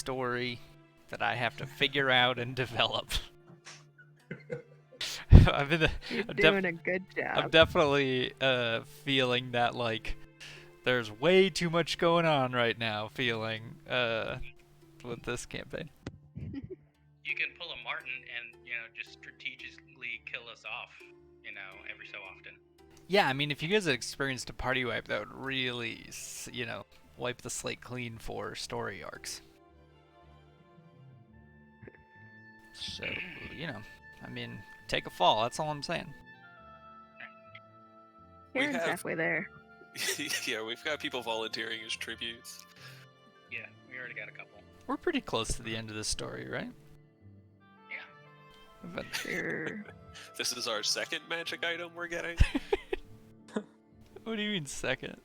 story that I have to figure out and develop. You're doing a good I'm job. definitely feeling that, like, there's way too much going on right now, feeling with this campaign. You can pull a Martin and, just strategically kill us off, every so often. Yeah, I mean, if you guys had experienced a party wipe, that would really, wipe the slate clean for story arcs. So, I mean, take a fall, that's all I'm saying. Karen's halfway there. Yeah, we've got people volunteering as tributes. Yeah, we already got a couple. We're pretty close to the end of this story, right? Yeah. But Sure. This is our second magic item we're getting. What do you mean second?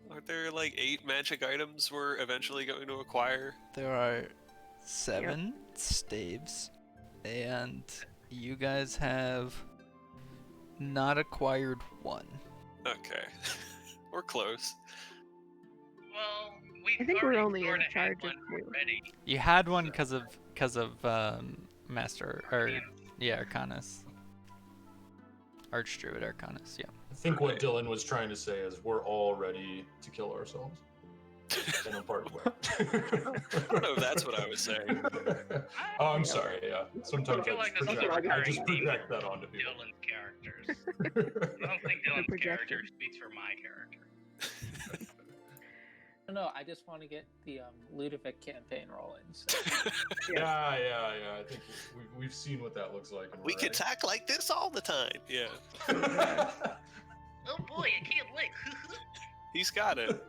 Aren't there like 8 magic items we're eventually going to acquire? There are 7 staves, and you guys have not acquired 1. Okay. We're close. Well, I think we're only in charge of 2. already. You had one because of Master, or Arcanus. Archdruid Arcanus, yeah. I think what Dylan was trying to say is we're all ready to kill ourselves. In a part way. I don't know if that's what I was saying. Oh, I'm sorry, yeah. Sometimes I feel like this is I just recurring theme project that onto people. Dylan's characters. I don't think Dylan's projector. character speaks for my character. No, I just want to get the Ludovic campaign rolling. So. Yeah. I think we've seen what that looks like. We can talk like this all the time. Yeah. Oh boy, I can't wait. He's got it.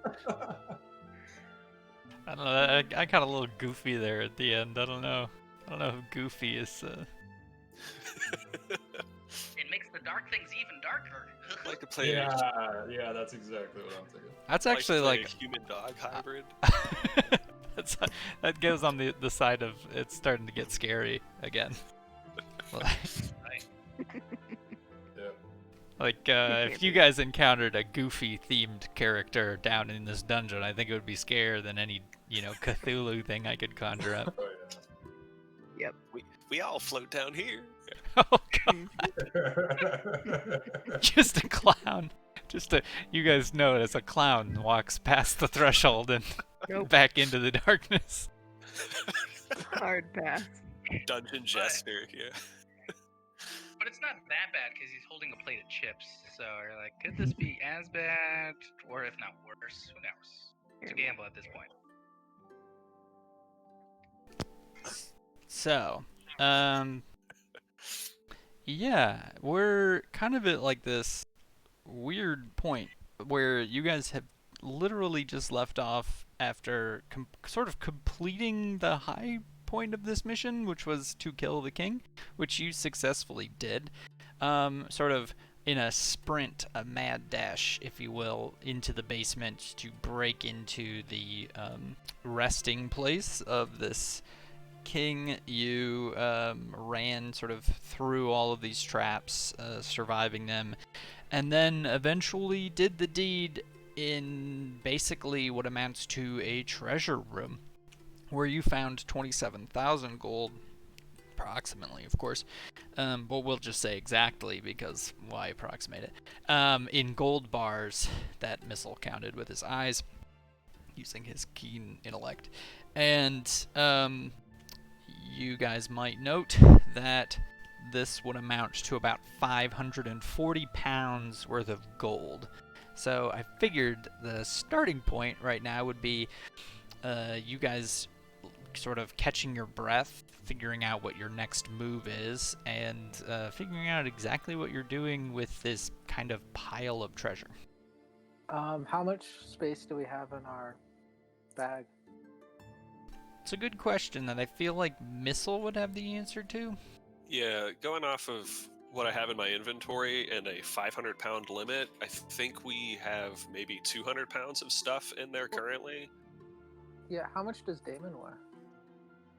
I don't know, I got a little goofy there at the end. I don't know if goofy is... It makes the dark things even darker. I like to play Yeah, that's exactly what I'm thinking. That's actually like like... a human dog hybrid. that goes on the side of it's starting to get scary again. Like, if you guys encountered a goofy-themed character down in this dungeon, I think it would be scarier than any, Cthulhu thing I could conjure up. Oh, Yep. We all float down here. Oh, God. Just a clown. You guys know it as a clown walks past the threshold and back into the darkness. Hard pass. Dungeon jester, yeah. But it's not that bad because he's holding a plate of chips. So you're like, could this be as bad, or if not worse? Who knows? It's a gamble at this point. So, yeah, we're kind of at like this weird point where you guys have literally just left off after sort of completing the high point of this mission, which was to kill the king, which you successfully did, sort of in a sprint, a mad dash, if you will, into the basement to break into the resting place of this king. You ran sort of through all of these traps, surviving them, and then eventually did the deed in basically what amounts to a treasure room, where you found 27,000 gold, approximately, of course. But we'll just say exactly, because why approximate it? In gold bars that Missile counted with his eyes, using his keen intellect. And you guys might note that this would amount to about 540 pounds worth of gold. So I figured the starting point right now would be you guys sort of catching your breath, figuring out what your next move is, and figuring out exactly what you're doing with this kind of pile of treasure. How much space do we have in our bag? It's a good question that I feel like Missile would have the answer to. Yeah, going off of what I have in my inventory and a 500-pound limit, I think we have maybe 200 pounds of stuff in there currently. Yeah, how much does Damon weigh?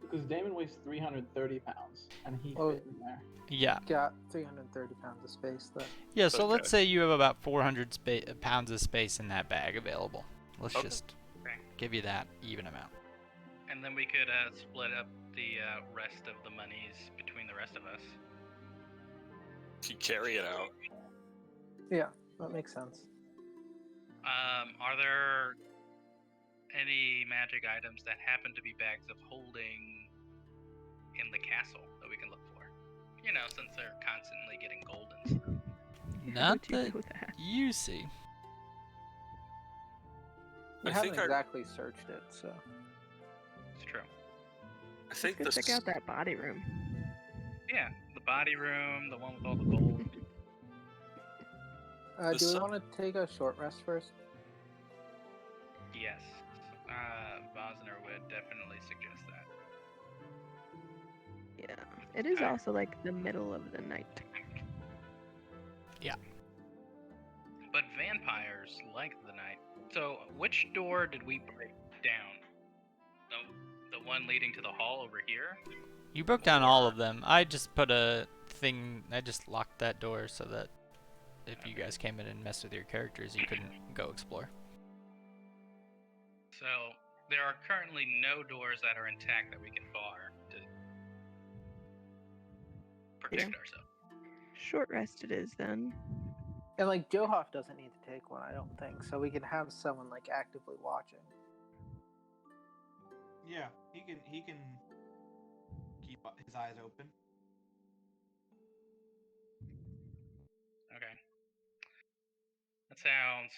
Because Damon weighs 330 pounds, and he fit in there. Yeah. Got 330 pounds of space, then. Yeah, so let's say you have about 400 pounds of space in that bag available. Let's just give you that even amount. And then we could split up the rest of the monies between the rest of us. If you carry it out. Yeah, that makes sense. Are there any magic items that happen to be bags of holding in the castle that we can look for? You know, since they're constantly getting gold and stuff. Not What'd you that do with that? you see. We I haven't think our- exactly searched it, so. It's true. I think Let's go this. check out that body room. Yeah, the body room, the one with all the gold. Do we sun- want to take a short rest first? Yes. Vosner would definitely suggest that. Yeah. It is also like the middle of the night. But vampires like the night. So, which door did we break down? The one leading to the hall over here? You broke down all of them. I just put a thing. I just locked that door so that if you guys came in and messed with your characters, you couldn't go explore. So, there are currently no doors that are intact that we can bar to protect ourselves. Short rest it is then. And like Johoff doesn't need to take one, I don't think. So we can have someone like actively watching. Yeah, he can keep his eyes open. Okay. That sounds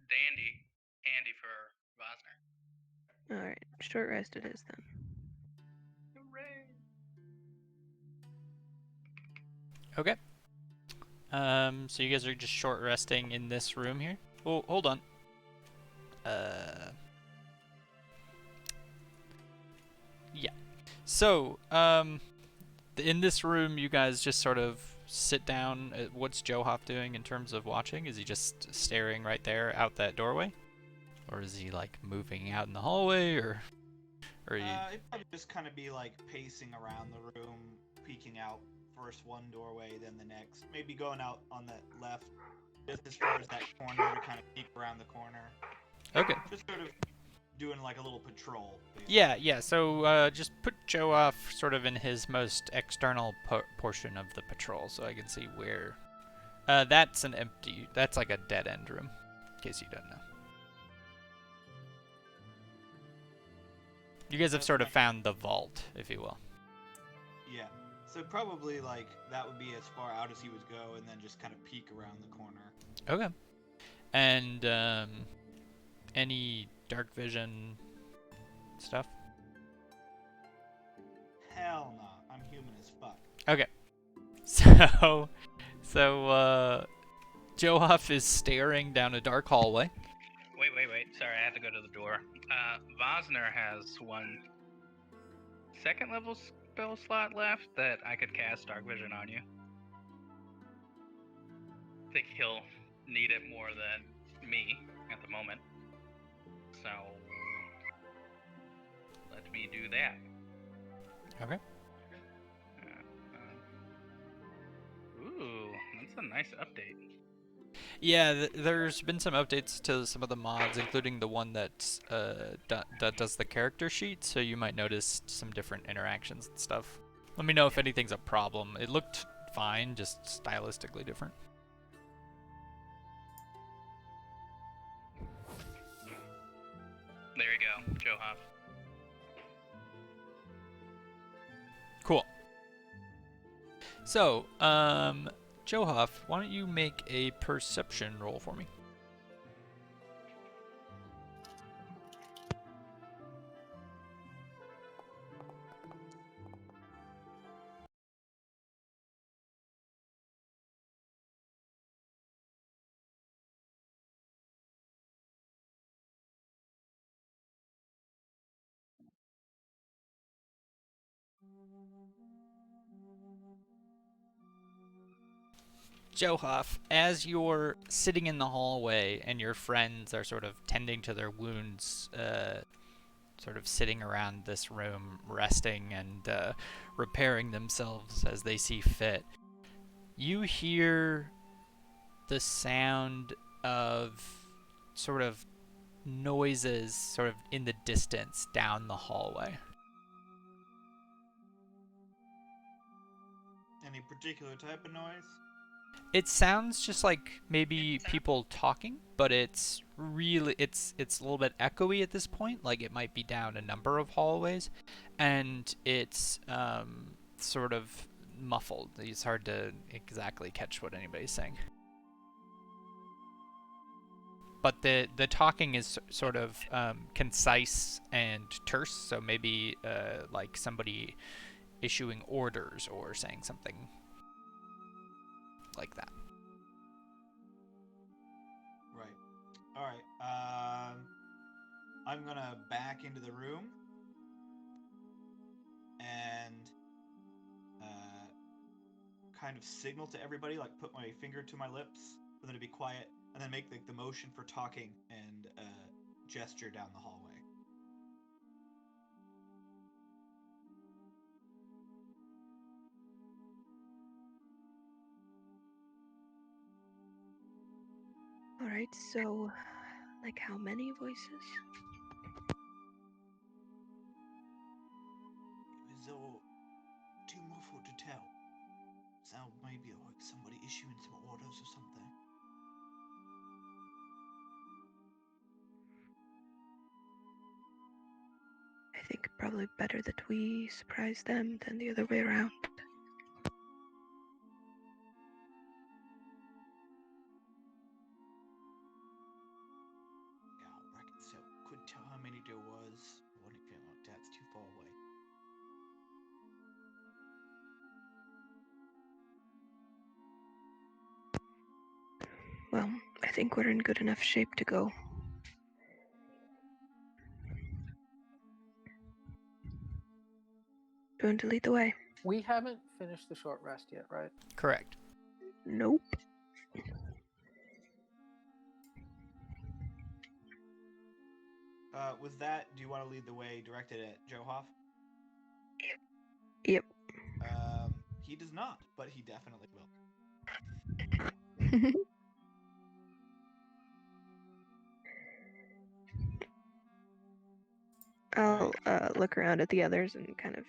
handy for Vosner. Alright, short rest it is then. Hooray! Okay. So you guys are just short resting in this room here. Oh, hold on. Yeah. So, in this room, you guys just sort of sit down. What's Johoff doing in terms of watching? Is he just staring right there out that doorway? Or is he, like, moving out in the hallway, or you... It'd probably just kind of be like pacing around the room, peeking out first one doorway, then the next. Maybe going out on the left, just as far as that corner to kind of peek around the corner. Okay. Just sort of doing like a little patrol. Basically. Yeah, so just put Joe off sort of in his most external portion of the patrol so I can see where... that's like a dead-end room, in case you don't know. You guys have sort of found the vault, if you will. Yeah. So probably like that would be as far out as he would go, and then just kind of peek around the corner. Okay. And any dark vision stuff? Hell no, I'm human as fuck. Okay. So Johoff is staring down a dark hallway. Wait. Sorry, I have to go to the door. Vosner has one second level spell slot left that I could cast Dark Vision on you. I think he'll need it more than me at the moment. So, let me do that. Okay. Ooh, that's a nice update. Yeah, there's been some updates to some of the mods, including the one that does the character sheet, so you might notice some different interactions and stuff. Let me know if anything's a problem. It looked fine, just stylistically different. There you go, Johoff. Cool. So, Johoff, why don't you make a perception roll for me? Johoff, as you're sitting in the hallway and your friends are sort of tending to their wounds, sort of sitting around this room, resting and repairing themselves as they see fit, you hear the sound of sort of noises sort of in the distance down the hallway. Any particular type of noise? It sounds just like maybe people talking, but it's really it's a little bit echoey at this point. Like it might be down a number of hallways, and it's sort of muffled. It's hard to exactly catch what anybody's saying. But the talking is sort of concise and terse. So maybe like somebody issuing orders or saying something like that. Right. All right. I'm gonna back into the room and kind of signal to everybody, like put my finger to my lips for them to be quiet, and then make the motion for talking and gesture down the hallway. All right, so like how many voices? It was all too muffled to tell. Sound maybe like somebody issuing some orders or something. I think probably better that we surprise them than the other way around. Yeah, I reckon so. Couldn't tell how many there was or anything like that. It's too far away. Well, I think we're in good enough shape to go. Going to lead the way. We haven't finished the short rest yet, right? Correct. Nope. With that, do you want to lead the way directed at Johoff? Yep. He does not, but he definitely will. I'll look around at the others and kind of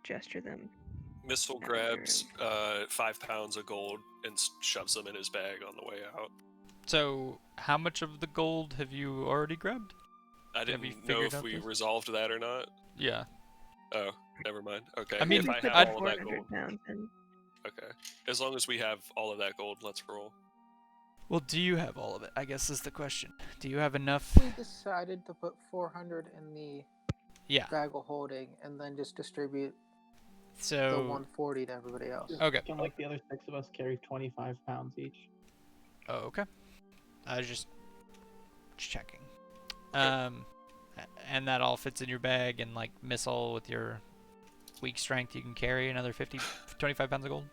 gesture them. Missile Out of the grabs 5 pounds of gold and shoves them in his bag on the way out. So, how much of the gold have you already grabbed? I Have you didn't know figured if out we this? resolved that or not. Yeah. Oh, never mind. Okay. I mean, if I Put have the all of that 400 gold. pounds in. Okay. As long as we have all of that gold, let's roll. Well, do you have all of it? I guess is the question. Do you have enough? We decided to put 400 in the Yeah. bag of holding and then just distribute the So, 140 to everybody else. okay. Can like the other 6 of us carry 25 pounds each? Oh, okay. I was just checking. And that all fits in your bag, and like missile with your weak strength, you can carry another 25 pounds of gold.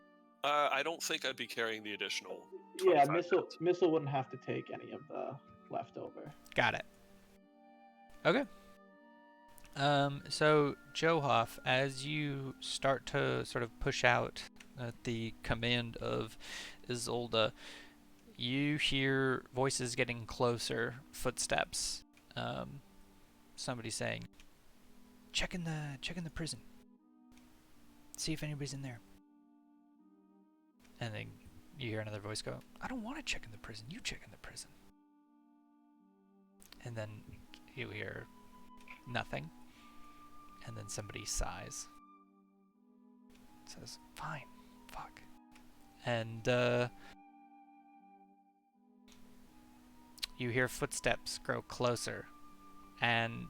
I don't think I'd be carrying the additional. Yeah, 25 pounds. missile wouldn't have to take any of the leftover. Got it. Okay. So Johoff, as you start to sort of push out at the command of Isolde, you hear voices getting closer, footsteps. Somebody saying, "Check in the prison. See if anybody's in there." And then you hear another voice go, "I don't want to check in the prison. You check in the prison." And then you hear nothing. And then somebody sighs. Says, "Fine. Fuck." And you hear footsteps grow closer. And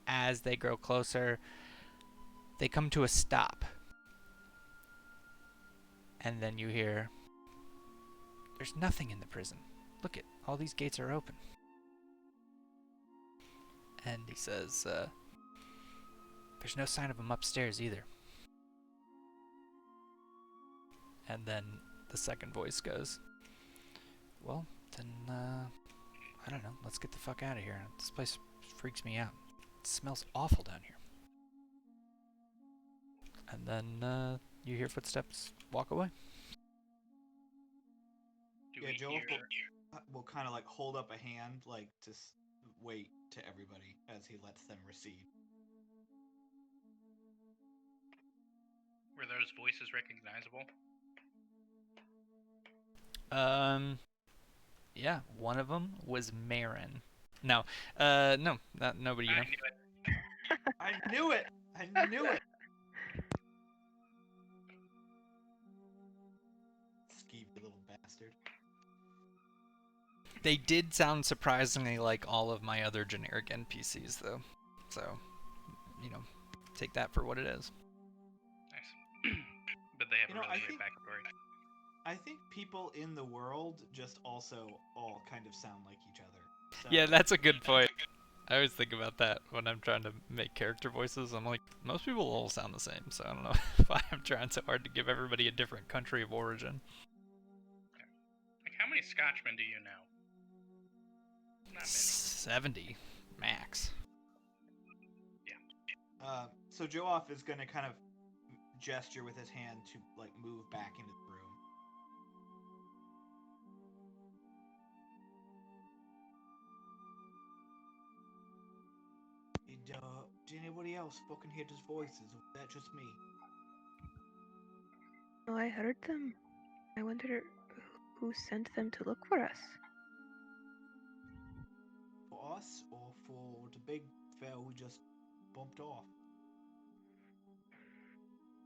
as they grow closer, they come to a stop. And then you hear, "There's nothing in the prison. Look it, all these gates are open." And he says, "There's no sign of him upstairs either." And then the second voice goes, "Well, then, I don't know, let's get the fuck out of here. This place freaks me out. It smells awful down here." And then, you hear footsteps walk away. Do Yeah, we Joe hear? will kind of like hold up a hand, like to weight to everybody as he lets them recede. Were those voices recognizable? Yeah, one of them was Marin. No, no, nobody you know. I knew it. I knew it! I knew it! Skeevy little bastard. They did sound surprisingly like all of my other generic NPCs, though. So, you know, take that for what it is. Nice. But they have a really great backstory. I think people in the world just also all kind of sound like each other. So, Yeah, that's a good point. I always think about that when I'm trying to make character voices. I'm like, most people all sound the same, so I don't know if I'm trying so hard to give everybody a different country of origin. Like, how many Scotchmen do you know? Not many. 70 max. Yeah. So Jooff is going to kind of gesture with his hand to like move back into the room. Did anybody else fucking hear those voices? Or was that just me? Oh, I heard them. I wonder who sent them to look for us. For us or for the big fella who just bumped off?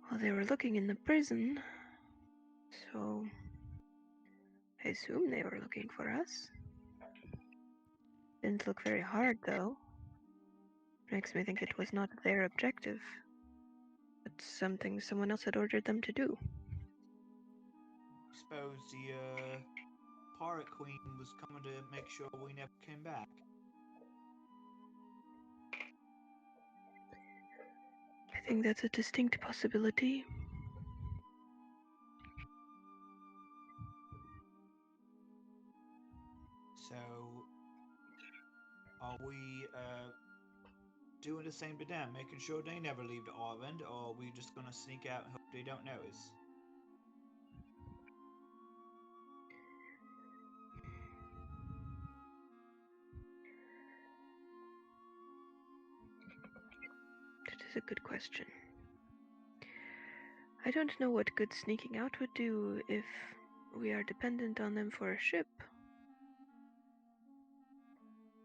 Well, they were looking in the prison, so I assume they were looking for us. Didn't look very hard, though. Makes me think it was not their objective, but something someone else had ordered them to do. Suppose the pirate queen was coming to make sure we never came back. I think that's a distinct possibility. So, are we doing the same to them, making sure they never leave the island, or are we just gonna sneak out and hope they don't notice? That is a good question. I don't know what good sneaking out would do if we are dependent on them for a ship.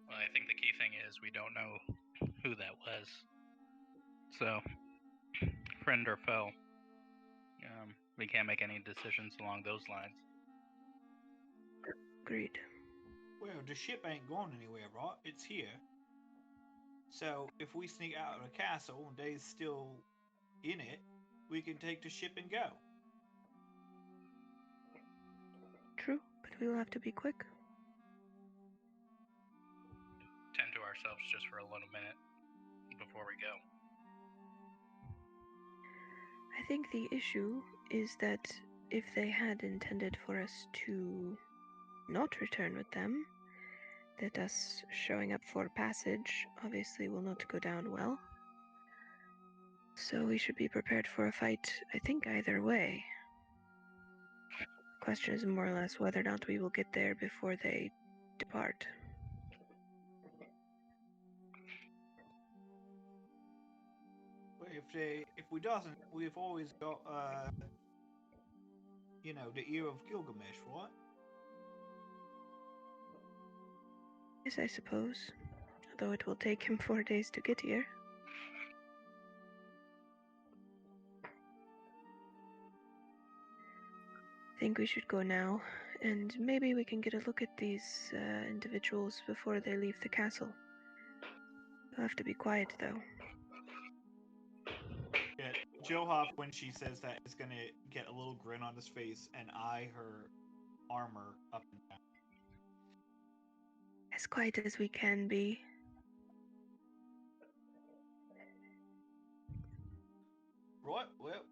Well, I think the key thing is we don't know who that was. So, friend or foe, we can't make any decisions along those lines. Agreed. Well, the ship ain't going anywhere, right? It's here. So, if we sneak out of the castle and they's still in it, we can take the ship and go. True, but we will have to be quick. Tend to ourselves just for a little minute before we go. I think the issue is that if they had intended for us to not return with them, that us showing up for passage obviously will not go down well. So we should be prepared for a fight, I think, either way. The question is more or less whether or not we will get there before they depart. Well, if we doesn't, we've always got the ear of Gilgamesh, right? Yes, I suppose. Although it will take him 4 days to get here. I think we should go now, and maybe we can get a look at these individuals before they leave the castle. You'll have to be quiet, though. Yeah, Johoff, when she says that, is gonna get a little grin on his face and eye her armor up and down. As quiet as we can be. Right, well,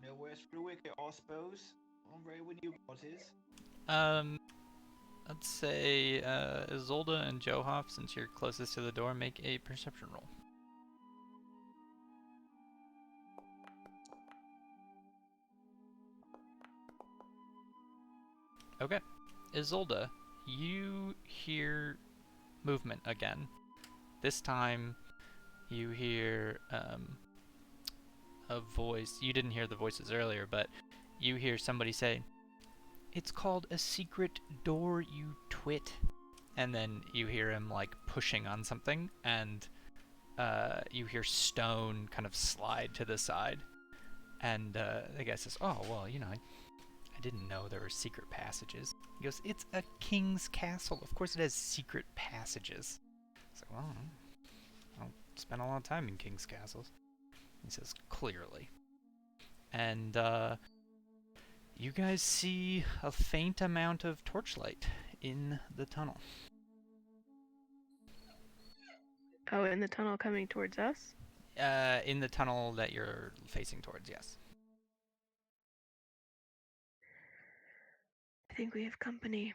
no worse for the wicked, I suppose. I'm ready when you got his. Let's say Isolde and Johoff, since you're closest to the door, make a perception roll. Okay. Isolde, you hear movement again. This time, you hear a voice. You didn't hear the voices earlier, but you hear somebody say, "It's called a secret door, you twit." And then you hear him like pushing on something, and you hear stone kind of slide to the side. And the guy says, "Oh, well, I didn't know there were secret passages." He goes, "It's a king's castle. Of course it has secret passages." So, well, I don't spend a lot of time in king's castles. He says, "Clearly." And you guys see a faint amount of torchlight in the tunnel. Oh, in the tunnel coming towards us? In the tunnel that you're facing towards, yes. I think we have company.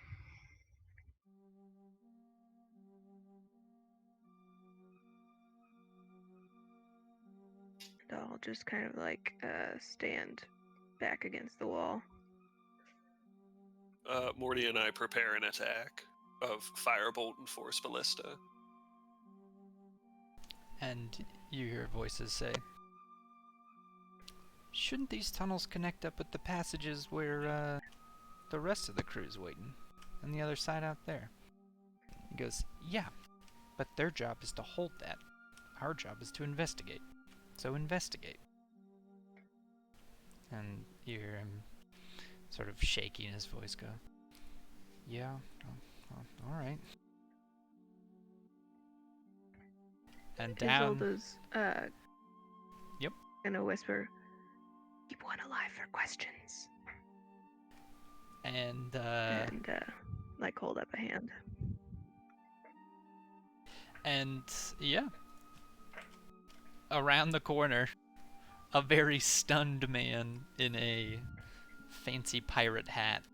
And I'll just kind of like stand back against the wall. Morty and I prepare an attack of Firebolt and Force Ballista. And you hear voices say, "Shouldn't these tunnels connect up with the passages where the rest of the crew's waiting? On the other side out there?" He goes, "Yeah, but their job is to hold that. Our job is to investigate. So investigate." And you hear him sort of shaking his voice go, "Yeah, alright." And down... Isolda's Yep. gonna whisper, "Keep one alive for questions." And like hold up a hand. And yeah. Around the corner, a very stunned man in a fancy pirate hat,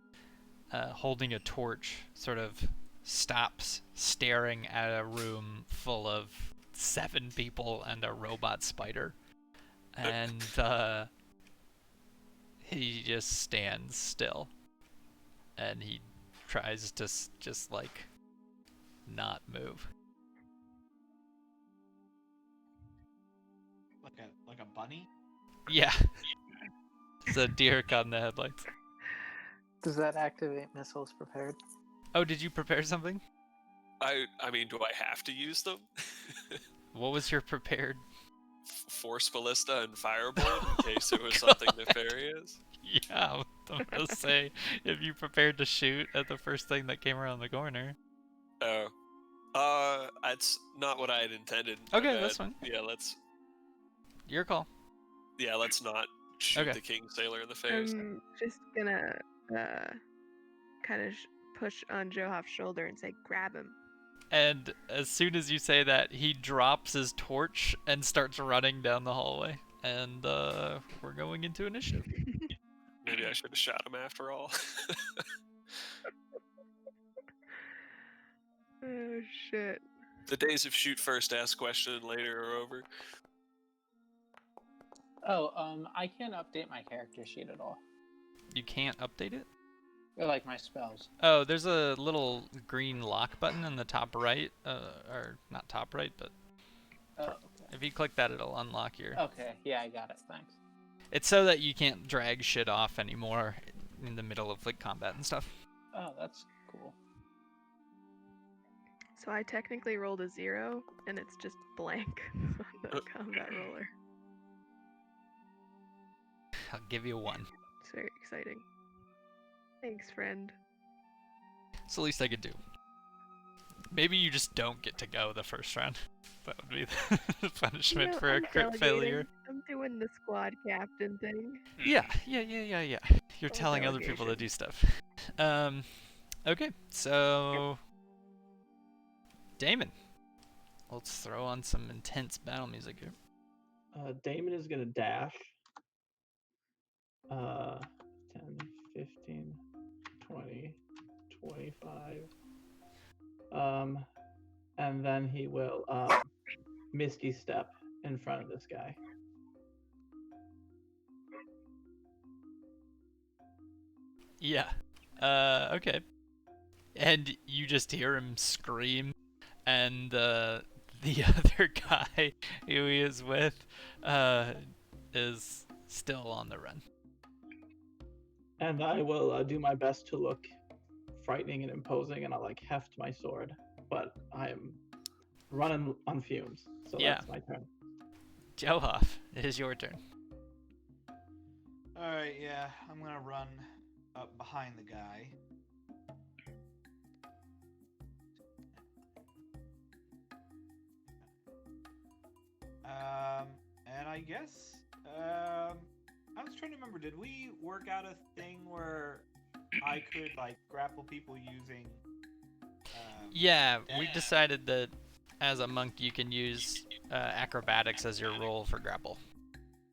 holding a torch, sort of stops staring at a room full of 7 people and a robot spider. And he just stands still. And he tries to just like not move. Like a bunny? Yeah. It's a deer caught in the headlights. Does that activate missiles prepared? Oh, did you prepare something? I mean, do I have to use them? What was your prepared? Force Ballista and Firebolt in case it was something nefarious? Yeah, I'm gonna say, if you prepared to shoot at the first thing that came around the corner. Oh. That's not what I had intended. Okay, that's fine. Yeah, let's not shoot Okay. the King Sailor in the face. I'm just gonna kind of push on Johoff's shoulder and say, "Grab him." And as soon as you say that, he drops his torch and starts running down the hallway. And we're going into initiative. Maybe I should have shot him after all. Oh shit. The days of shoot first, ask question later are over. Oh, I can't update my character sheet at all. You can't update it? Or like my spells. Oh, there's a little green lock button in the top right. Or not top right, but Oh, okay. if you click that, it'll unlock your... Okay, yeah, I got it. Thanks. It's so that you can't drag shit off anymore in the middle of like combat and stuff. Oh, that's cool. So I technically rolled a 0, and it's just blank on the combat roller. I'll give you 1. It's very exciting. Thanks, friend. It's the least I could do. Maybe you just don't get to go the first round. That would be the punishment for a I'm crit failure. I'm doing the squad captain thing. Yeah. You're telling other people to do stuff. Okay, so... Damon. Let's throw on some intense battle music here. Damon is gonna dash. 10, 15, 20, 25. And then he will Misty step in front of this guy. Yeah. Okay. And you just hear him scream, and the other guy who he is with is still on the run. And I will do my best to look frightening and imposing, and I'll like heft my sword. But I am running on fumes, so Yeah. that's my turn. Johoff, it is your turn. Alright, yeah, I'm gonna run up behind the guy. And I guess, I was trying to remember, did we work out a thing where I could, like, grapple people using, Yeah, we decided that as a monk you can use acrobatics as your roll for grapple.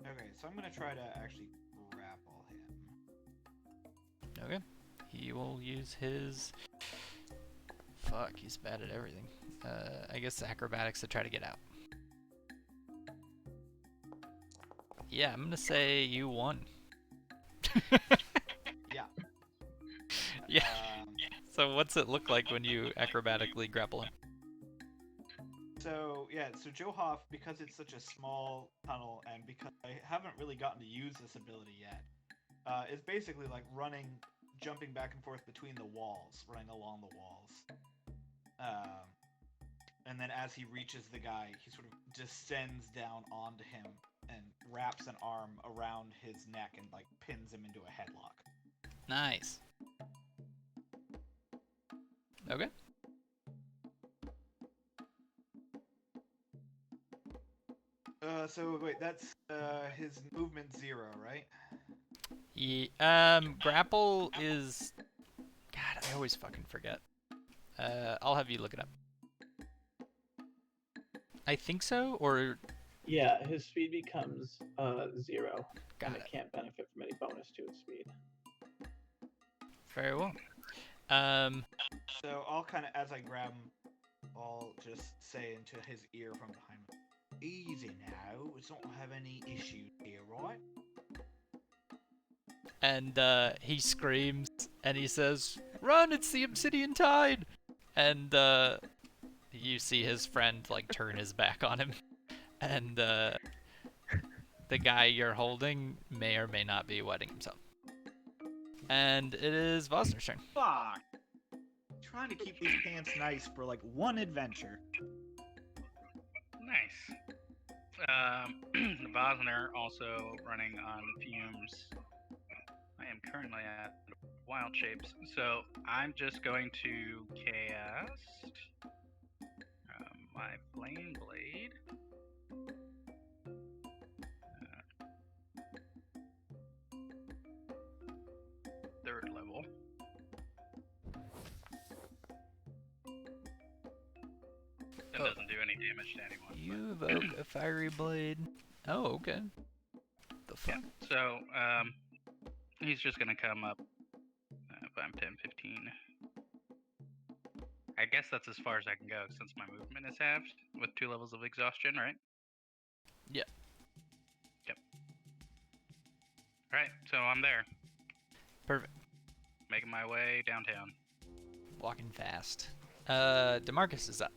Okay, so I'm gonna try to actually grapple him. Okay. He will use his... Fuck, he's bad at everything. I guess acrobatics to try to get out. Yeah, I'm gonna say you won. Yeah. Yeah. So what's it look like when you acrobatically grapple him? So Joe Hoff, because it's such a small tunnel, and because I haven't really gotten to use this ability yet, is basically like jumping back and forth between the walls, running along the walls. And then as he reaches the guy, he sort of descends down onto him and wraps an arm around his neck and like pins him into a headlock. Nice. Okay. So wait, that's his movement 0, right? Grapple is... God, I always fucking forget. I'll have you look it up. I think so, or... Yeah, his speed becomes 0, Got and it. it can't benefit from any bonus to its speed. Very well. So I'll kind of, as I grab him, I'll just say into his ear from behind me, "Easy now, we don't have any issues here, right?" And he screams, and he says, "Run, it's the Obsidian Tide!" And you see his friend, like, turn his back on him. And the guy you're holding may or may not be wetting himself. And it is Vosner's turn. Fuck! Trying to keep these pants nice for like one adventure. Nice. Vosner also running on fumes. I am currently at wild shapes, so I'm just going to cast my flame blade. Third level. That doesn't do any damage to anyone. You evoke a fiery blade. Oh, okay. The fuck? Yeah. So, he's just gonna come up 5, 10, 15. I guess that's as far as I can go since my movement is halved with 2 levels of exhaustion, right? Yeah. Yep. Alright, so I'm there. Perfect. Making my way downtown. Walking fast. DeMarcus is up.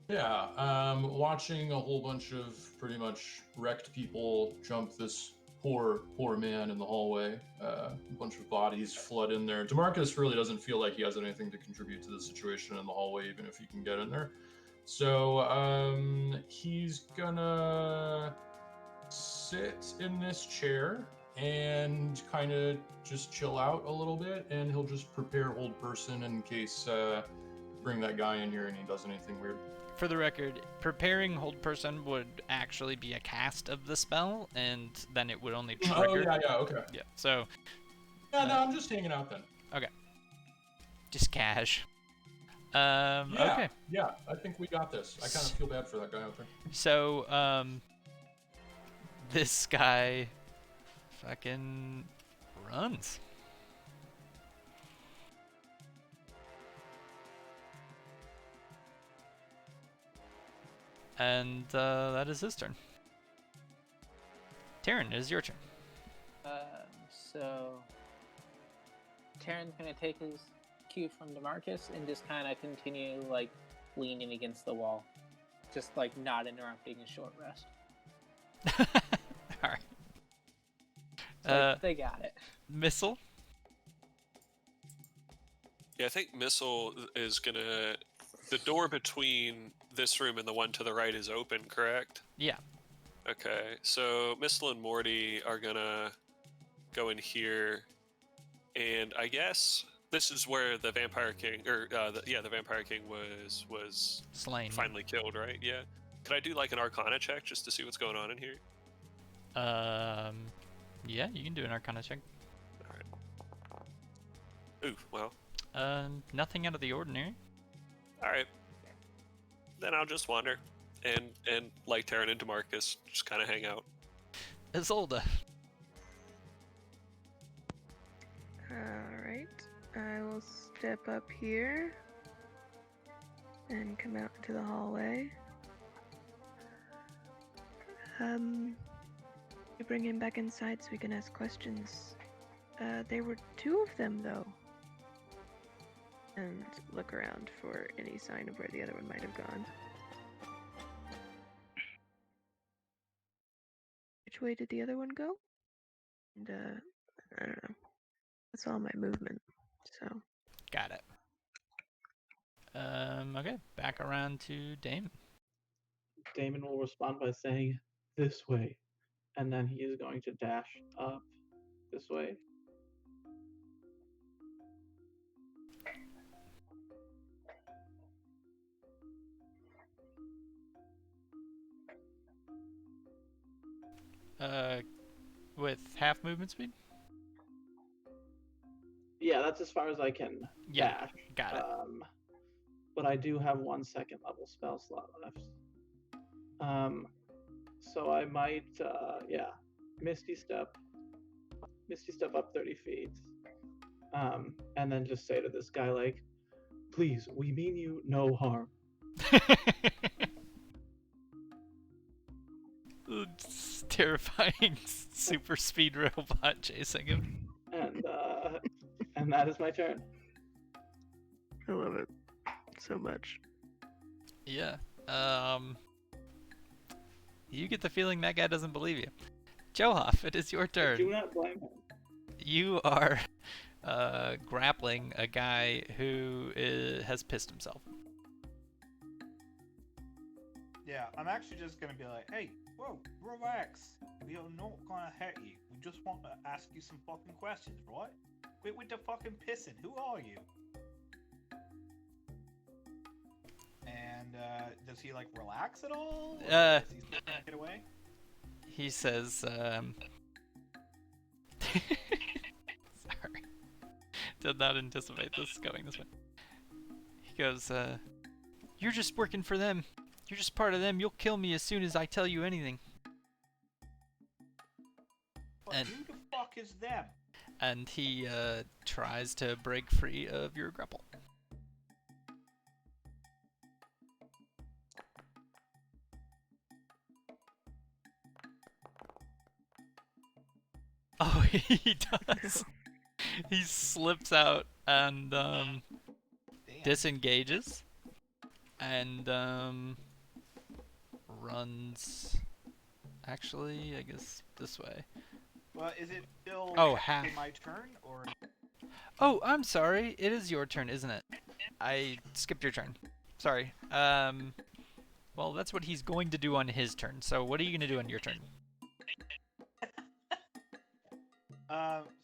Yeah, watching a whole bunch of pretty much wrecked people jump this poor man in the hallway. A bunch of bodies flood in there. DeMarcus really doesn't feel like he has anything to contribute to the situation in the hallway, even if he can get in there. So he's gonna sit in this chair and kind of just chill out a little bit, and he'll just prepare hold person in case bring that guy in here and he does anything weird. For the record, preparing hold person would actually be a cast of the spell, and then it would only trigger. Oh, yeah, okay. Yeah, so... Yeah, no, I'm just hanging out then. Okay. Just cash. Yeah, okay. Yeah, I think we got this. I kind of feel bad for that guy out there. So, this guy fucking runs. And that is his turn. Taryn, it is your turn. So Taryn's gonna take his cue from DeMarcus and just kind of continue like leaning against the wall, just like not interrupting his short rest. All right. It's like, they got it. Missile. Yeah, I think Missile is gonna. The door between this room and the one to the right is open, correct? Yeah. Okay, so Missile and Morty are gonna go in here, and I guess this is where the Vampire King, or the Vampire King was Slain. finally killed, right? Yeah. Could I do like an Arcana check just to see what's going on in here? Yeah, you can do an Arcana check. All right. Ooh, well. Nothing out of the ordinary. All right. Then I'll just wander, and like Terran and DeMarcus, just kind of hang out. Isolde. Alright. I will step up here and come out into the hallway. We bring him back inside so we can ask questions. There were two of them, though. And look around for any sign of where the other one might have gone. Which way did the other one go? And, I don't know. That's all my movement, so. Got it. Okay, back around to Damon. Damon will respond by saying, "This way," and then he is going to dash up this way. With half movement speed? Yeah, that's as far as I can Yeah, dash. got it. But I do have 1 second level spell slot left. So I might, Misty Step up 30 feet. And then just say to this guy, like, "Please, we mean you no harm." Terrifying super speed robot chasing him. And that is my turn. I love it so much. Yeah. You get the feeling that guy doesn't believe you. Johoff, it is your turn. Do not blame him. You are grappling a guy who has pissed himself. Yeah, I'm actually just gonna be like, hey, whoa, relax. We are not gonna hurt you. We just want to ask you some fucking questions, right? Quit with the fucking pissing. Who are you? And does he like relax at all? Or does he still trying to get away? He says, sorry. Did not anticipate this going this way. He goes, you're just working for them. You're just part of them. You'll kill me as soon as I tell you anything. But And- who the fuck is them? And he tries to break free of your grapple. Oh, he does. He slips out and Damn. disengages and runs. Actually, I guess this way. Well, is it still Oh, half. my turn or? Oh, I'm sorry. It is your turn, isn't it? I skipped your turn. Sorry. Well, that's what he's going to do on his turn. So what are you going to do on your turn?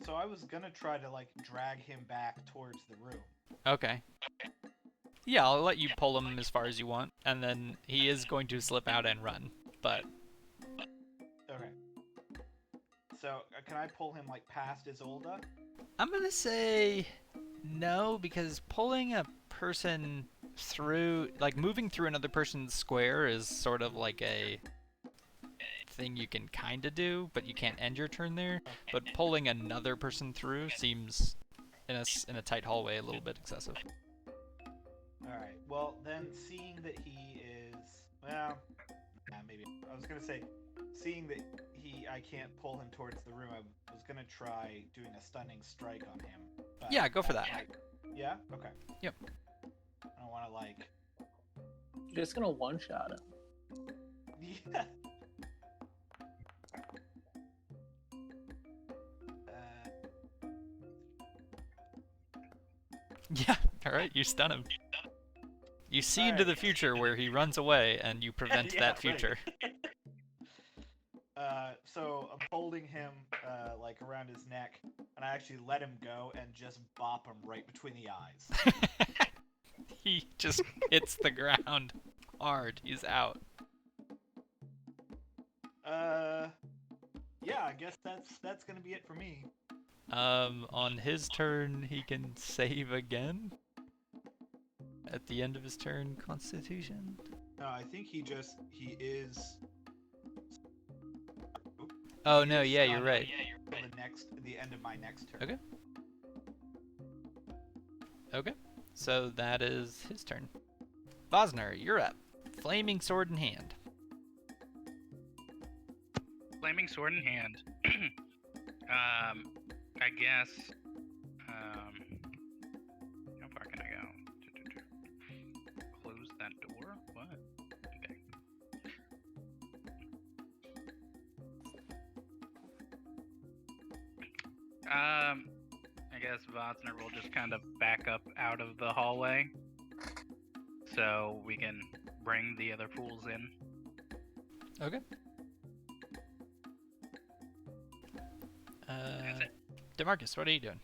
So I was gonna try to like drag him back towards the room. Okay. Yeah, I'll let you pull him as far as you want, and then he is going to slip out and run. But Okay. So can I pull him like past Isolde? I'm gonna say no, because pulling a person through, like moving through another person's square, is sort of like a thing you can kind of do, but you can't end your turn there. But pulling another person through seems, in a tight hallway, a little bit excessive. Alright, well then seeing that he is, well, maybe, I was gonna say, seeing that I can't pull him towards the room, I was gonna try doing a stunning strike on him. But Yeah, go for that. Yeah. Okay. Yep. I don't want to like. You're just gonna one-shot him. Yeah. Yeah. All right. You stun him. You see into the Alright. future where he runs away, and you prevent Yeah, that right. future. So I'm holding him like around his neck, and I actually let him go and just bop him right between the eyes. He just hits the ground hard. He's out. Yeah, I guess that's gonna be it for me. On his turn, he can save again. At the end of his turn, Constitution. No, I think he is. Oh He no, is yeah, you're stunned right. the end of my next turn. Okay. Okay, so that is his turn. Vosner, you're up. Flaming sword in hand. Flaming sword in hand. I guess. How far can I go? Close that door? What? Okay. I guess Vosner will just kind of back up out of the hallway so we can bring the other fools in. Okay. That's it. DeMarcus, what are you doing?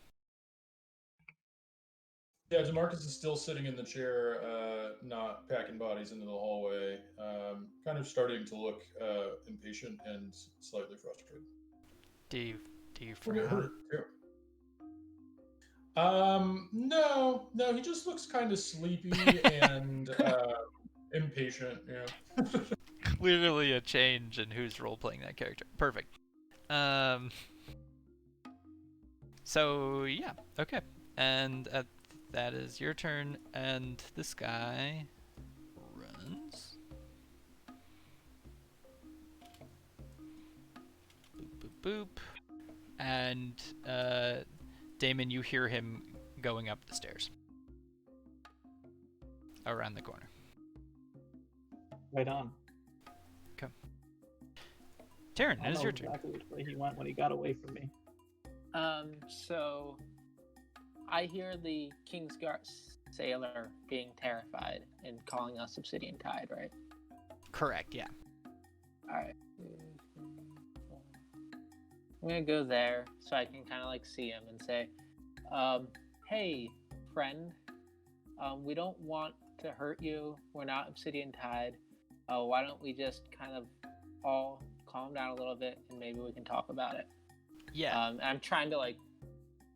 Yeah, Demarcus is still sitting in the chair, not packing bodies into the hallway, kind of starting to look impatient and slightly frustrated. Do you Okay, frown? No, he just looks kind of sleepy and impatient. Yeah. Clearly a change in who's role playing that character. Perfect. So yeah, okay, and that is your turn, and this guy runs. Boop boop boop, and Damon, you hear him going up the stairs around the corner. Right on. Taryn, I it is know your turn. exactly which way he went when he got away from me. So I hear the Kingsguard sailor being terrified and calling us Obsidian Tide, right? Correct, yeah. Alright. I'm gonna go there so I can kind of like see him and say, hey, friend, we don't want to hurt you. We're not Obsidian Tide. Why don't we just kind of all calm down a little bit and maybe we can talk about it? Yeah. I'm trying to like,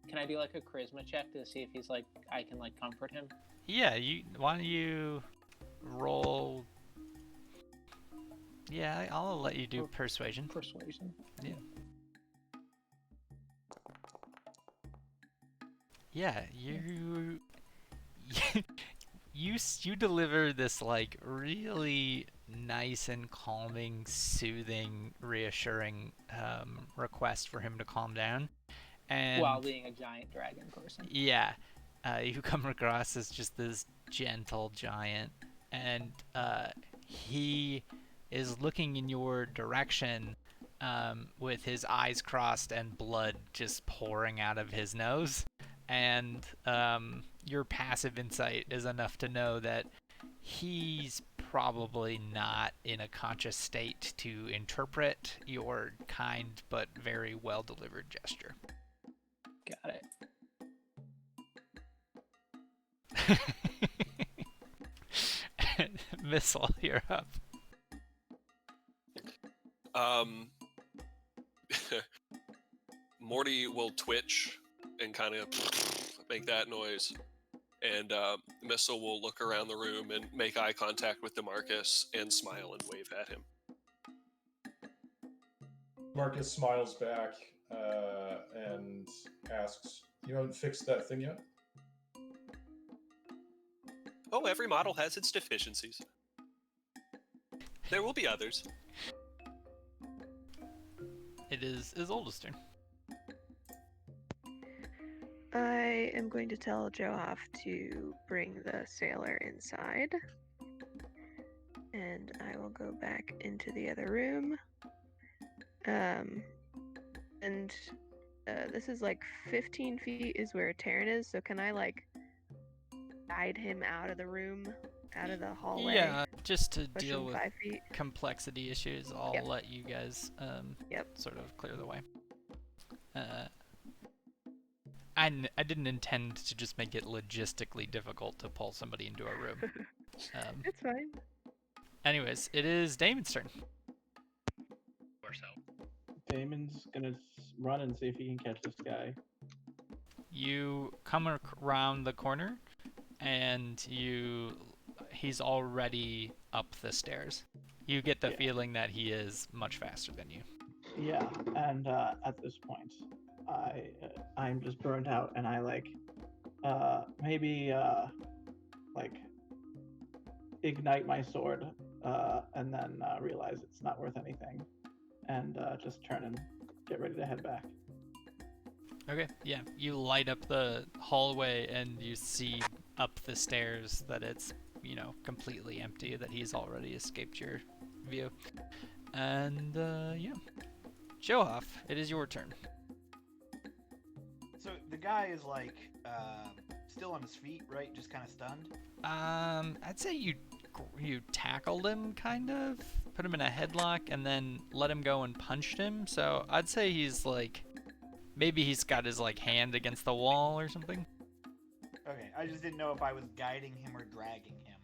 can I do like a charisma check to see if he's like, I can like comfort him? Yeah, why don't you roll? Yeah, I'll let you do persuasion. Persuasion. Yeah. Yeah, you deliver this like really nice and calming, soothing, reassuring request for him to calm down, and While being a giant dragon person. yeah, you come across as just this gentle giant, and he is looking in your direction with his eyes crossed and blood just pouring out of his nose. And your passive insight is enough to know that he's probably not in a conscious state to interpret your kind but very well delivered gesture. Got it. Missile, you're up. Morty will twitch and kind of make that noise, and Missile will look around the room and make eye contact with DeMarcus and smile and wave at him. Marcus smiles back and asks, "You haven't fixed that thing yet?" Oh, every model has its deficiencies. There will be others. It is his oldest turn. I am going to tell Johoff to bring the sailor inside. And I will go back into the other room. And this is like 15 feet is where Taryn is, so can I like guide him out of the room, out of the hallway? Yeah, just to Push deal him with 5 feet. complexity issues, I'll Yep. let you guys Yep. sort of clear the way. I didn't intend to just make it logistically difficult to pull somebody into a room. It's fine. Anyways, it is Damon's turn. Or so. Damon's gonna run and see if he can catch this guy. You come around the corner, and he's already up the stairs. You get the Yeah. feeling that he is much faster than you. Yeah, and at this point, I'm just burned out, and I like maybe like ignite my sword, and then realize it's not worth anything, and just turn and get ready to head back. Okay, yeah. You light up the hallway and you see up the stairs that it's, completely empty, that he's already escaped your view. And, yeah. Johoff, it is your turn. So the guy is like still on his feet, right? Just kind of stunned. I'd say you tackled him, kind of. Put him in a headlock and then let him go and punched him. So I'd say he's like, maybe he's got his like hand against the wall or something. Okay, I just didn't know if I was guiding him or dragging him.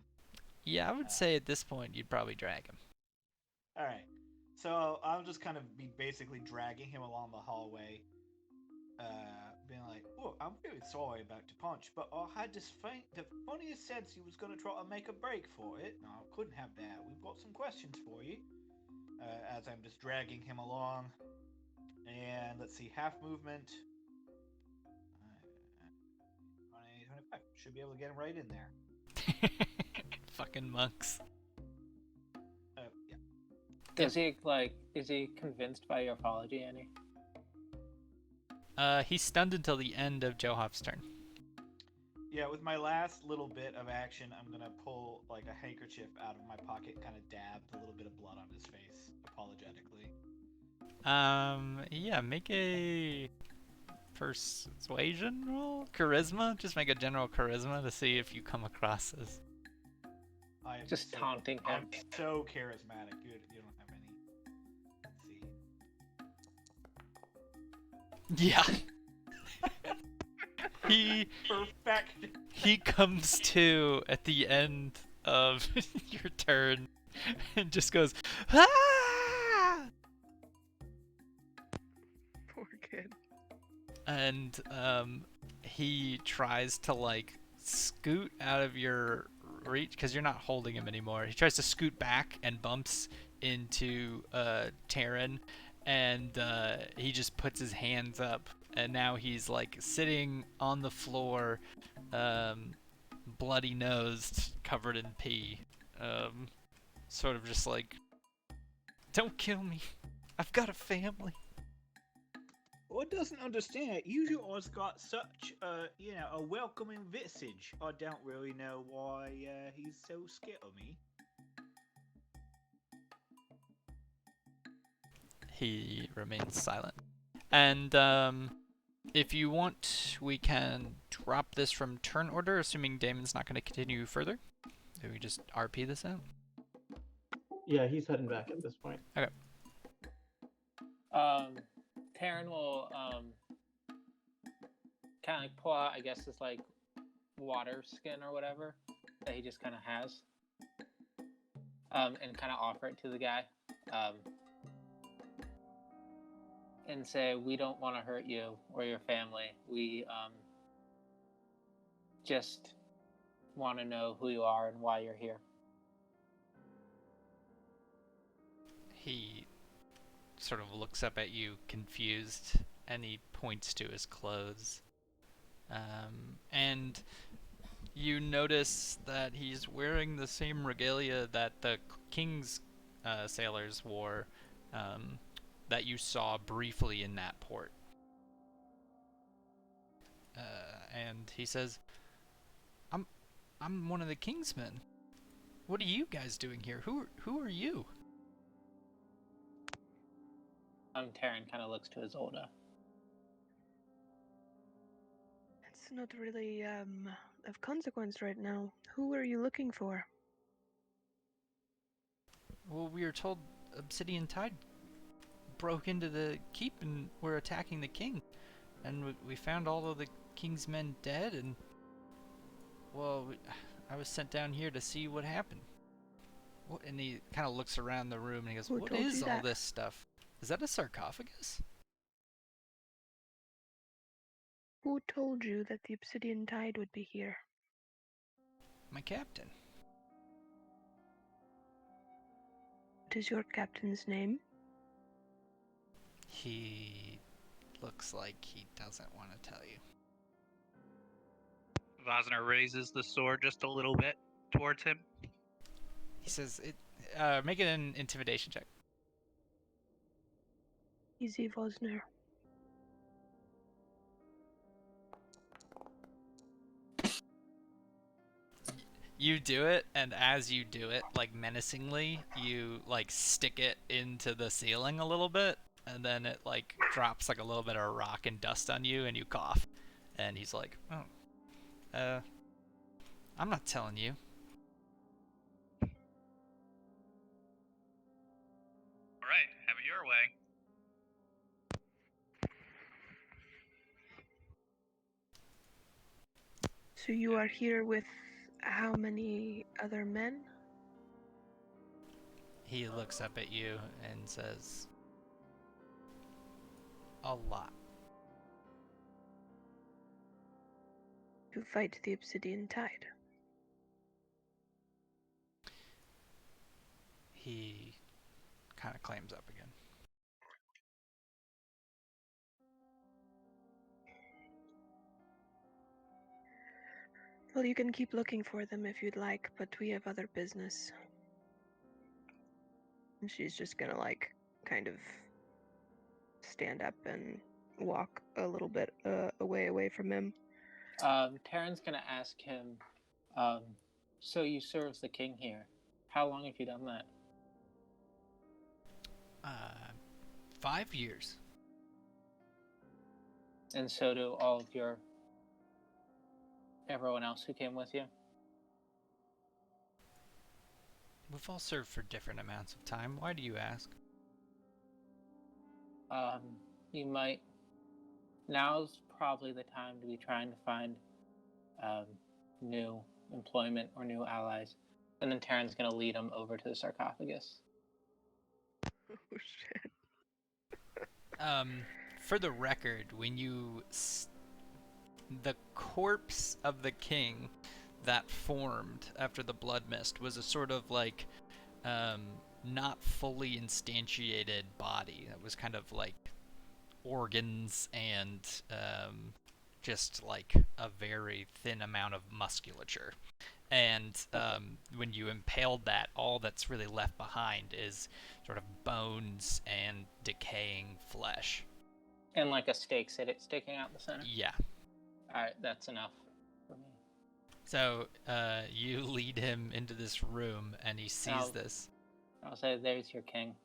Yeah, I would say at this point you'd probably drag him. All right, so I'll just kind of be basically dragging him along the hallway, being like, "Oh, I'm really sorry about the punch, but I had the funniest sense he was gonna try to make a break for it. No, I couldn't have that. We've got some questions for you." As I'm just dragging him along, and let's see, half movement. 20, 25. Should be able to get him right in there. Fucking monks. Yeah. Is he convinced by your apology, Annie? He's stunned until the end of Johoff's turn. Yeah, with my last little bit of action, I'm gonna pull like a handkerchief out of my pocket, kind of dab a little bit of blood on his face, apologetically. Yeah, make a persuasion roll? Charisma? Just make a general charisma to see if you come across as... I am Just taunting him. I'm so charismatic. You don't have any. Let's see. Yeah. Perfect. He comes to at the end of your turn and just goes, ah! Poor kid. And he tries to like scoot out of your reach because you're not holding him anymore. He tries to scoot back and bumps into Taryn, and he just puts his hands up, and now he's like sitting on the floor, bloody nosed, covered in pee, sort of just like, don't kill me, I've got a family. What doesn't understand? You always got such a welcoming visage. I don't really know why he's so scared of me. He remains silent. And if you want, we can drop this from turn order, assuming Damon's not going to continue further. So we just RP this out. Yeah, he's heading back at this point. Okay. Taryn will kind of like pull out, I guess, this like water skin or whatever that he just kind of has, and kind of offer it to the guy, and say, "We don't want to hurt you or your family. We just want to know who you are and why you're here." He sort of looks up at you, confused, and he points to his clothes. And you notice that he's wearing the same regalia that the king's sailors wore, that you saw briefly in that port. and he says, I'm one of the Kingsmen. What are you guys doing here? Who are you? Taryn kind of looks to Isolde. It's not really of consequence right now. Who are you looking for? Well, we were told Obsidian Tide broke into the keep and were attacking the king. And we found all of the king's men dead, and, well, I was sent down here to see what happened. And he kind of looks around the room and he goes, Who what told is you all that? this stuff? Is that a sarcophagus? Who told you that the Obsidian Tide would be here? My captain. What is your captain's name? He looks like he doesn't want to tell you. Vosner raises the sword just a little bit towards him. He says, make it an intimidation check. Easy, Vosner. You do it, and as you do it, like, menacingly, you, like, stick it into the ceiling a little bit, and then it, like, drops, like, a little bit of rock and dust on you, and you cough. And he's like, I'm not telling you. Alright, have it your way. So you are here with how many other men? He looks up at you and says, a lot. To fight the Obsidian Tide. He kind of clams up again. Well, you can keep looking for them if you'd like, but we have other business. And she's just gonna, like, kind of stand up and walk a little bit away from him. Taryn's gonna ask him, so you serve the king here. How long have you done that? 5 years. And so do all of everyone else who came with you? We've all served for different amounts of time. Why do you ask? You might. Now's probably the time to be trying to find new employment or new allies. And then Taryn's gonna lead him over to the sarcophagus. Oh shit. For the record, when you... the corpse of the king that formed after the blood mist was a sort of, like, not fully instantiated body. That was kind of like organs and just like a very thin amount of musculature. And when you impaled that, all that's really left behind is sort of bones and decaying flesh. And like a stake sticking out the center? Yeah. Alright, that's enough for me. So you lead him into this room, and he sees this. I'll say, there's your king.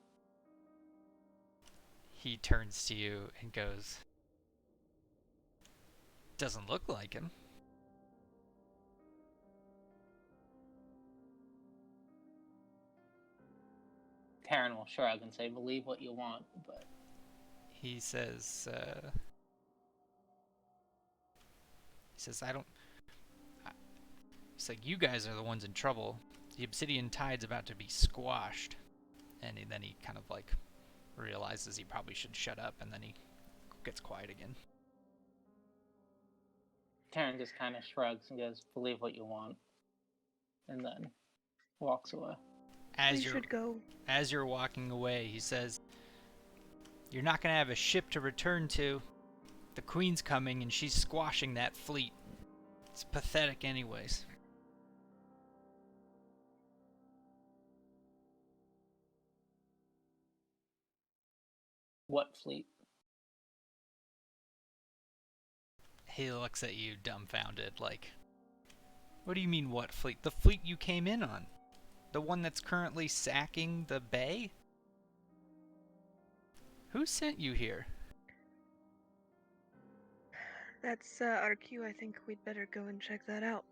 He turns to you and goes, doesn't look like him. Taryn will shrug and say, believe what you want, but... He says, I don't... He's like, you guys are the ones in trouble. The Obsidian Tide's about to be squashed. And then he kind of, like, realizes he probably should shut up, and then he gets quiet again. Taryn just kind of shrugs and goes, believe what you want. And then walks away. We should go. As you're walking away, he says, you're not going to have a ship to return to. The Queen's coming, and she's squashing that fleet. It's pathetic anyways. What fleet? He looks at you dumbfounded, like, what do you mean, what fleet? The fleet you came in on? The one that's currently sacking the bay? Who sent you here? That's our cue. I think we'd better go and check that out.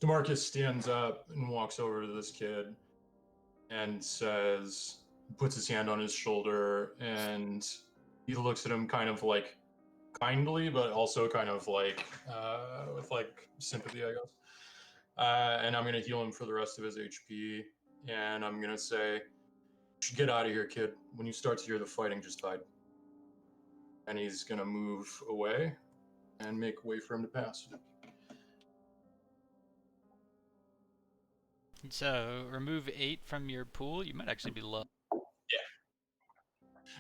DeMarcus stands up and walks over to this kid and says, puts his hand on his shoulder, and he looks at him kind of like kindly, but also kind of like with like sympathy, I guess. And I'm gonna heal him for the rest of his HP, and I'm gonna say, "You should get out of here, kid. When you start to hear the fighting, just hide." And he's gonna move away and make way for him to pass. So, remove 8 from your pool? You might actually be low.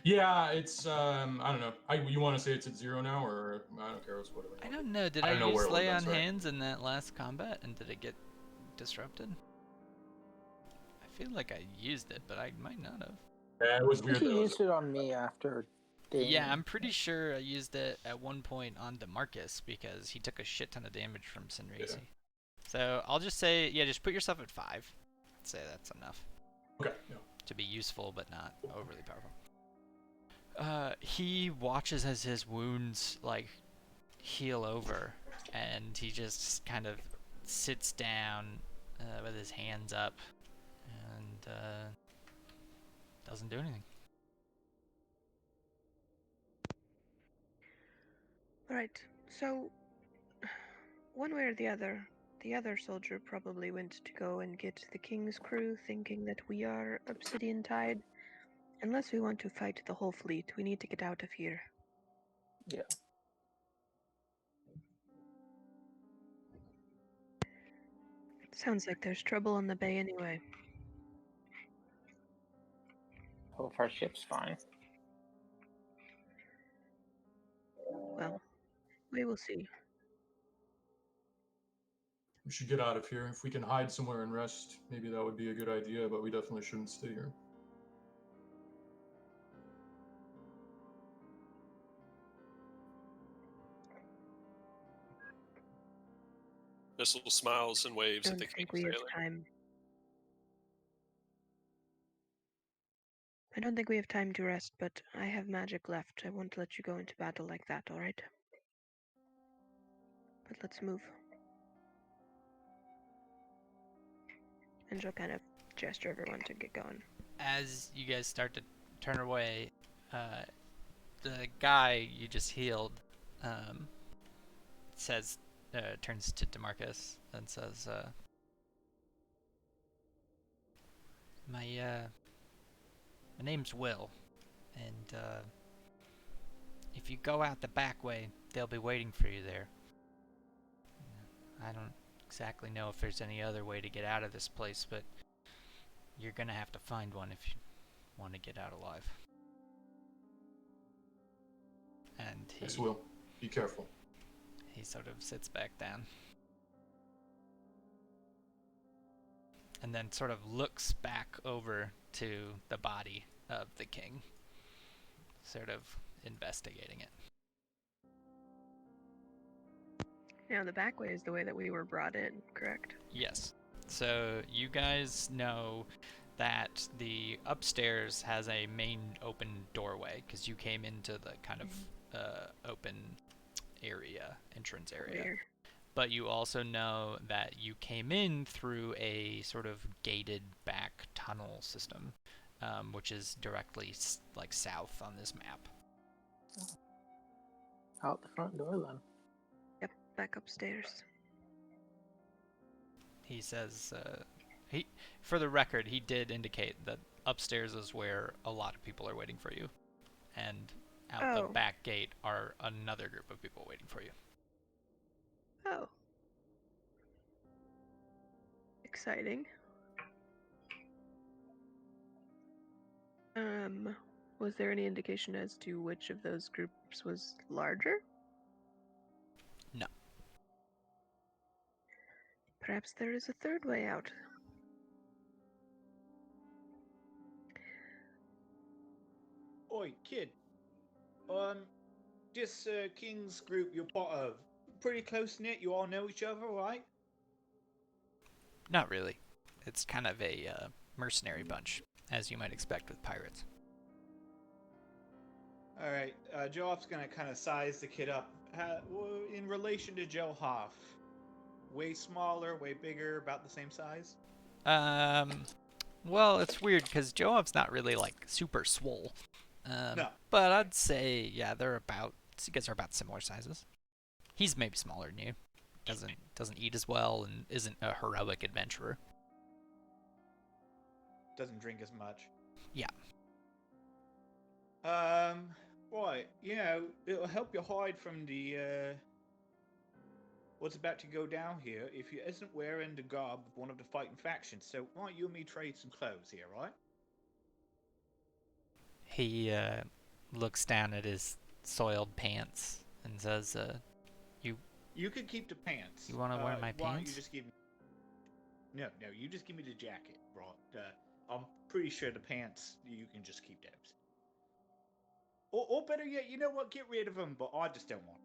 Yeah, it's I don't know. You want to say it's at 0 now, or I don't care. It's whatever. I don't know. Did I I don't know where use it Lay was, on right? Hands in that last combat, and did it get disrupted? I feel like I used it, but I might not have. Yeah, it was I weird. think you used it on me after. Yeah, I'm pretty sure I used it at one point on DeMarcus because he took a shit ton of damage from Sinrisi. Yeah. So I'll just say, yeah, just put yourself at 5. I'd say that's enough. Okay. Yeah. To be useful, but not overly powerful. He watches as his wounds, like, heal over, and he just kind of sits down with his hands up and doesn't do anything. Right. So, one way or the other soldier probably went to go and get the king's crew, thinking that we are Obsidian Tide. Unless we want to fight the whole fleet, we need to get out of here. Yeah. Sounds like there's trouble on the bay anyway. Hope our ship's fine. Well, we will see. We should get out of here. If we can hide somewhere and rest, maybe that would be a good idea. But we definitely shouldn't stay here. Missile smiles and waves I at don't the think king we have sailor. time. I don't think we have time to rest, but I have magic left. I won't let you go into battle like that, alright? But let's move. And she'll kind of gesture everyone to get going. As you guys start to turn away, the guy you just healed says, turns to DeMarcus and says, my name's Will, and if you go out the back way, they'll be waiting for you there. I don't exactly know if there's any other way to get out of this place, but you're gonna have to find one if you want to get out alive. And he, Yes, Will. Be careful. he sort of sits back down. And then sort of looks back over to the body of the king, sort of investigating it. Now, the back way is the way that we were brought in, correct? Yes. So you guys know that the upstairs has a main open doorway because you came into the kind of open entrance area. Rear. But you also know that you came in through a sort of gated back tunnel system, which is directly like south on this map. Out the front door then. Yep, back upstairs. He says, for the record, he did indicate that upstairs is where a lot of people are waiting for you, and out the back gate are another group of people waiting for you. Oh. Exciting. Was there any indication as to which of those groups was larger? No. Perhaps there is a third way out. oi, kid. This King's group you're part of, pretty close knit. You all know each other, right? Not really. It's kind of a mercenary bunch, as you might expect with pirates. All right. Joe-Hoff's gonna kind of size the kid up. In relation to Joe Hoff, way smaller, way bigger, about the same size. Well, it's weird because Joab's not really like super swole. No. But I'd say yeah, you guys are about similar sizes. He's maybe smaller than you. Doesn't eat as well and isn't a heroic adventurer. Doesn't drink as much. Yeah. Right. It'll help you hide from the what's about to go down here if you isn't wearing the garb of one of the fighting factions. So why don't you and me trade some clothes here, right? He looks down at his soiled pants and says, You could keep the pants. You want to wear my Why don't you pants? just give me... No, you just give me the jacket, right? I'm pretty sure the pants, you can just keep those. Or better yet, you know what? Get rid of them, but I just don't want them.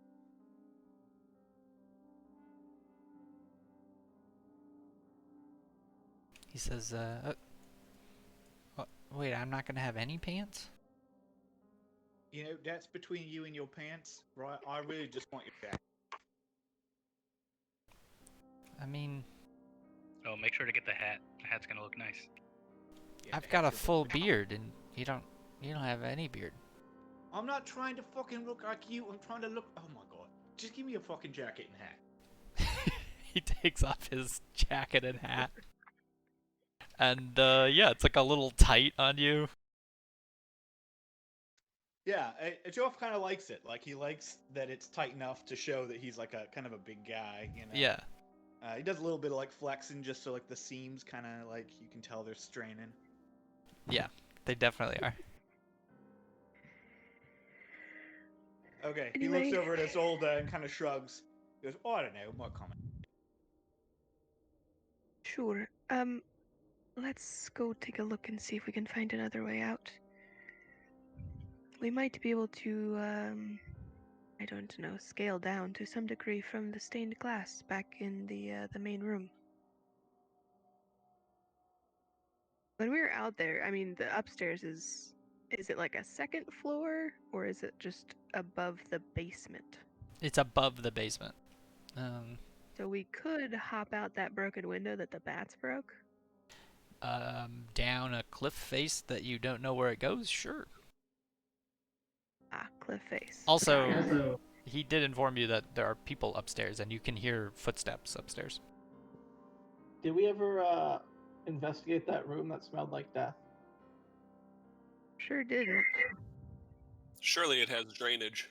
he says, wait, I'm not gonna have any pants? You know, that's between you and your pants, right? I really just want your jacket. I mean, Oh, make sure to get the hat. The hat's gonna look nice. Yeah, I've got a that's it. full beard and you don't have any beard. I'm not trying to fucking look like you. I'm trying to look... Oh my god. Just give me a fucking jacket and hat. He takes off his jacket and hat. And yeah, it's like a little tight on you. Yeah, Joff kind of likes it. Like, he likes that it's tight enough to show that he's like a kind of a big guy, you know? Yeah. He does a little bit of like flexing just so like the seams kind of like you can tell they're straining. Yeah, they definitely are. Okay, Anyway. he looks over at Isolde and kind of shrugs. He goes, "Oh, I don't know, what comment?" Sure. Let's go take a look and see if we can find another way out. We might be able to, I don't know, scale down to some degree from the stained glass back in the main room. When we were out there, I mean, the upstairs is it like a second floor or is it just above the basement? It's above the basement. So we could hop out that broken window that the bats broke. Down a cliff face that you don't know where it goes? Sure. Ah, cliff face. Also, he did inform you that there are people upstairs and you can hear footsteps upstairs. Did we ever investigate that room that smelled like death? Sure didn't. Surely it has drainage.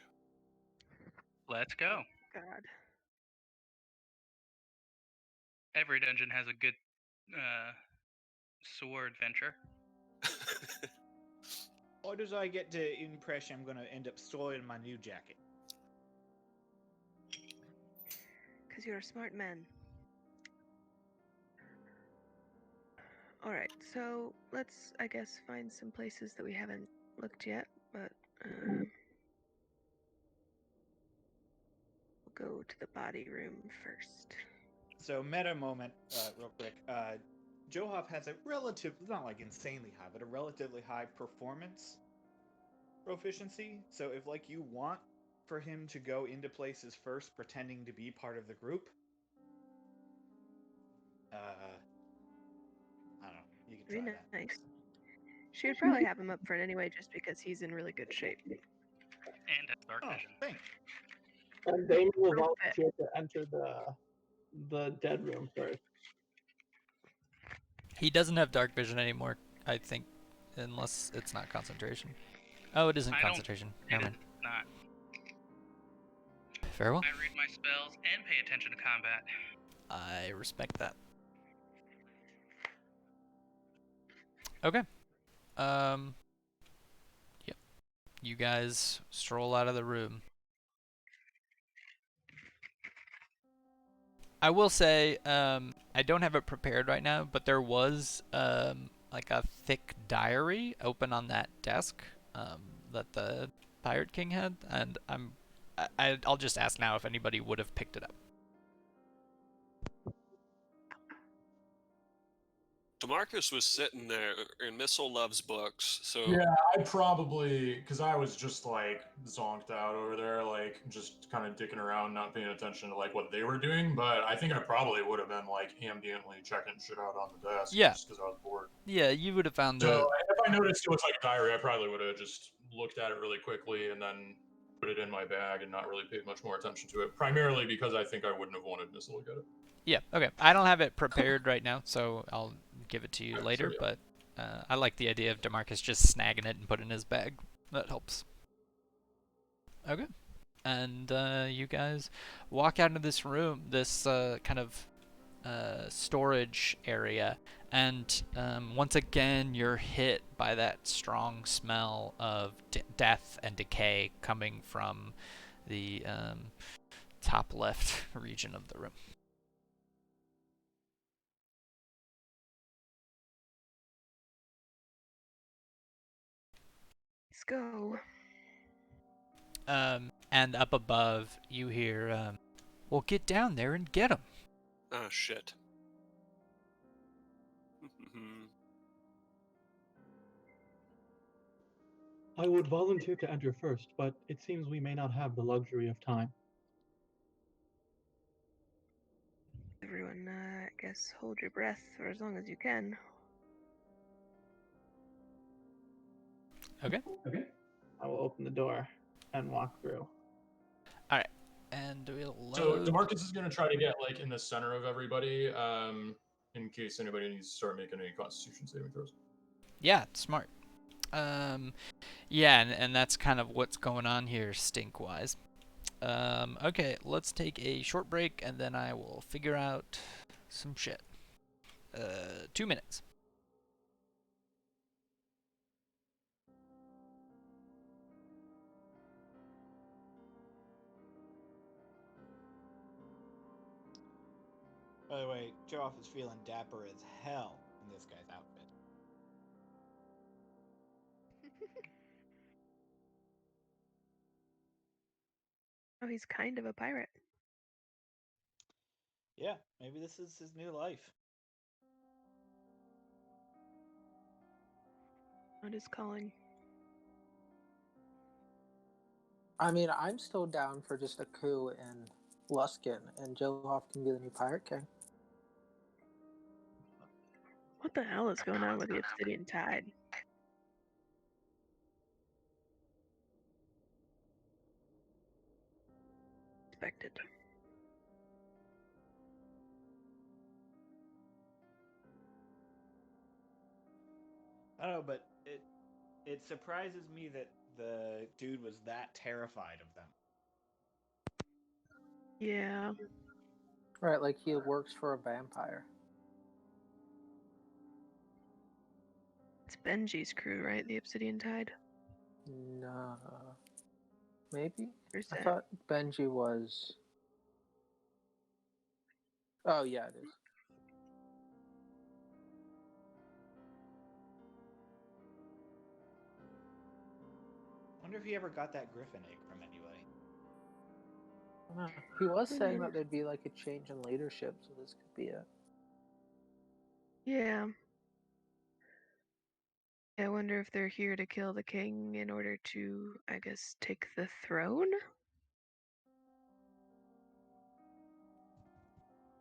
Let's go. God. Every dungeon has a good sword venture. Or does I get the impression I'm gonna end up soiling my new jacket? Because you're a smart man. Alright, so let's, I guess, find some places that we haven't looked yet, but we'll go to the body room first. So, meta moment, real quick. Johoff has a relative, not like insanely high, but a relatively high performance proficiency. So, if like you want for him to go into places first, pretending to be part of the group, I don't know. You can try Very that. nice. She would probably have him up front anyway, just because he's in really good shape. And has dark Oh, vision. thanks. And Damien will Perfect. volunteer to enter the dead room first. He doesn't have dark vision anymore, I think, unless it's not concentration. Oh, it isn't I don't- concentration. It Never is mind. not. Very well. I read my spells and pay attention to combat. I respect that. Okay. Yep. You guys stroll out of the room. I will say, I don't have it prepared right now, but there was like a thick diary open on that desk that the Pirate King had, and I'll just ask now if anybody would have picked it up. DeMarcus was sitting there, and Missile loves books, so Yeah, I probably, because I was just like zonked out over there, like just kind of dicking around, not paying attention to like what they were doing. But I think I probably would have been like ambiently checking shit out on the desk Yeah. just because I was bored. Yeah, you would have found So the. if I noticed it was like a diary, I probably would have just looked at it really quickly and then put it in my bag and not really paid much more attention to it. Primarily because I think I wouldn't have wanted Miss to look at it. Yeah, okay. I don't have it prepared right now, so I'll give it to you later, yeah. but I like the idea of DeMarcus just snagging it and putting it in his bag. That helps. Okay. And you guys walk out of this room, this kind of storage area, and once again you're hit by that strong smell of death and decay coming from the top left region of the room. Let's go. And up above you hear, well, get down there and get him. oh shit. I would volunteer to enter first, but it seems we may not have the luxury of time. Everyone, I guess hold your breath for as long as you can. Okay. Okay. I will open the door and walk through. All right. And we'll load. So DeMarcus is going to try to get like in the center of everybody, in case anybody needs to start making any Constitution saving throws. Yeah, smart. Yeah, and that's kind of what's going on here, stink-wise. Okay, let's take a short break, and then I will figure out some shit. 2 minutes. By the way, Joe is feeling dapper as hell in this guy's outfit. Oh, he's kind of a pirate. Yeah, maybe this is his new life. What is calling? I mean, I'm still down for just a coup in Luskin, and Johoff can be the new Pirate King. What the hell is going on with the Obsidian Tide? Expected. I don't know, but it surprises me that the dude was that terrified of them. Yeah. Right, like he works for a vampire. It's Benji's crew, right? The Obsidian Tide? No. Maybe? Where's I that? thought Benji was... Oh, yeah, it is. I wonder if he ever got that griffin egg from anybody. I don't know. He was saying that there'd be like a change in leadership, so this could be it. Yeah. I wonder if they're here to kill the king in order to, I guess, take the throne?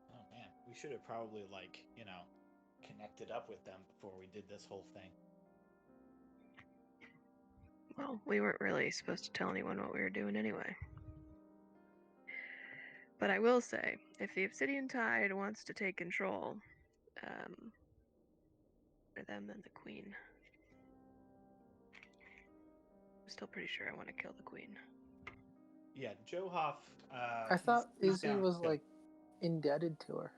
Oh man, we should have probably connected up with them before we did this whole thing. Well, we weren't really supposed to tell anyone what we were doing anyway. But I will say, if the Obsidian Tide wants to take control, for them than the queen. I'm still pretty sure I want to kill the queen. Yeah, Joe Hoff. I thought he's Izzy down. was Go. like indebted to her.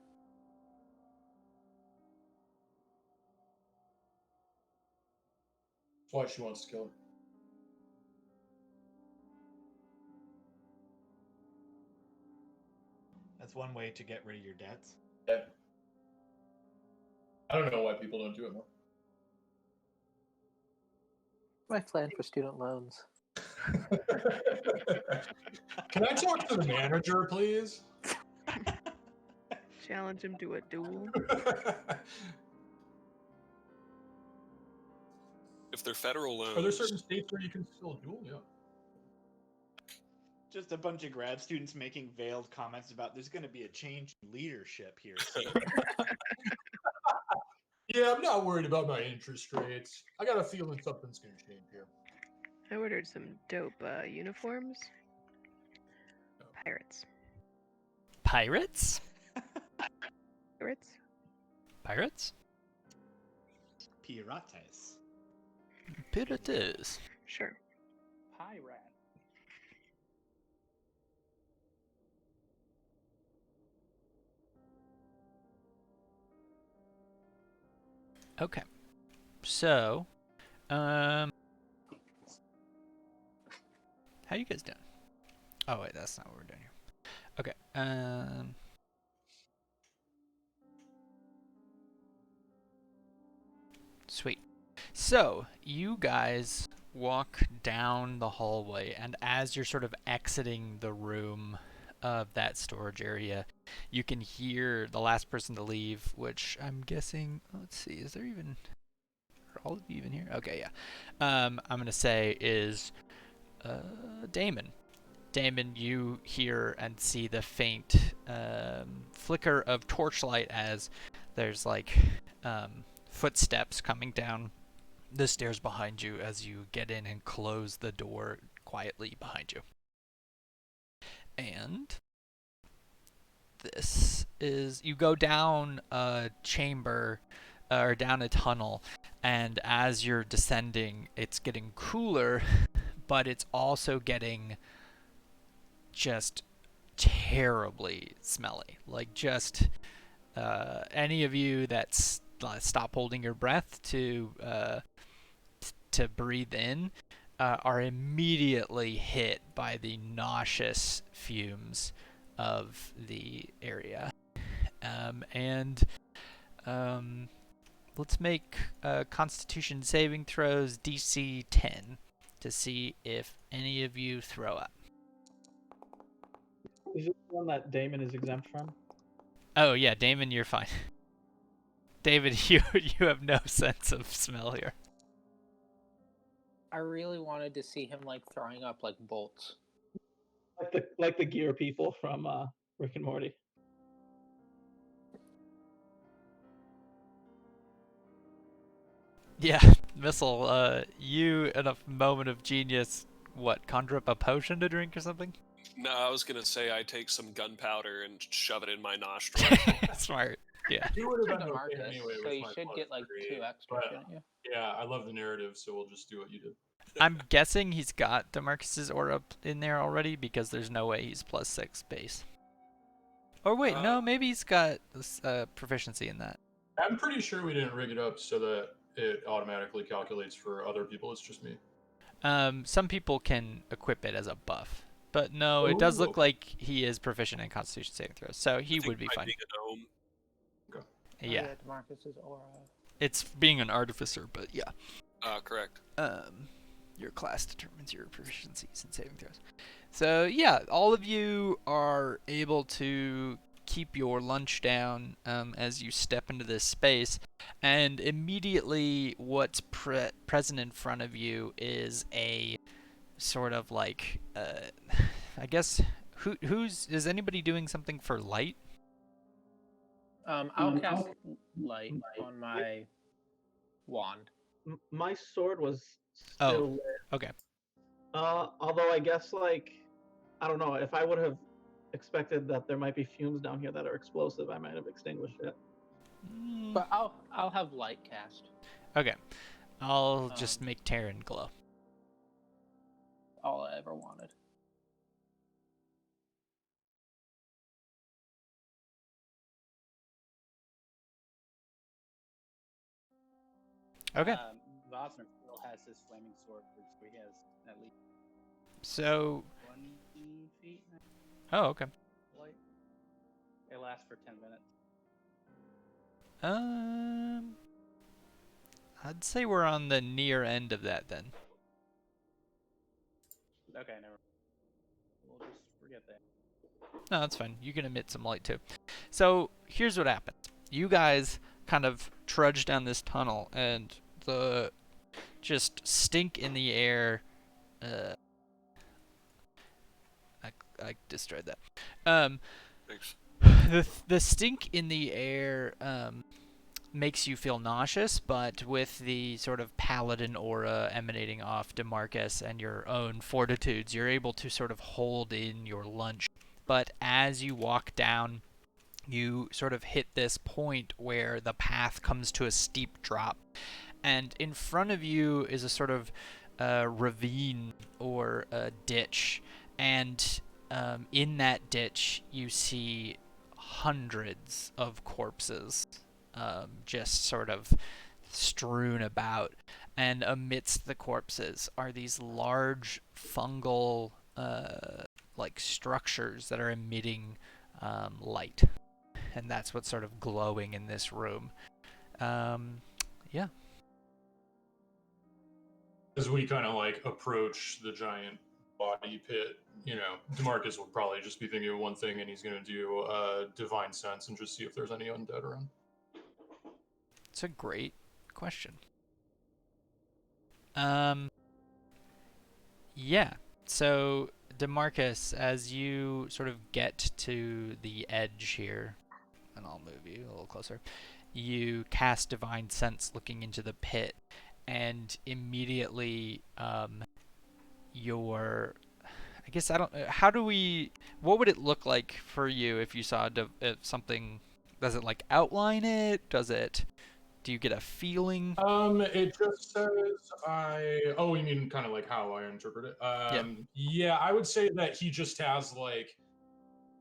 That's why she wants to kill him. That's one way to get rid of your debts. Yeah. I don't know why people don't do it more. my plan for student loans? Can I talk to the manager, please? Challenge him to a duel. If they're federal loans, Are there certain states where you can still duel? Yeah. Just a bunch of grad students making veiled comments about there's going to be a change in leadership here soon. Yeah, I'm not worried about my interest rates. I got a feeling something's going to change here. I ordered some dope uniforms. Pirates. Pirates? Pirates? Pirates? Pirates. Pirates. Sure. Pirate. Okay. So, how you guys doing? Oh wait, that's not what we're doing here. Okay. Sweet. So, you guys walk down the hallway, and as you're sort of exiting the room of that storage area, you can hear the last person to leave, which I'm guessing, let's see, is there even, are all of you even here? Okay, yeah. I'm going to say is Damon. Damon, you hear and see the faint flicker of torchlight as there's like footsteps coming down the stairs behind you as you get in and close the door quietly behind you. And this is, you go down a chamber or down a tunnel, and as you're descending, it's getting cooler, but it's also getting just terribly smelly. Like, just any of you that stop holding your breath to breathe in are immediately hit by the nauseous fumes of the area. Let's make Constitution saving throws DC 10 to see if any of you throw up. Is this the one that Damon is exempt from? Oh yeah, Damon, you're fine. David, you have no sense of smell here. I really wanted to see him like throwing up like bolts. Like the gear people from Rick and Morty. Yeah, Missile, you in a moment of genius, what, conjure up a potion to drink or something? no, I was gonna say I take some gunpowder and shove it in my nostril. Smart. Yeah. You would have To been Marcus, okay anyway so with you my should get like +3, 2 extra, but shouldn't you? yeah, I love the narrative, so we'll just do what you did. I'm guessing he's got DeMarcus's aura in there already because there's no way he's +6 base. Or wait, no, maybe he's got proficiency in that. I'm pretty sure we didn't rig it up so that it automatically calculates for other people. It's just me. Some people can equip it as a buff. But no, it does look like he is proficient in Constitution saving throws, so he would be fine. Being a gnome. Okay. Yeah. Marcus's aura. It's being an artificer, but yeah. Correct. Your class determines your proficiencies in saving throws. So yeah, all of you are able to keep your lunch down as you step into this space, and immediately what's present in front of you is a sort of like, I guess, is anybody doing something for light? I'll cast light on my wand. My sword was Oh. still lit. Okay. Although I guess, like, I don't know, if I would have expected that there might be fumes down here that are explosive, I might have extinguished it. But I'll have light cast. Okay. I'll just make Terran glow. All I ever wanted. Okay. Vosner still has his flaming sword, so he has at least So. 20 feet. Oh, okay. Light. It lasts for 10 minutes. I'd say we're on the near end of that then. Okay, never. We'll just forget that. No, that's fine. You can emit some light too. So here's what happens. You guys kind of trudge down this tunnel, and the just stink in the air. I destroyed that. Thanks. The stink in the air makes you feel nauseous, but with the sort of paladin aura emanating off DeMarcus and your own fortitudes, you're able to sort of hold in your lunch. But as you walk down, you sort of hit this point where the path comes to a steep drop, and in front of you is a sort of ravine or a ditch, and in that ditch you see hundreds of corpses just sort of strewn about, and amidst the corpses are these large fungal like structures that are emitting light, and that's what's sort of glowing in this room. Yeah. As we kind of like approach the giant body pit, DeMarcus would probably just be thinking of one thing, and he's going to do divine sense and just see if there's any undead around. It's a great question. Yeah. So DeMarcus, as you sort of get to the edge here, and I'll move you a little closer, you cast divine sense looking into the pit, and immediately your I guess I don't how do we what would it look like for you if you saw if something, does it like outline it, do you get a feeling? It just says oh, you mean kind of like how I interpret it? Yeah, I would say that he just has like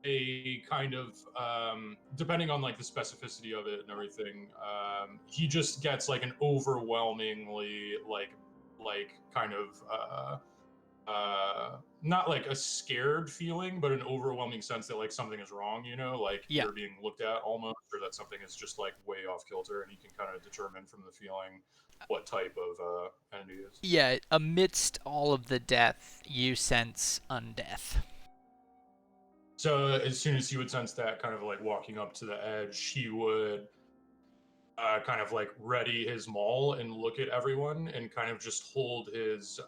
a kind of depending on like the specificity of it and everything, he just gets like an overwhelmingly like kind of not like a scared feeling, but an overwhelming sense that like something is wrong, like Yeah. you're being looked at almost, or that something is just like way off kilter, and you can kind of determine from the feeling what type of entity it is. Yeah, amidst all of the death, you sense undeath. So as soon as he would sense that, kind of like walking up to the edge, he would kind of like ready his maul and look at everyone and kind of just hold his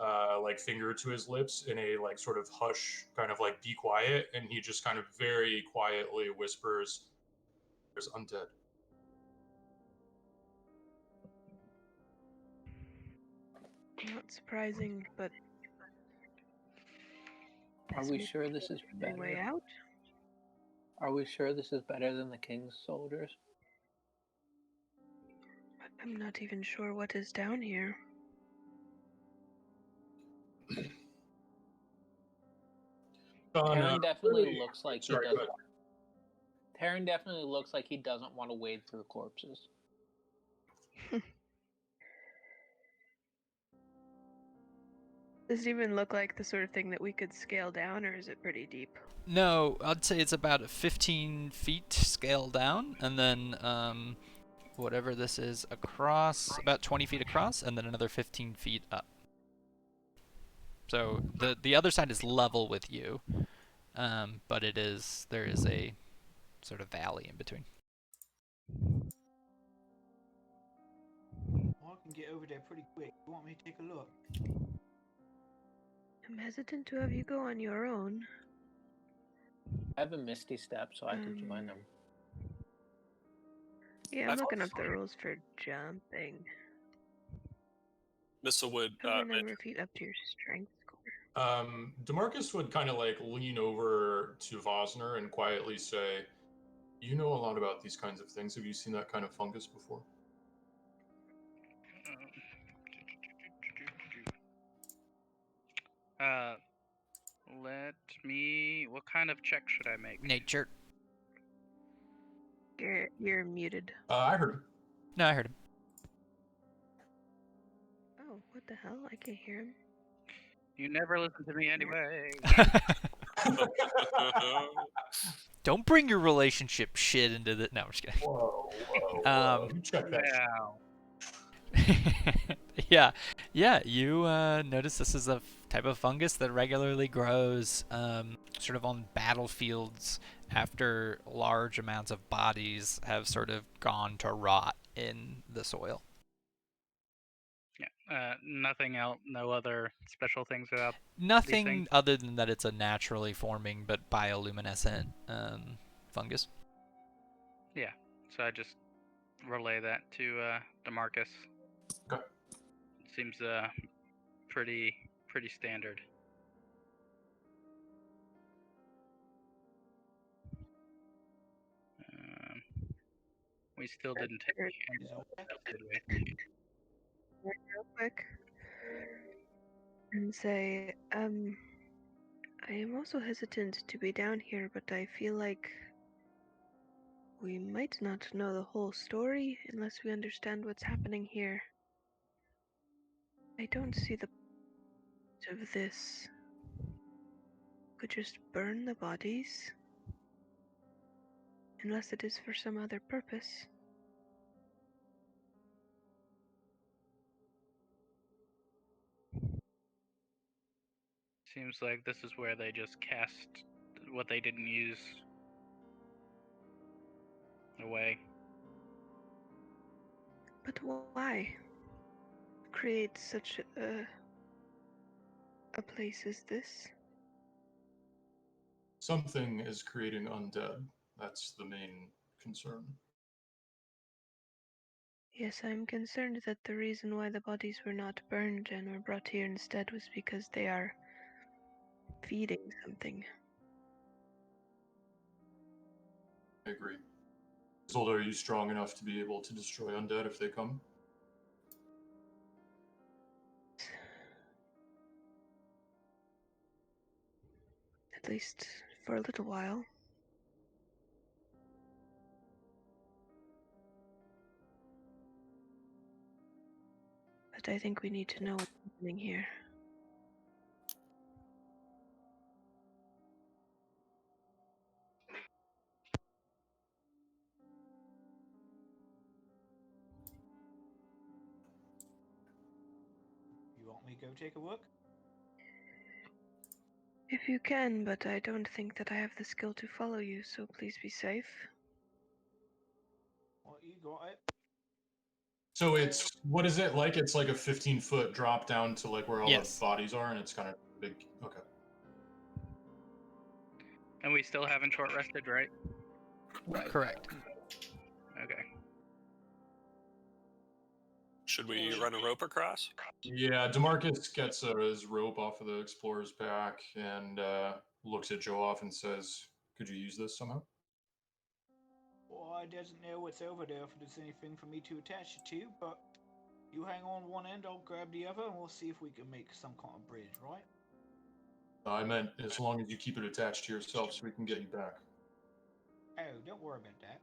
like finger to his lips in a like sort of hush, kind of like be quiet, and he just kind of very quietly whispers, "There's undead." Not surprising, but Are we sure this is any way better? out? Are we sure this is better than the king's soldiers? I'm not even sure what is down here. Taryn definitely looks like he Sorry, go doesn't. Taryn definitely looks like he doesn't want to wade through corpses. Does it even look like the sort of thing that we could scale down, or is it pretty deep? No, I'd say it's about 15 feet scale down, and then whatever this is across, about 20 feet across, and then another 15 feet up. So the other side is level with you, but there is a sort of valley in between. Well, I can get over there pretty quick. You want me to take a look? I'm hesitant to have you go on your own. I have a misty step, so I can join them. Yeah, I'm looking up the rules for jumping. Missa would Hover a number of feet up to your strength score. DeMarcus would kind of like lean over to Vosner and quietly say, "You know a lot about these kinds of things. Have you seen that kind of fungus before?" What kind of check should I make? Nature. You're muted. I heard him. No, I heard him. Oh, what the hell? I can't hear him. You never listen to me anyway. Don't bring your relationship shit into the. No, I'm just kidding. Whoa. You check that. Wow. Yeah. You notice this is a type of fungus that regularly grows sort of on battlefields after large amounts of bodies have sort of gone to rot in the soil. Yeah. Nothing else. No other special things about these Nothing things. other than that it's a naturally forming but bioluminescent fungus. Yeah. So I just relay that to Demarcus. Okay. Seems pretty standard. Um, we still didn't take Figured any Is it okay? else, did we? real quick and say, I am also hesitant to be down here, but I feel like we might not know the whole story unless we understand what's happening here. I don't see the point of this. Could just burn the bodies, unless it is for some other purpose. Seems like this is where they just cast what they didn't use away. But why create such a place as this? Something is creating undead. That's the main concern. Yes, I'm concerned that the reason why the bodies were not burned and were brought here instead was because they are feeding something. I agree. Isolde, are you strong enough to be able to destroy undead if they come? At least for a little while. But I think we need to know what's happening here. You want me to go take a look? If you can, but I don't think that I have the skill to follow you, so please be safe. Well, you got it. So it's, what is it like? It's like a 15-foot drop down to like where all Yes. the bodies are, and it's kind of big. Okay. And we still haven't short rested, right? Right. Correct. Okay. Should we run a rope across? Yeah, Demarcus gets his rope off of the explorer's back and looks at Joe off and says, "Could you use this somehow?" Well, I doesn't know what's over there if there's anything for me to attach it to, but you hang on one end, I'll grab the other, and we'll see if we can make some kind of bridge, right? I meant as long as you keep it attached to yourself so we can get you back. Oh, don't worry about that.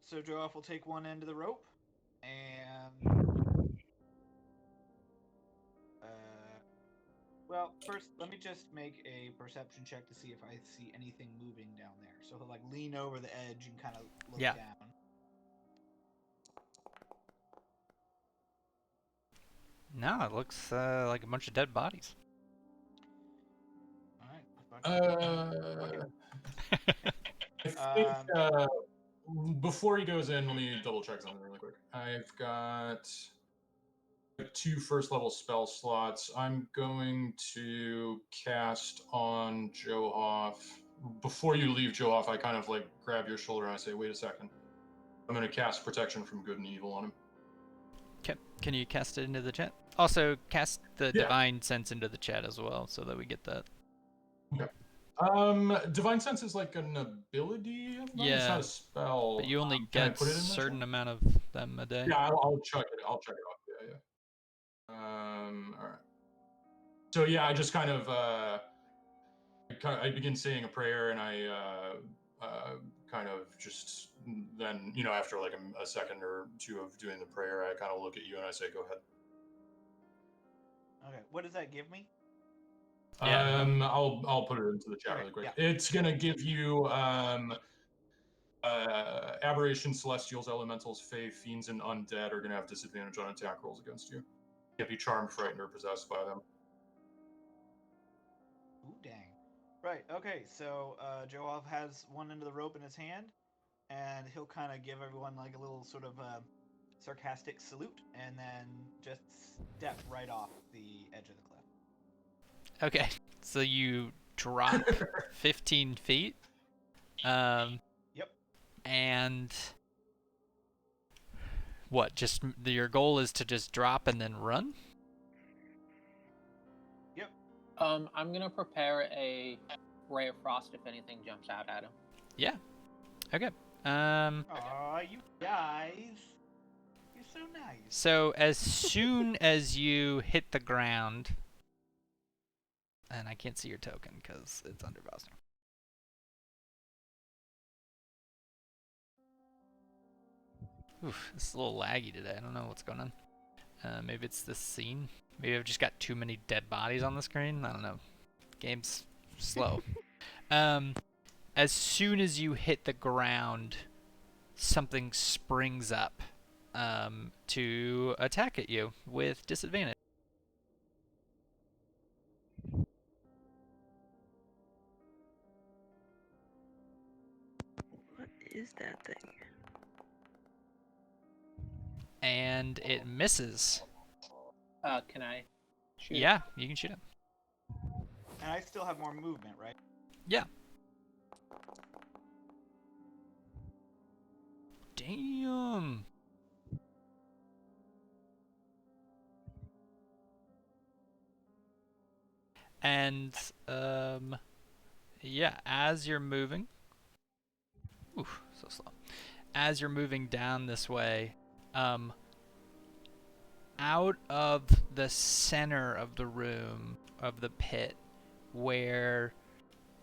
So Joaf will take one end of the rope, and well, first let me just make a perception check to see if I see anything moving down there. So he'll like lean over the edge and kind of look Yeah. down. No, it looks like a bunch of dead bodies. All right. I think before he goes in, let me double check something really quick. I've got 2 first level spell slots. I'm going to cast on Johoff. Before you leave, Johoff, I kind of like grab your shoulder and I say, "Wait a second. I'm going to cast protection from good and evil on him." Okay. Can you cast it into the chat? Also, cast the Yeah. divine sense into the chat as well, so that we get that. Okay. Divine sense is like an ability of mine. It's Yeah, not a spell. but you only Can I get put a it in the certain chat? amount of them a day. Yeah, I'll check it. I'll check it off. Yeah. All right. So yeah, I just kind of I begin saying a prayer, and I kind of just then, after like a second or two of doing the prayer, I kind of look at you and I say, "Go ahead." Okay, what does that give me? Yeah. I'll put it into the chat Okay, really quick. yeah. It's gonna give you aberration, celestials, elementals, fae, fiends, and undead are going to have disadvantage on attack rolls against you. Can't be charmed, frightened, or possessed by them. Ooh, dang. Right. Okay. So Joab has one end of the rope in his hand, and he'll kind of give everyone like a little sort of sarcastic salute, and then just step right off the edge of the cliff. Okay, so you drop 15 feet. Yep. And what? Just your goal is to just drop and then run? Yep. I'm gonna prepare a ray of frost if anything jumps out at him. Yeah. Okay. Aw, you guys. You're so nice. So as soon as you hit the ground, and I can't see your token because it's under Bosner. Oof, this is a little laggy today. I don't know what's going on. Maybe it's this scene. Maybe I've just got too many dead bodies on the screen. I don't know. Game's slow. As soon as you hit the ground, something springs up to attack at you with disadvantage. What is that thing? And it misses. Can I shoot? Yeah, you can shoot it. And I still have more movement, right? Yeah. Damn. And yeah, as you're moving, oof, so slow. As you're moving down this way, out of the center of the room of the pit, where,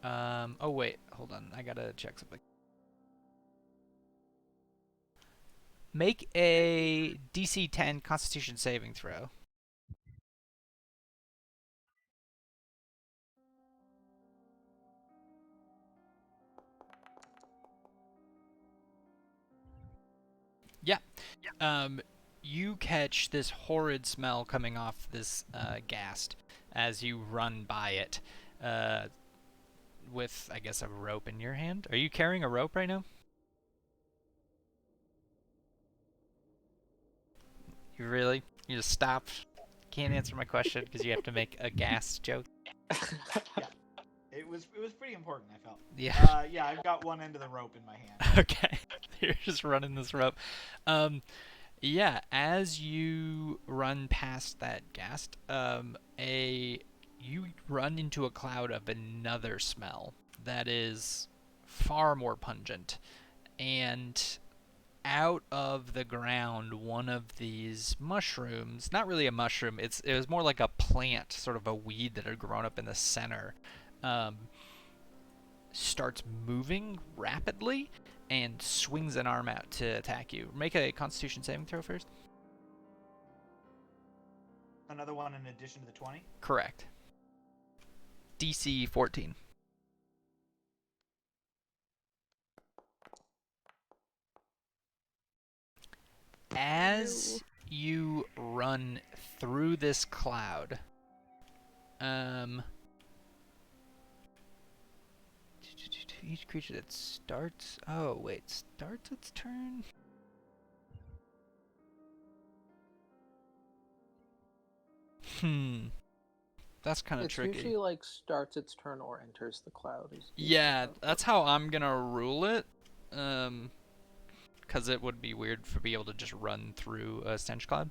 oh wait, hold on, I gotta check something. Make a DC 10 Constitution saving throw. Yeah. You catch this horrid smell coming off this ghast as you run by it with, I guess, a rope in your hand. Are you carrying a rope right now? You really? You just stopped? Can't answer my question because you have to make a ghast joke? It was pretty important, I felt. Yeah. Yeah, I've got one end of the rope in my hand. Okay. You're just running this rope. Yeah, as you run past that ghast, you run into a cloud of another smell that is far more pungent. And out of the ground, one of these mushrooms, not really a mushroom, it was more like a plant, sort of a weed that had grown up in the center, starts moving rapidly and swings an arm out to attack you. Make a Constitution saving throw first. Another one in addition to the 20? Correct. DC 14. As you run through this cloud, each creature that starts... Oh, wait. Starts its turn? That's kind of tricky. It's usually like starts its turn or enters the cloud. Yeah, that's how I'm gonna rule it. Because it would be weird to be able to just run through a stench cloud.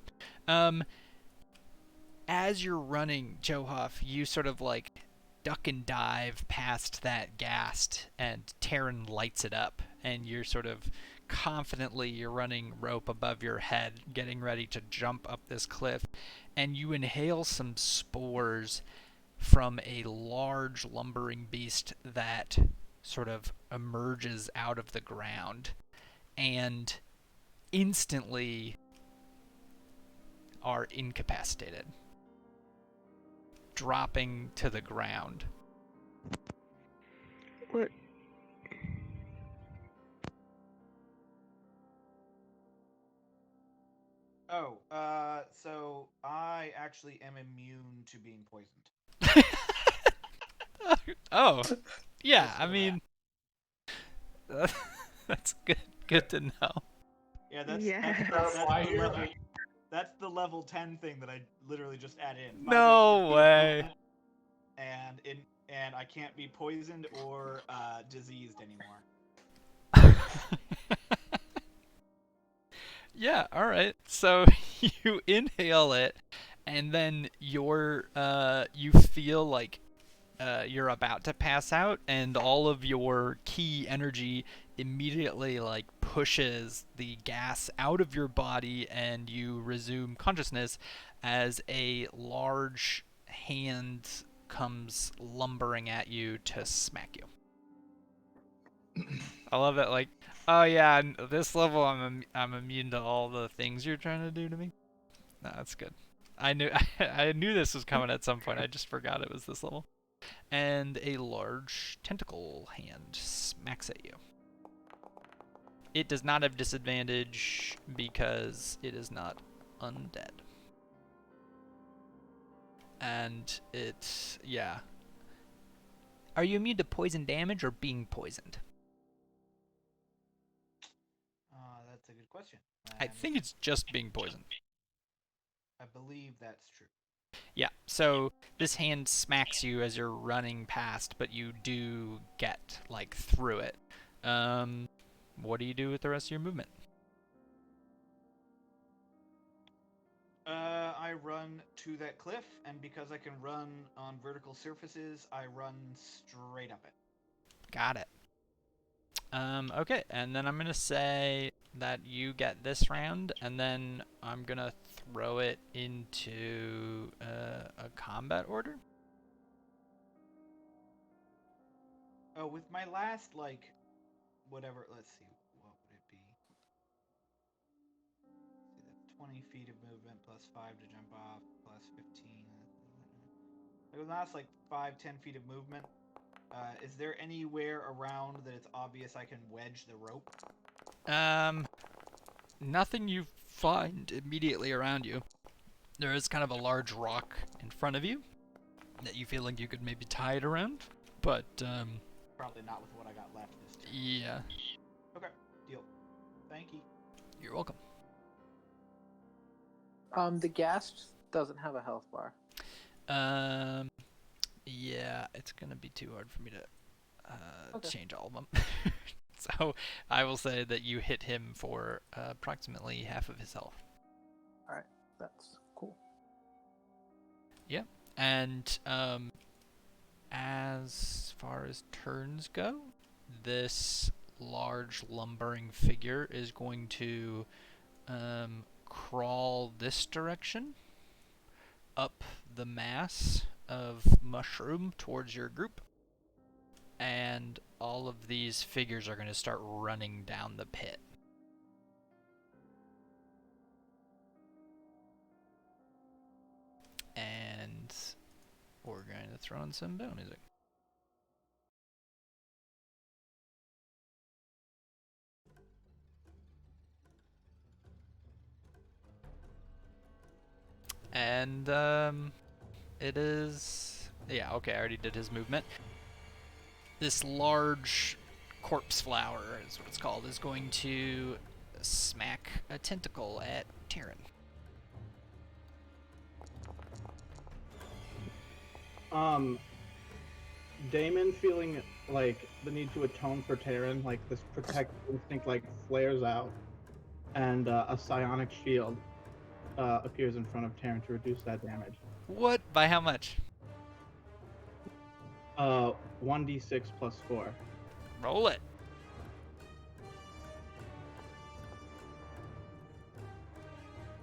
As you're running, Johoff, you sort of like duck and dive past that ghast, and Terran lights it up, and you're sort of confidently, you're running rope above your head, getting ready to jump up this cliff, and you inhale some spores from a large lumbering beast that sort of emerges out of the ground, and instantly are incapacitated, dropping to the ground. What? Oh, so I actually am immune to being poisoned. Oh, yeah. Just I for that. mean, that's good. Good to know. Yeah, Yes. that's the level 10 thing that I literally just add in. 5 extra No feet of way. movement, and I can't be poisoned or diseased anymore. Yeah, all right. So you inhale it, and then you feel like you're about to pass out, and all of your key energy immediately like pushes the gas out of your body, and you resume consciousness as a large hand comes lumbering at you to smack you. I love it. Like, oh yeah, this level I'm immune to all the things you're trying to do to me. No, that's good. I knew I knew this was coming at some point. I just forgot it was this level. And a large tentacle hand smacks at you. It does not have disadvantage because it is not undead. And yeah. Are you immune to poison damage or being poisoned? That's a good question. I think it's just being poisoned. I believe that's true. Yeah, so this hand smacks you as you're running past, but you do get, like, through it. What do you do with the rest of your movement? I run to that cliff, and because I can run on vertical surfaces, I run straight up it. Got it. Okay, and then I'm gonna say that you get this round, and then I'm gonna throw it into a combat order. Oh, with my last, like, whatever, let's see, what would it be? See, that's 20 feet of movement plus 5 to jump off plus 15. It was last, like, 5-10 feet of movement. Is there anywhere around that it's obvious I can wedge the rope? Nothing you find immediately around you. There is kind of a large rock in front of you that you feel like you could maybe tie it around, but Probably not with what I got left this turn. yeah. Okay, deal. Thank you. You're welcome. The gas doesn't have a health bar. Yeah, it's gonna be too hard for me to Okay. change all of them. So I will say that you hit him for approximately half of his health. All right, that's cool. Yeah, and as far as turns go, this large lumbering figure is going to crawl this direction up the mass of mushroom towards your group, and all of these figures are going to start running down the pit. And we're going to throw in some battle music. And it is, yeah, okay, I already did his movement. This large corpse flower is what it's called, is going to smack a tentacle at Tyrion. Damon feeling like the need to atone for Terran, like this protective instinct like flares out, and a psionic shield appears in front of Terran to reduce that damage. What? By how much? 1d6 plus 4. Roll it.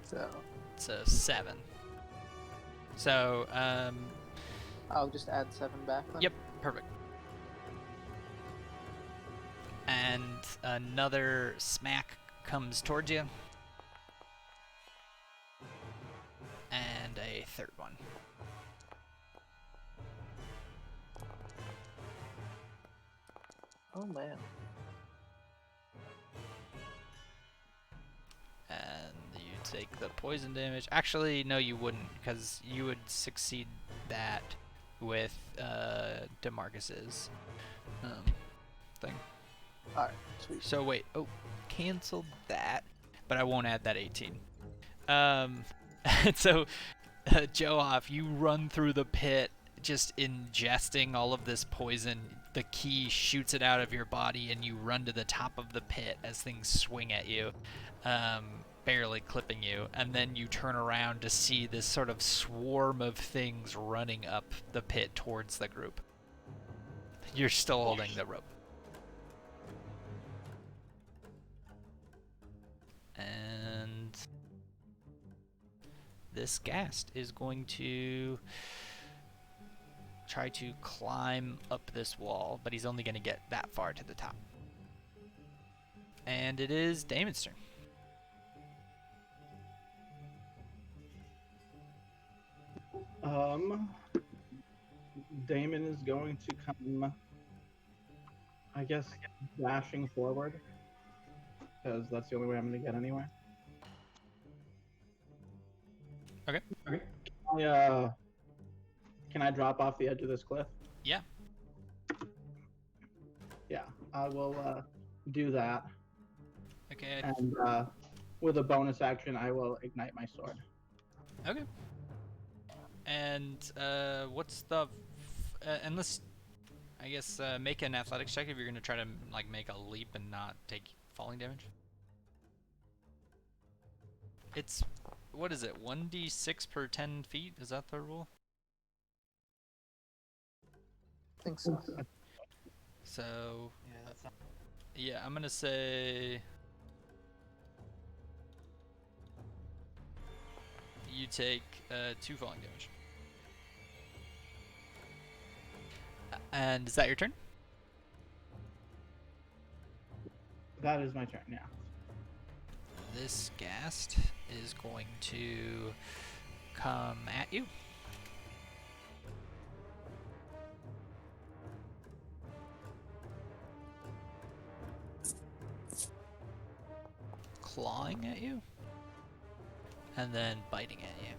So It's a 7. So, I'll just add 7 back then. yep, perfect. And another smack comes towards you. And a third one. Oh man. And you take the poison damage. Actually, no, you wouldn't, because you would succeed that with DeMarcus's thing. Alright, sweet. So wait, cancel that, but I won't add that 18. And so, Joab, you run through the pit, just ingesting all of this poison. The key shoots it out of your body, and you run to the top of the pit as things swing at you, barely clipping you. And then you turn around to see this sort of swarm of things running up the pit towards the group. You're still holding the rope. And this ghast is going to try to climb up this wall, but he's only going to get that far to the top. And it is Damon's turn. Damon is going to come, I guess, dashing forward, because that's the only way I'm going to get anywhere. Okay. Can I drop off the edge of this cliff? Yeah. Yeah, I will do that. Okay. And with a bonus action, I will ignite my sword. Okay. And what's the unless I guess make an athletics check if you're gonna try to like make a leap and not take falling damage. It's what is it? 1d6 per 10 feet? Is that the rule? I think so. So Yeah, that's not. yeah, I'm gonna say you take 2 falling damage. And is that your turn? That is my turn, yeah. This ghast is going to come at you. Clawing at you. And then biting at you.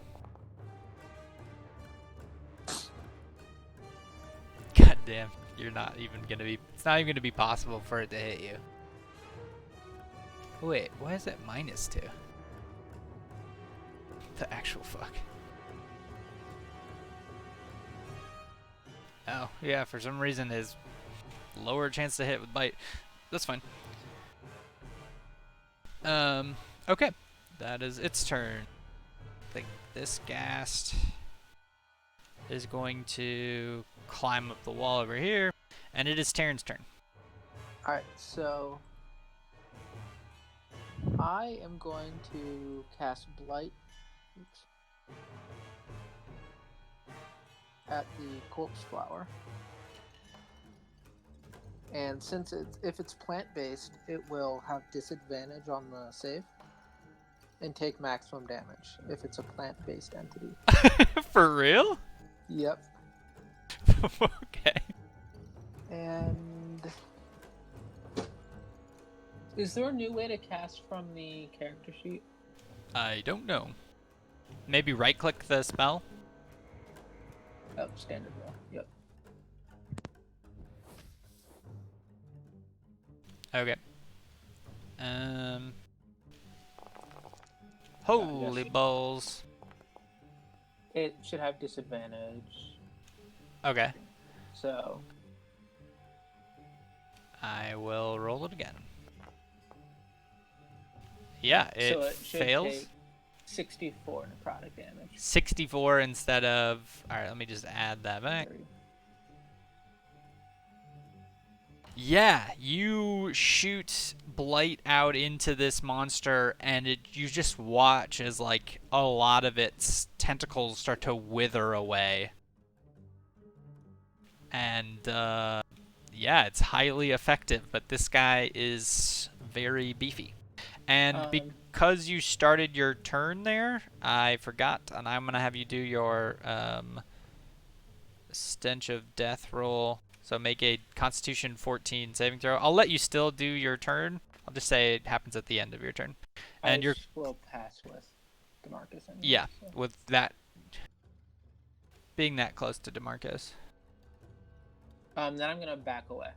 God damn, you're not even gonna be. It's not even gonna be possible for it to hit you. Wait, why is it -2? The actual fuck. Oh, yeah, for some reason his lower chance to hit with bite. That's fine. Okay. That is its turn. I think this ghast is going to climb up the wall over here, and it is Taryn's turn. Alright, so I am going to cast Blight at the corpse flower. And since if it's plant-based, it will have disadvantage on the save and take maximum damage if it's a plant-based entity. For real? Yep. Okay. And is there a new way to cast from the character sheet? I don't know. Maybe right-click the spell? Oh, standard roll. Yep. Okay. Holy balls. It should have disadvantage. Okay. So I will roll it again. Yeah, so it should fails. take 64 necrotic damage. 64 instead of... Alright, let me just add that back. Yeah, you shoot blight out into this monster, and you just watch as like a lot of its tentacles start to wither away. And yeah, it's highly effective, but this guy is very beefy. And because you started your turn there, I forgot, and I'm gonna have you do your stench of death roll. So make a Constitution 14 saving throw. I'll let you still do your turn. I'll just say it happens at the end of your turn. And I will pass with. DeMarcus. Anyway, Yeah, so. with that being that close to DeMarcus. Then I'm gonna back away.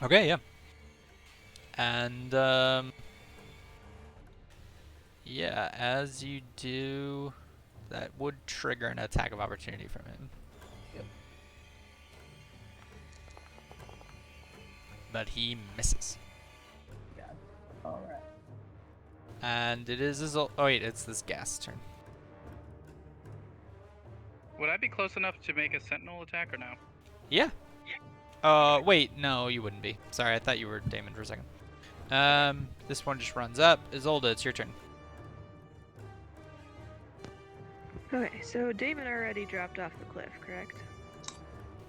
Okay, yeah. And yeah, as you do, that would trigger an attack of opportunity from him. Yep. But he misses. Yeah. All right. And it is his. Oh wait, it's this gas turn. Would I be close enough to make a sentinel attack or no? Yeah. Wait, no, you wouldn't be. Sorry, I thought you were Damon for a second. This one just runs up. Isolde, it's your turn. Okay, so Damon already dropped off the cliff, correct?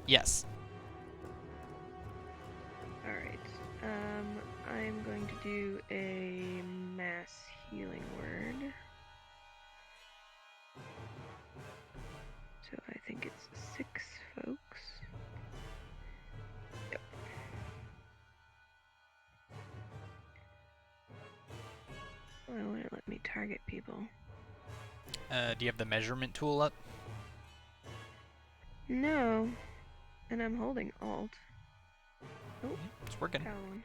Yes. Alright. I'm going to do a mass healing word. So I think it's 6 folks. Yep. Why won't it let me target people? Do you have the measurement tool up? No. And I'm holding Alt. Oh, It's working. got one.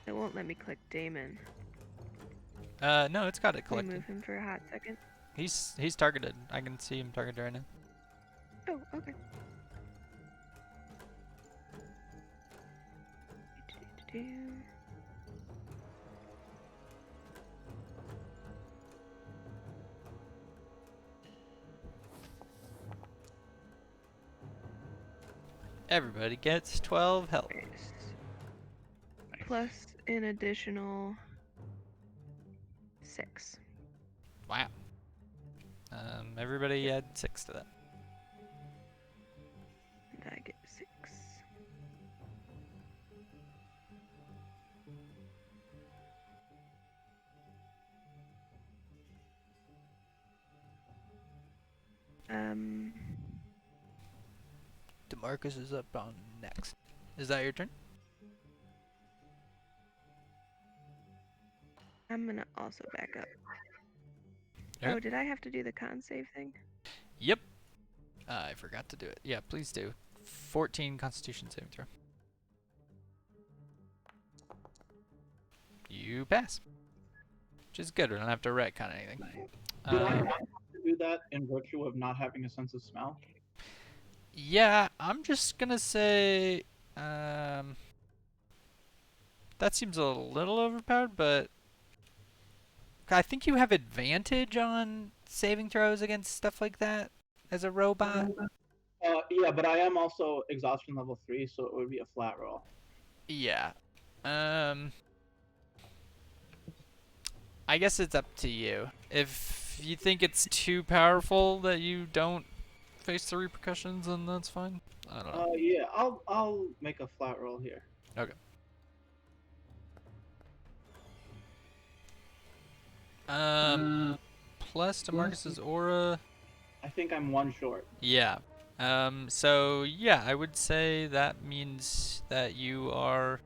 It won't let me click Damon. No, it's got it Can I collected. move him for a hot second? He's targeted. I can see him targeted right now. Oh, okay. Everybody gets 12 health. Nice. Plus an additional 6. Wow. Everybody add 6 to that. And I get 6. DeMarcus is up on next. Is that your turn? I'm gonna also back up. Okay. Oh, did I have to do the con save thing? Yep. I forgot to do it. Yeah, please do. 14 Constitution saving throw. You pass. Which is good. We don't have to retcon anything. Did I have to do that in virtue of not having a sense of smell? Yeah, I'm just gonna say that seems a little overpowered, but I think you have advantage on saving throws against stuff like that as a robot. Yeah, but I am also exhaustion level 3, so it would be a flat roll. Yeah. I guess it's up to you. If you think it's too powerful that you don't face the repercussions, then that's fine. I don't know. Yeah, I'll make a flat roll here. Okay. Plus DeMarcus's aura. I think I'm 1 short. Yeah. So yeah, I would say that means that you are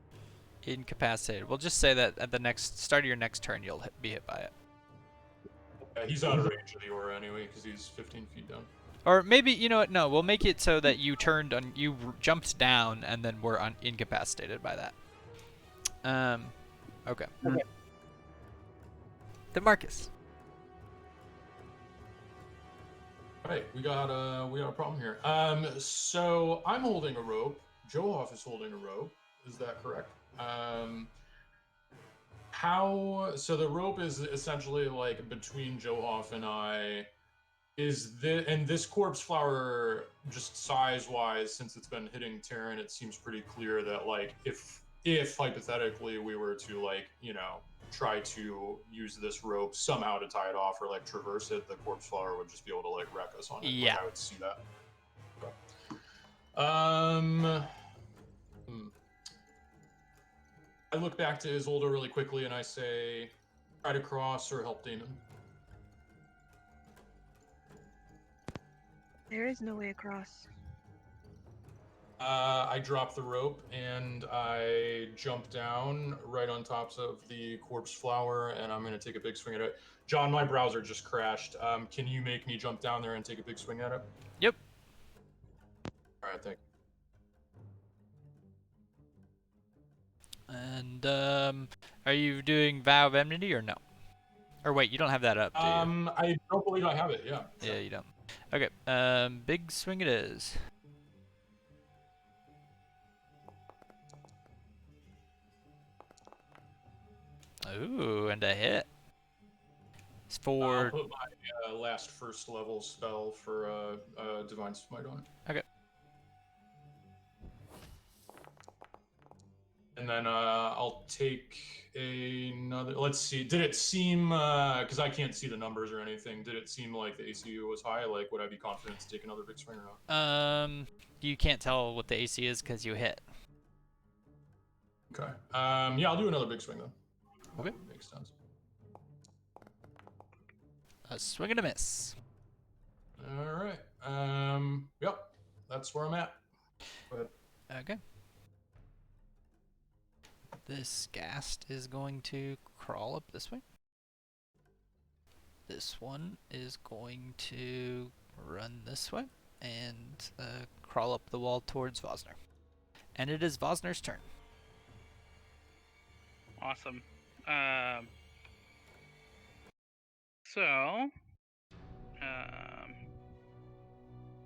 incapacitated. We'll just say that at the start of your next turn, you'll be hit by it. He's out of range of the aura anyway, because he's 15 feet down. Or maybe, you know what? No, we'll make it so that you jumped down and then were incapacitated by that. Okay. DeMarcus. Right, we got a problem here. So I'm holding a rope. Johoff is holding a rope. Is that correct? So the rope is essentially like between Johoff and I. This corpse flower, just size wise, since it's been hitting Terran, it seems pretty clear that like if hypothetically we were to like, try to use this rope somehow to tie it off or like traverse it, the corpse flower would just be able to like wreck us on it. Yeah. Like, I would see that. I look back to Isolde really quickly and I say, try to cross or help Damon. There is no way across. I drop the rope and I jump down right on top of the corpse flower, and I'm gonna take a big swing at it. John, my browser just crashed. Can you make me jump down there and take a big swing at it? Yep. All right, thank you. And are you doing Vow of Enmity or no? Or wait, you don't have that up, do you? I don't believe I have it. Yeah. Yeah, you don't. Okay. Big swing it is. Ooh, and a hit. It's I'll for. put my last first level spell for Divine Smite on it. Okay. And then I'll take another. Let's see. Did it seem? Because I can't see the numbers or anything. Did it seem like the ACU was high? Like, would I be confident to take another big swing or not? You can't tell what the AC is because you hit. Okay. Yeah, I'll do another big swing then. Okay. That makes sense. A swing and a miss. All right. Yep. That's where I'm at. Go ahead. Okay. This ghast is going to crawl up this way. This one is going to run this way and crawl up the wall towards Vosner. And it is Vosner's turn. Awesome. So,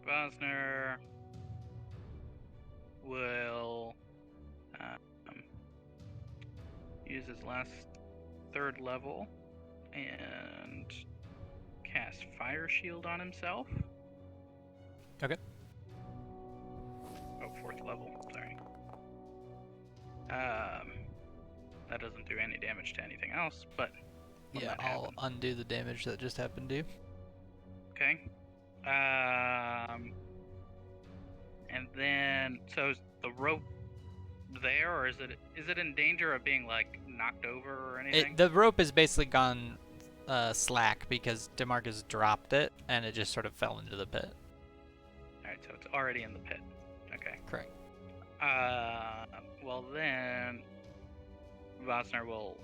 Vosner will use his last third level and cast Fire Shield on himself. Okay. Oh, fourth level, sorry. That doesn't do any damage to anything else, but when Yeah, that I'll happens. undo the damage that just happened to you. Okay. And then, so is the rope there, or is it in danger of being like knocked over or anything? The rope has basically gone slack because DeMarcus dropped it and it just sort of fell into the pit. Alright, so it's already in the pit. Okay. Correct. Well then, Vosner will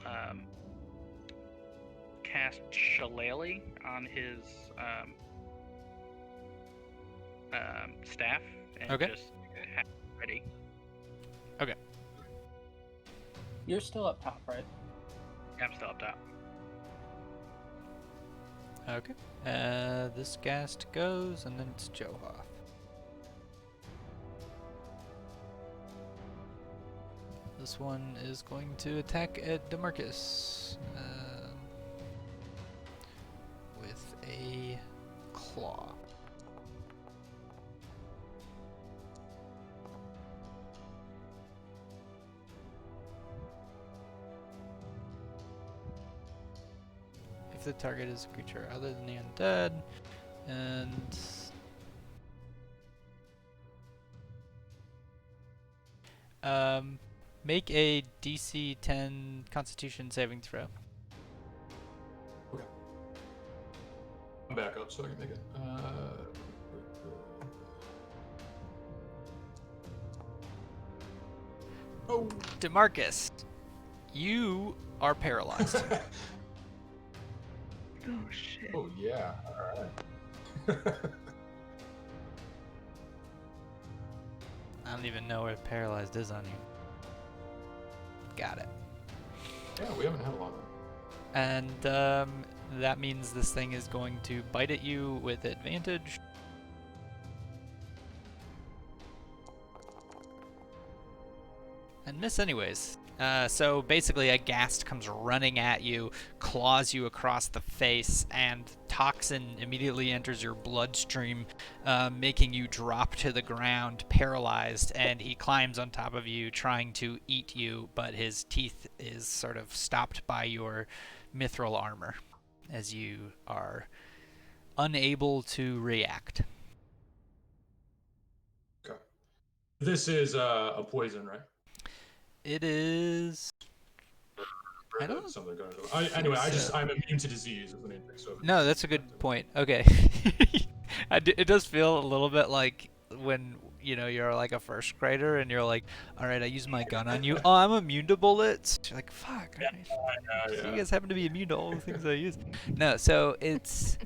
cast Shillelagh on his staff and Okay. just have it ready. Okay. You're still up top, right? I'm still up top. Okay. This ghast goes, and then it's Johoff. This one is going to attack at DeMarcus with a claw. If the target is a creature other than the undead, and make a DC 10 Constitution saving throw. Okay. I'm back up so I can make it. Oh. DeMarcus, you are paralyzed. Oh shit. Oh yeah. All right. I don't even know where paralyzed is on you. Got it. Yeah, we haven't had a lot of that. And that means this thing is going to bite at you with advantage. And miss anyways. So basically a ghast comes running at you, claws you across the face, and toxin immediately enters your bloodstream, making you drop to the ground paralyzed, and he climbs on top of you trying to eat you, but his teeth is sort of stopped by your mithril armor as you are unable to react. Okay. This is a poison, right? It is... I don't Something going on. Anyway, I'm immune to disease. Is the main thing. So no, that's a good point. Okay. It does feel a little bit like when you're like a first grader and you're like, all right, I use my gun on you. Oh, I'm immune to bullets. You're like, fuck. All right. So you guys happen to be immune to all the things I use. No, so it's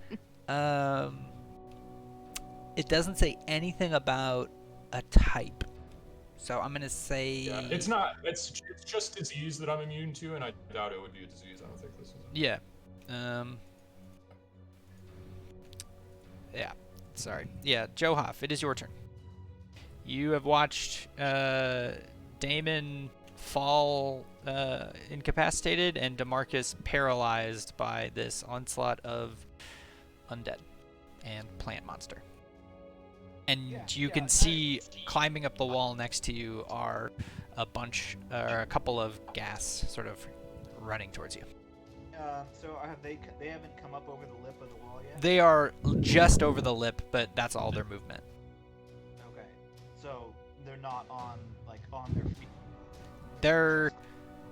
it doesn't say anything about a type. So I'm gonna say it's not. It's just disease that I'm immune to, and I doubt it would be a disease. I don't think this is. Yeah. Yeah. Sorry. Yeah, Johoff, it is your turn. You have watched Damon fall incapacitated and DeMarcus paralyzed by this onslaught of undead and plant monster. And you can see climbing up the wall next to you are a couple of gas sort of running towards you. So they haven't come up over the lip of the wall yet? They are just over the lip, but that's all their movement. Okay. So they're not on their feet. They're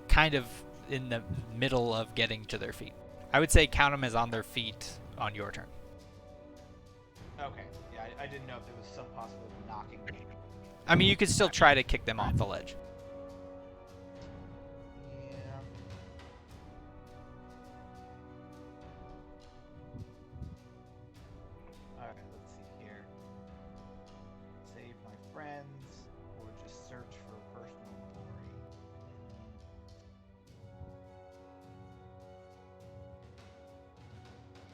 kind of in the middle of getting to their feet. I would say count them as on their feet on your turn. Okay. Yeah, I didn't know if there was some possibility of knocking them. I mean, you could still try to kick them off the ledge. Yeah. Alright, let's see here. Save my friends, or just search for personal glory.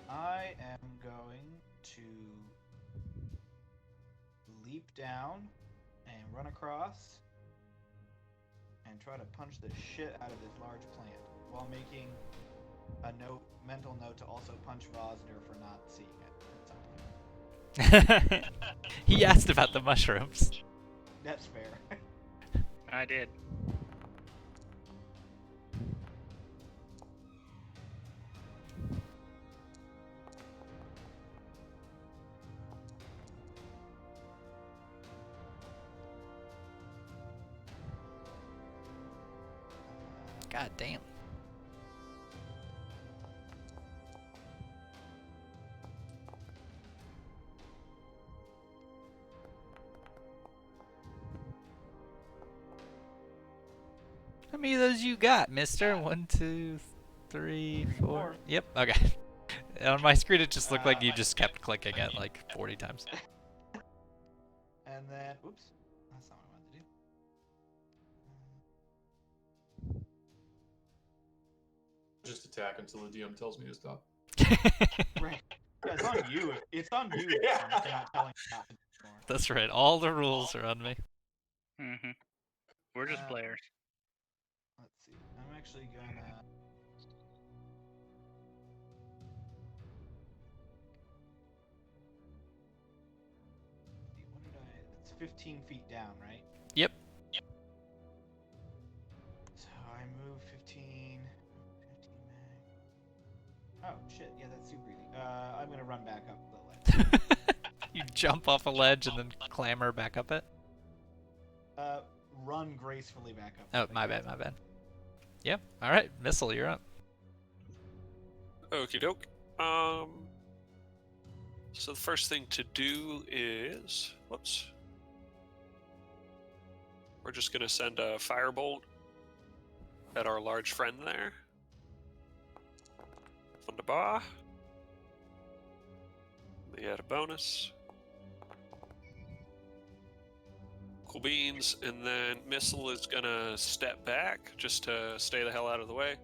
I am going to leap down and run across and try to punch the shit out of this large plant while making a mental note to also punch Rosner for not seeing it at some point. He asked about the mushrooms. That's fair. I did. God damn. How many of those you got, mister? 1, 2, 3, 4. Yep, okay. On my screen it just looked like you just kept clicking it like 40 times. And then, oops, that's not what I wanted to do. Just attack until the DM tells me to stop. Right. Yeah, it's on you. It's on you if you're not telling me not to do more. That's right, all the rules are on me. Mm-hmm. We're just players. Let's see. I'm actually gonna. What did I? It's 15 feet down, right? Yep. So I move 15. 15 mag. Oh shit! Yeah, that's super easy. I'm gonna run back up the ledge. You jump off a ledge and then clamber back up it? Run gracefully back up. Oh, my bad. Yep. Alright, Missile, you're up. Okie doke. So the first thing to do is, whoops. We're just gonna send a firebolt at our large friend there. Wunderbar. They add a bonus. Cool beans, and then Missile is gonna step back just to stay the hell out of the way,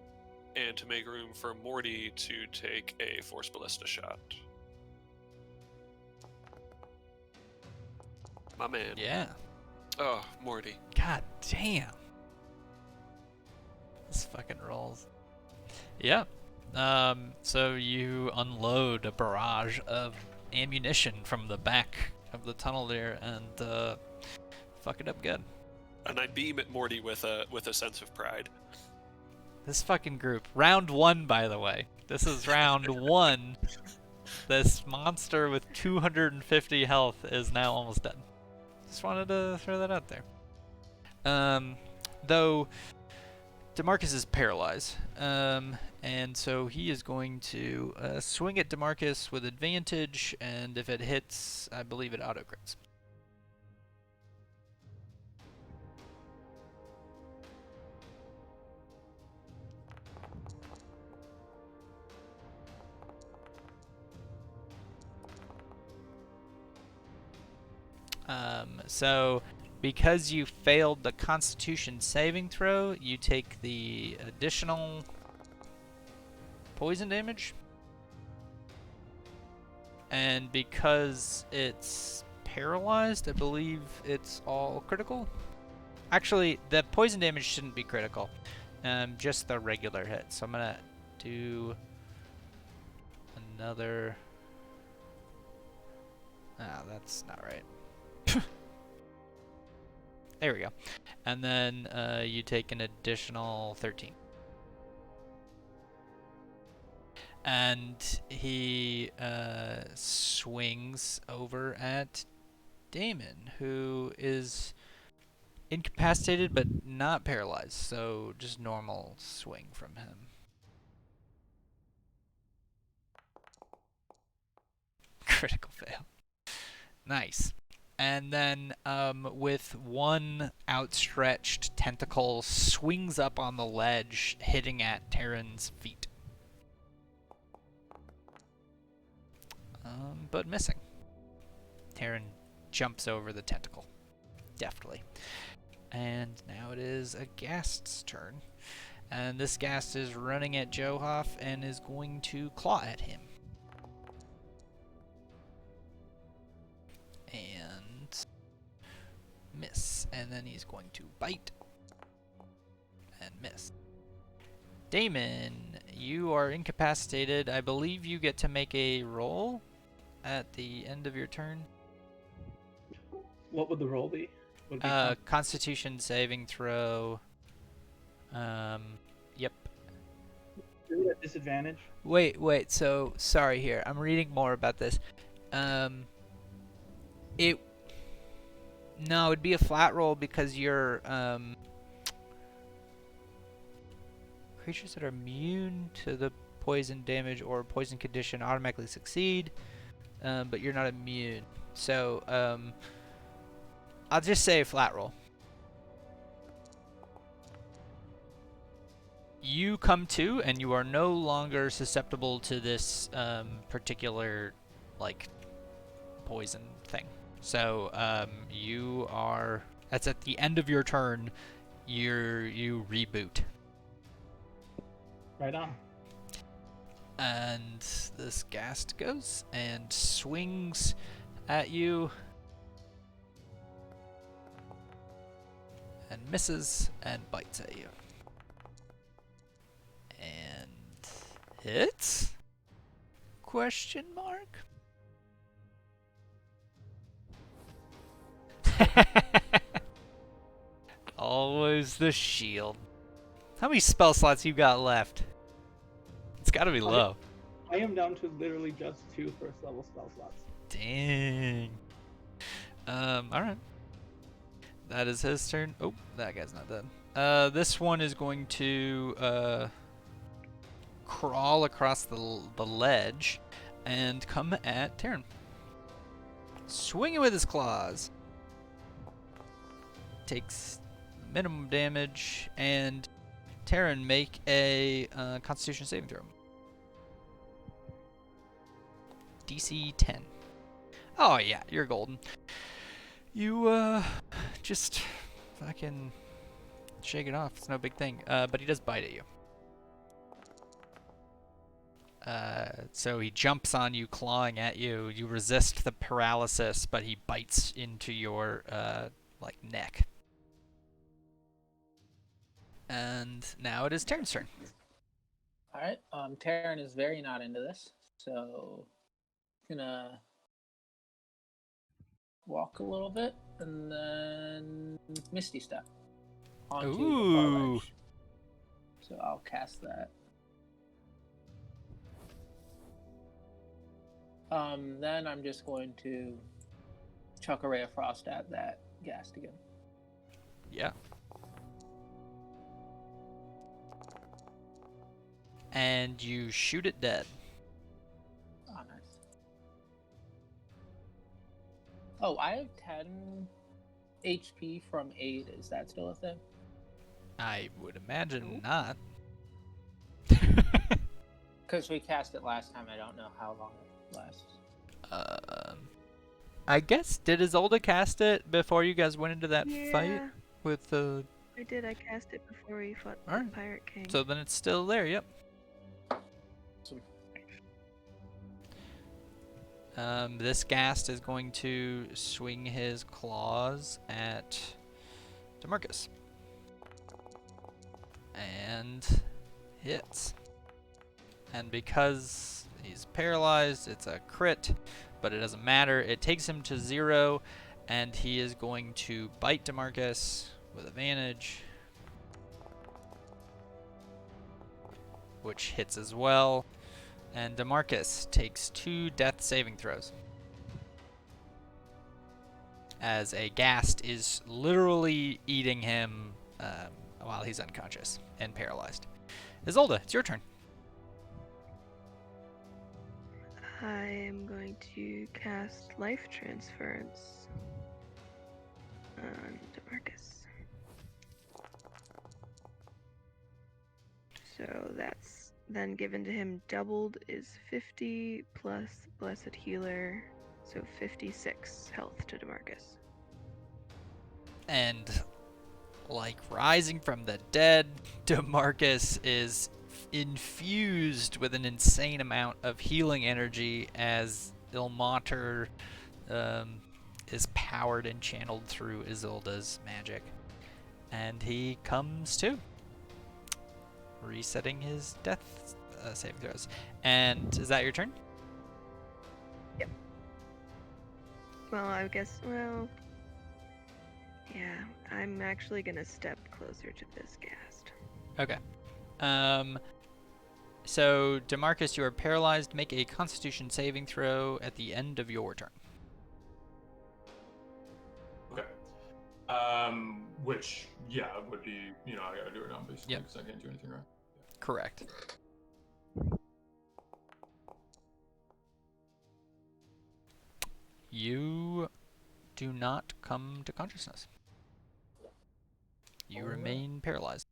and to make room for Morty to take a force ballista shot. My man. Yeah. Oh, Morty. God damn. This fucking rolls. Yeah. So you unload a barrage of ammunition from the back of the tunnel there and fuck it up good. And I beam at Morty with a sense of pride. This fucking group. Round 1, by the way. This is round 1. This monster with 250 health is now almost dead. Just wanted to throw that out there. Though DeMarcus is paralyzed, and so he is going to swing at DeMarcus with advantage, and if it hits, I believe it auto-crits. So because you failed the Constitution saving throw, you take the additional poison damage. And because it's paralyzed, I believe it's all critical. Actually, the poison damage shouldn't be critical. Just the regular hit. So I'm gonna do another. Ah, that's not right. There we go. And then you take an additional 13. And he swings over at Damon, who is incapacitated but not paralyzed, so just normal swing from him. Critical fail. Nice. And then with one outstretched tentacle, swings up on the ledge, hitting at Terran's feet. But missing. Terran jumps over the tentacle, deftly. And now it is a Ghast's turn. And this Ghast is running at Johoff and is going to claw at him. And miss. And then he's going to bite and miss. Damon, you are incapacitated. I believe you get to make a roll at the end of your turn. What would the roll be? Would it be Constitution saving throw. Yep. Is it at disadvantage? Wait, so sorry here. I'm reading more about this. It'd be a flat roll because you're creatures that are immune to the poison damage or poison condition automatically succeed, but you're not immune. So I'll just say a flat roll. You come to, and you are no longer susceptible to this particular, poison thing. So you are. That's at the end of your turn. You reboot. Right on. And this Ghast goes and swings at you. And misses and bites at you. And hits? Question mark? Always the shield. How many spell slots you got left? It's gotta be low. I am down to literally just 2 first level spell slots. Dang. Alright. That is his turn. Oh, that guy's not dead. This one is going to crawl across the ledge and come at Terran. Swinging with his claws. Takes minimum damage, and Terran, make a Constitution saving throw. DC 10. Oh yeah, you're golden. You just fucking shake it off. It's no big thing. But he does bite at you. So he jumps on you, clawing at you. You resist the paralysis, but he bites into your neck. And now it is Terran's turn. All right. Terran is very not into this, so gonna walk a little bit and then Misty Step onto the far ledge. So I'll cast that. Then I'm just going to chuck a ray of frost at that Ghast again. Yeah. And you shoot it dead. Oh, nice. Oh, I have 10 HP from aid. Is that still a thing? I would imagine not. Because we cast it last time. I don't know how long it lasts. I guess, did Isolde cast it before you guys went into that fight Yeah, with the... I did. I cast it before we fought the Alright. Pirate King. So then it's still there, yep. This Ghast is going to swing his claws at DeMarcus. And hits. And because he's paralyzed, it's a crit, but it doesn't matter. It takes him to 0, and he is going to bite DeMarcus with advantage, which hits as well. And DeMarcus takes 2 death saving throws, as a Ghast is literally eating him while he's unconscious and paralyzed. Isolde, it's your turn. I am going to cast Life Transference on DeMarcus. So that's then given to him doubled is 50 plus Blessed Healer, so 56 health to DeMarcus. And like rising from the dead, DeMarcus is infused with an insane amount of healing energy as Ilmater is powered and channeled through Isolde's magic. And he comes to, resetting his death saving throws. And is that your turn? Yep. Well, I guess, yeah, I'm actually gonna step closer to this Ghast. Okay. So DeMarcus, you are paralyzed. Make a Constitution saving throw at the end of your turn. Okay. Which, yeah, would be, I gotta do it now, basically, because I can't do anything right. Correct. You do not come to consciousness. You remain paralyzed.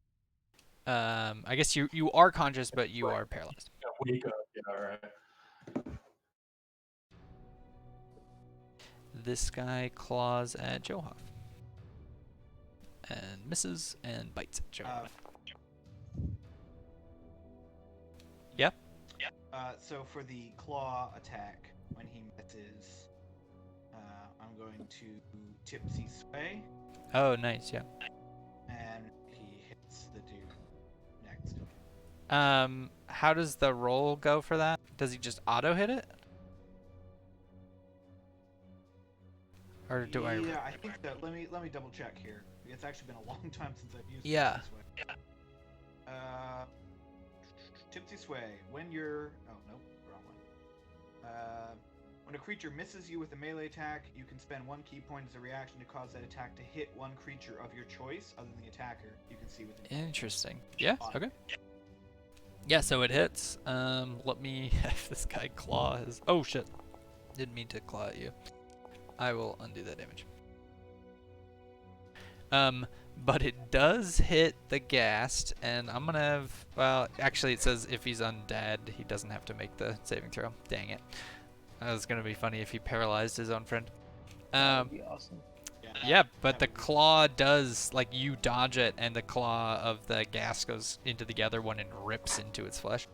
I guess you are conscious, but you are paralyzed. Yeah, wake up. Yeah, all right. This guy claws at Johoff. And misses and bites at Johoff. Yeah? So for the claw attack, when he misses, I'm going to tipsy sway, Oh, nice, yeah. and he hits the dude next. How does the roll go for that? Does he just auto hit it? Or do I? Yeah, I think that. Let me double check here. It's actually been a long time since I've used Yeah. Tipsy Sway. Tipsy Sway. When you're nope, wrong one. When a creature misses you with a melee attack, you can spend 1 key point as a reaction to cause that attack to hit one creature of your choice, other than the attacker. You can see within. Interesting. Yeah. Okay. Yeah. So it hits. Let me have this guy claw his. Oh shit! Didn't mean to claw at you. I will undo that damage. But it does hit the Ghast, and I'm gonna have. Well, actually, it says if he's undead, he doesn't have to make the saving throw. Dang it! That was gonna be funny if he paralyzed his own friend. That would be awesome. Yeah, but the claw does, like, you dodge it, and the claw of the Ghast goes into the other one and rips into its flesh.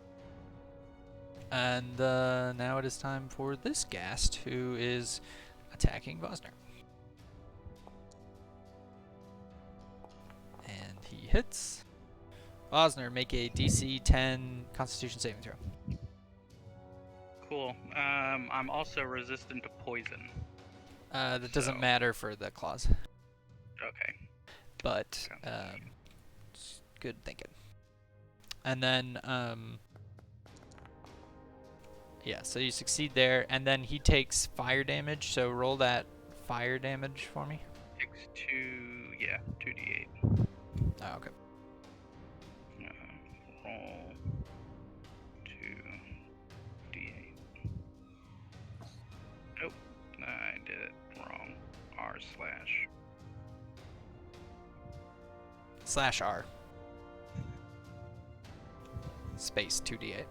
And now it is time for this Ghast, who is attacking Vosner. And he hits. Vosner, make a DC 10 Constitution saving throw. Cool. I'm also resistant to poison. That doesn't matter for the claws. Okay. But good thinking. And then yeah, so you succeed there, and then he takes fire damage. So roll that fire damage for me. 2d8. Oh, okay. Roll 2d8. Nope, I did it wrong. r/r space 2d8.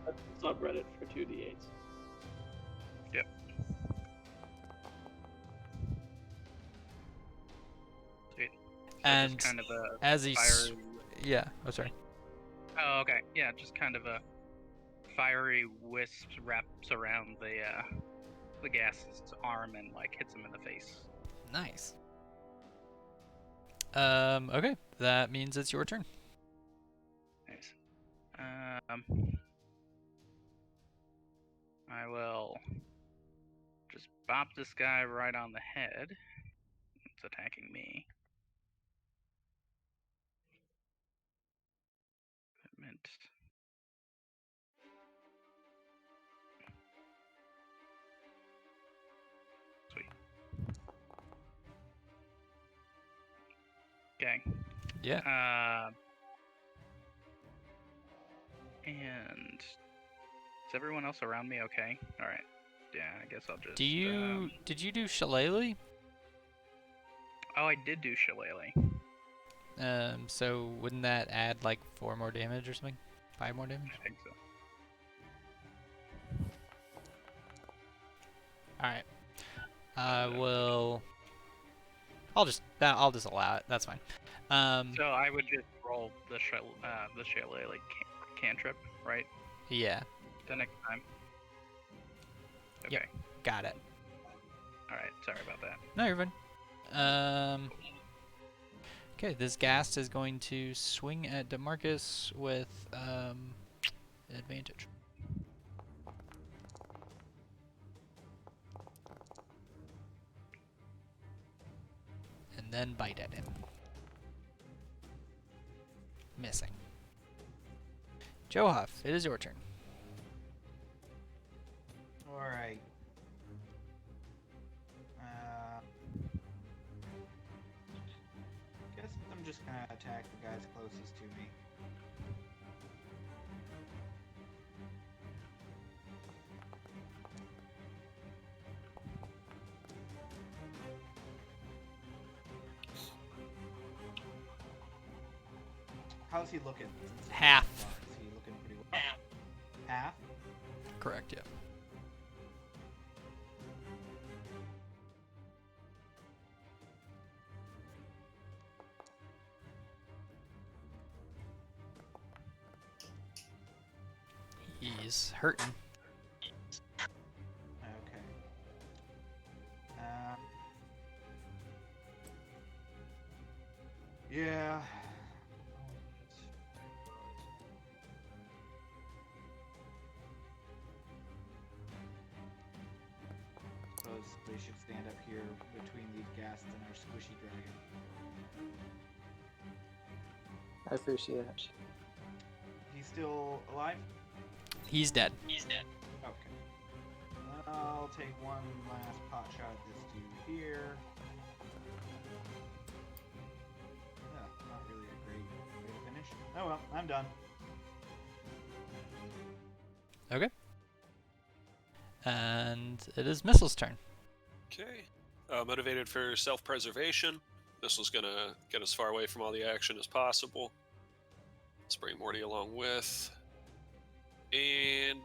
That's the subreddit for 2d8s. Yep. And just kind of a as he fiery. yeah, oh sorry. Oh, okay. Yeah, just kind of a fiery wisp wraps around the gas's arm and like hits him in the face. Nice. Okay, that means it's your turn. Nice. I will just bop this guy right on the head. It's attacking me. Equipment. Sweet. Okay. Yeah. And is everyone else around me okay? All right. Yeah, I guess I'll just. Did you do Shillelagh? Oh, I did do Shillelagh. So wouldn't that add like 4 more damage or something? 5 more damage? I think so. All right. I'll just allow it. That's fine. So I would just roll the Shillelagh cantrip, right? Yeah. The next time. Okay. Yep. Got it. All right. Sorry about that. No, you're fine. Okay, this ghast is going to swing at DeMarcus with advantage. And then bite at him. Missing. Johuff, it is your turn. Alright. Guess I'm just gonna attack the guys closest to me. How's he looking? Half. Is he looking pretty well? Half? Correct, yeah. He's hurting. Okay. Yeah. Suppose they should stand up here between these ghasts and our squishy dragon. I appreciate it. He's still alive? He's dead. Okay. I'll take one last pot shot at this dude here. Not really a great way to finish. Oh well, I'm done. Okay. And it is Missile's turn. Okay. Motivated for self-preservation. This was gonna get as far away from all the action as possible. Let's bring Morty along with. And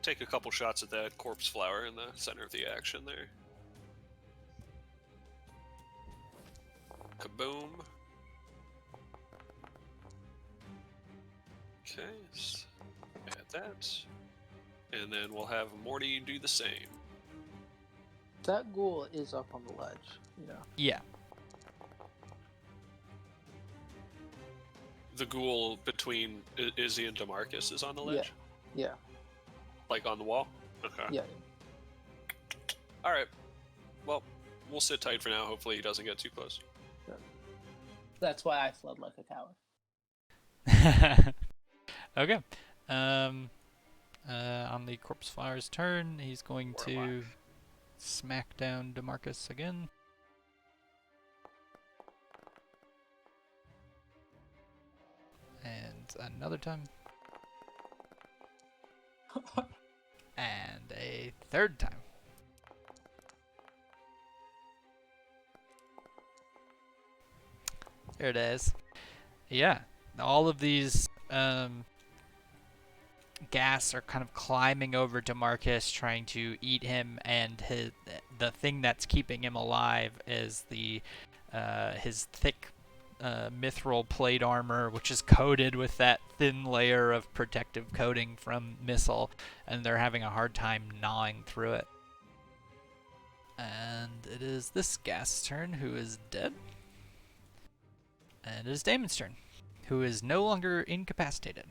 take a couple shots at that corpse flower in the center of the action there. Kaboom. Okay, let's add that. And then we'll have Morty do the same. That ghoul is up on the ledge, you know. Yeah. The ghoul between Izzy and DeMarcus is on the ledge? Yeah. Like on the wall? Okay. Yeah. Alright. Well, we'll sit tight for now. Hopefully he doesn't get too close. That's why I fled like a coward. Okay. On the corpse flower's turn, he's going We're to alive. smack down DeMarcus again. And another time. And a third time. There it is. Yeah, all of these gas are kind of climbing over DeMarcus, trying to eat him, and the thing that's keeping him alive is his thick mithril plate armor, which is coated with that thin layer of protective coating from missile, and they're having a hard time gnawing through it. And it is this gas turn, who is dead. And it is Damon's turn, who is no longer incapacitated.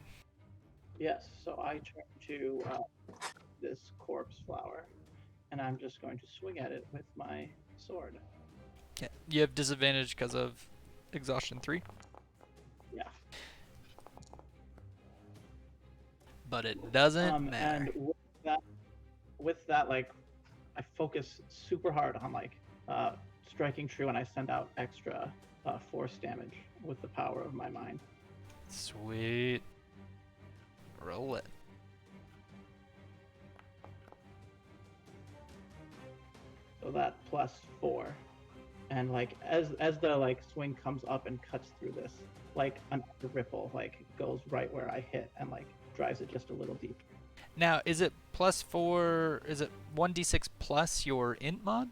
Yes, so I turn to this corpse flower, and I'm just going to swing at it with my sword. Okay. You have disadvantage because of exhaustion 3. Yeah. But it doesn't matter. And with that, like, I focus super hard on like striking true, and I send out extra force damage with the power of my mind. Sweet. Roll it. So that +4, and like as the like swing comes up and cuts through this, like another ripple like goes right where I hit and like drives it just a little deeper. Now, is it +4? Is it 1d6 plus your int mod?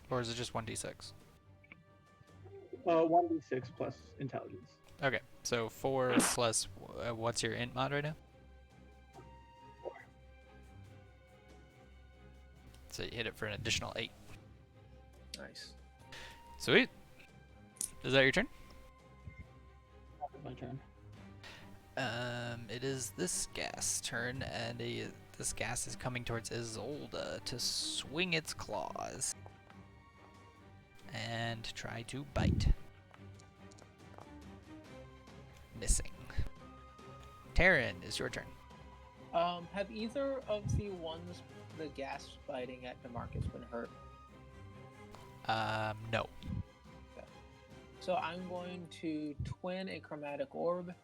Or is it just 1d6? 1d6 plus intelligence. Okay, so 4 plus what's your int mod right now? 4. So you hit it for an additional 8. Nice. Sweet. Is that your turn? That's my turn. It is this gas turn, and this gas is coming towards Isolde to swing its claws and try to bite. Missing. Taryn, is your turn. Have either of the gas biting at Demarcus been hurt? No. So I'm going to twin a chromatic orb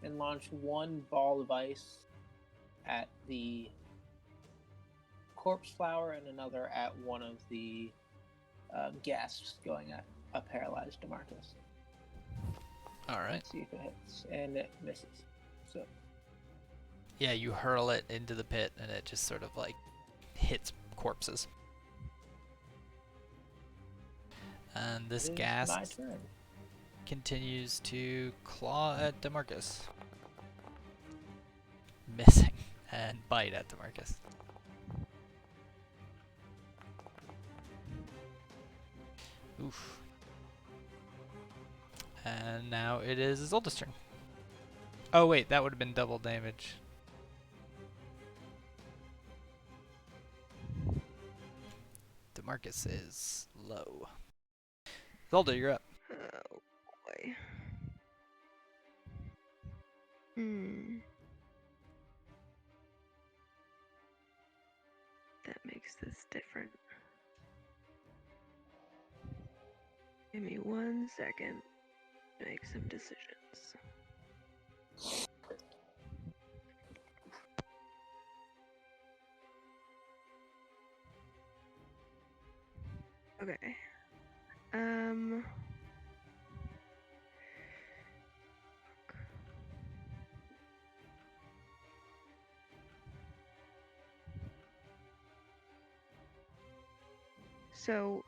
and launch one ball of ice at the corpse flower and another at one of the gas going at a paralyzed Demarcus. All right. See if it hits, and it misses. So Yeah, you hurl it into the pit, and it just sort of like hits corpses. And this it is gas my turn. continues to claw at Demarcus. Missing. And bite at Demarcus. Oof. And now it is Isolde's turn. Oh wait, that would have been double damage. Demarcus is low. Isolde, you're up. Oh boy. That makes this different. Give me 1 second to make some decisions. Okay. So,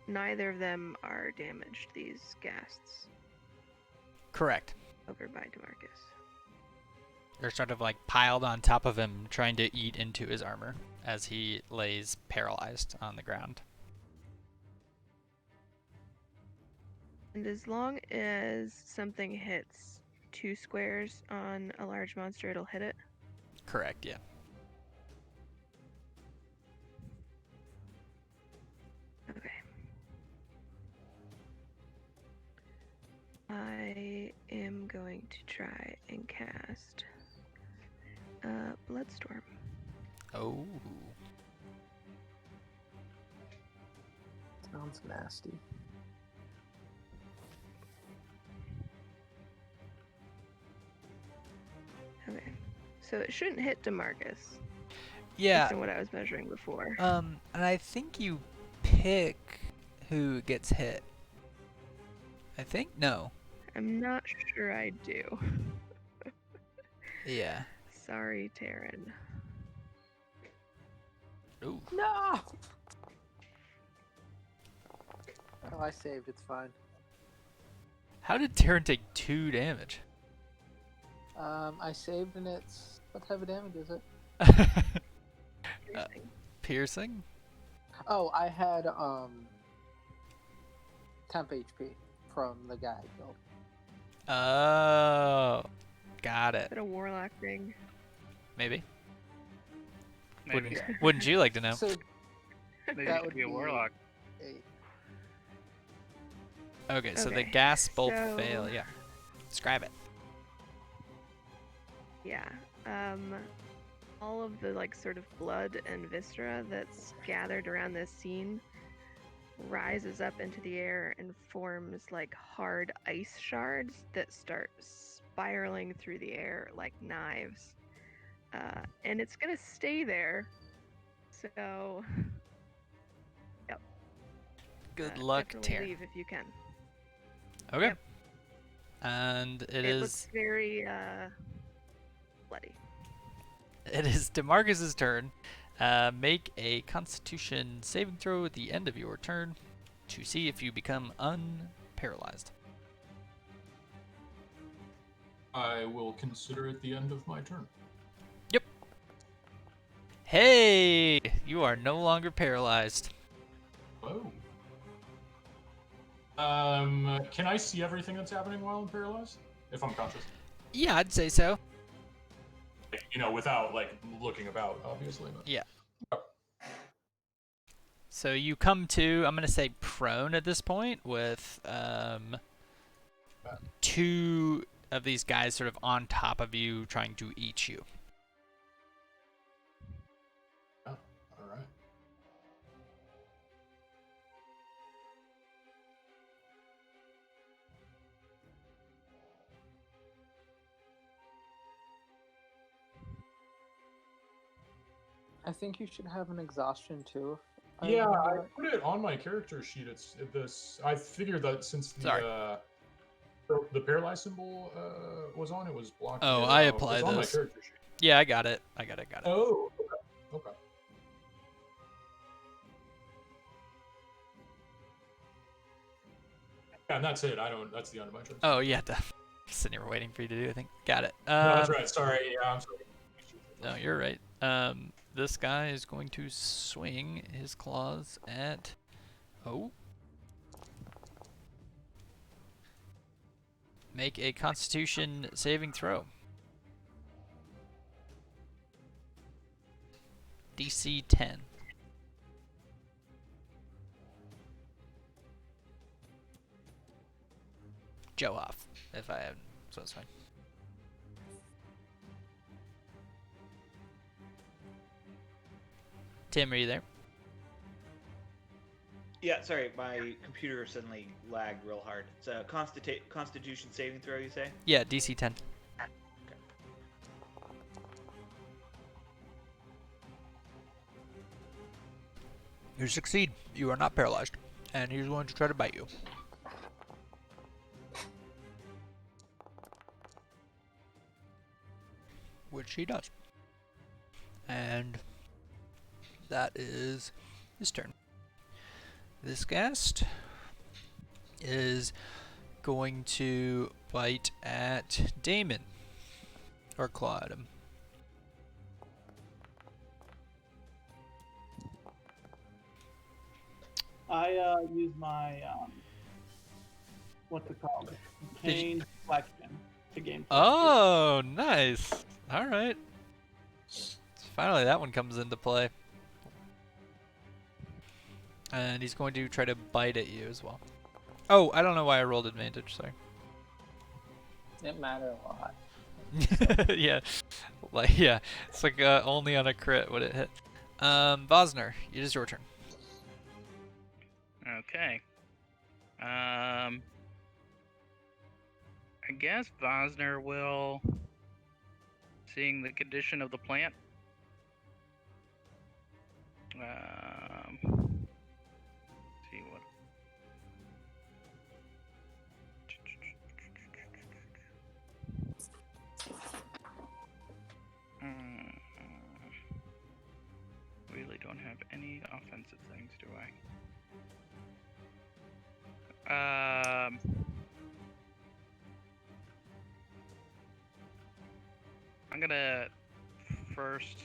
neither of them are damaged, these ghasts Correct. over by Demarcus. They're sort of like piled on top of him, trying to eat into his armor as he lays paralyzed on the ground. And as long as something hits 2 squares on a large monster, it'll hit it. Correct, yeah. Okay. I am going to try and cast Bloodstorm. Oh. Sounds nasty. Okay. So it shouldn't hit Demarcus. Yeah. Based on what I was measuring before. And I think you pick who gets hit. I think? No. I'm not sure I do. Yeah. Sorry, Taryn. Ooh. No! No, I saved. It's fine. How did Taryn take 2 damage? I saved and it's... What type of damage is it? Piercing. Piercing? Oh, I had, temp HP from the guy I killed. Oh, got Is it. it a warlock ring? Maybe. Maybe. Wouldn't you like to know? So Maybe that it would could be a be warlock. 8. Okay, so the Okay, gas bolt so- fail. Yeah. Describe it. Yeah. All of the like sort of blood and viscera that's gathered around this scene rises up into the air and forms like hard ice shards that start spiraling through the air like knives. And it's gonna stay there. So, yep. Good luck, definitely Taryn. leave if you can. Okay. Yep. And It looks very bloody. it is DeMarcus's turn. Make a Constitution saving throw at the end of your turn to see if you become unparalyzed. I will consider it the end of my turn. Hey, you are no longer paralyzed. Oh. Can I see everything that's happening while I'm paralyzed? If I'm conscious? Yeah, I'd say so. You know, without, like, looking about, obviously. But... Yeah. So you come to, I'm going to say prone at this point, with 2 of these guys sort of on top of you trying to eat you. Oh, alright. I think you should have an exhaustion too. Yeah, I remember. put it on my character sheet. It's this. I figured that since Sorry. the paralyzed symbol was on, it was blocked. Oh, Yeah, I no, apply it's on my this. character sheet. Yeah, I got it. I got it. Oh, okay. Yeah, and that's it. I don't. That's the end of my turn. Oh, yeah, definitely. Sitting here waiting for you to do, I think. Got it. No, that's right. Sorry. Yeah, I'm sorry. No, you're right. This guy is going to swing his claws at... Oh. Make a Constitution saving throw. DC 10. Joe off, if I haven't, so it's fine. Tim, are you there? Yeah, sorry, my computer suddenly lagged real hard. It's a Constitution saving throw, you say? Yeah, DC 10. You succeed. You are not paralyzed. And he's going to try to bite you. Which he does. And that is his turn. This guest is going to bite at Damon. Or claw at him. I use my what's it called? Did you- Change flexion to gain. Oh, nice. All right. Finally, that one comes into play. And he's going to try to bite at you as well. Oh, I don't know why I rolled advantage, sorry. It mattered a lot. Yeah. Yeah. It's like only on a crit would it hit. Vosner, it is your turn. Okay. I guess Vosner will, seeing the condition of the plant. See what. Really don't have any offensive things, do I? Um. I'm gonna first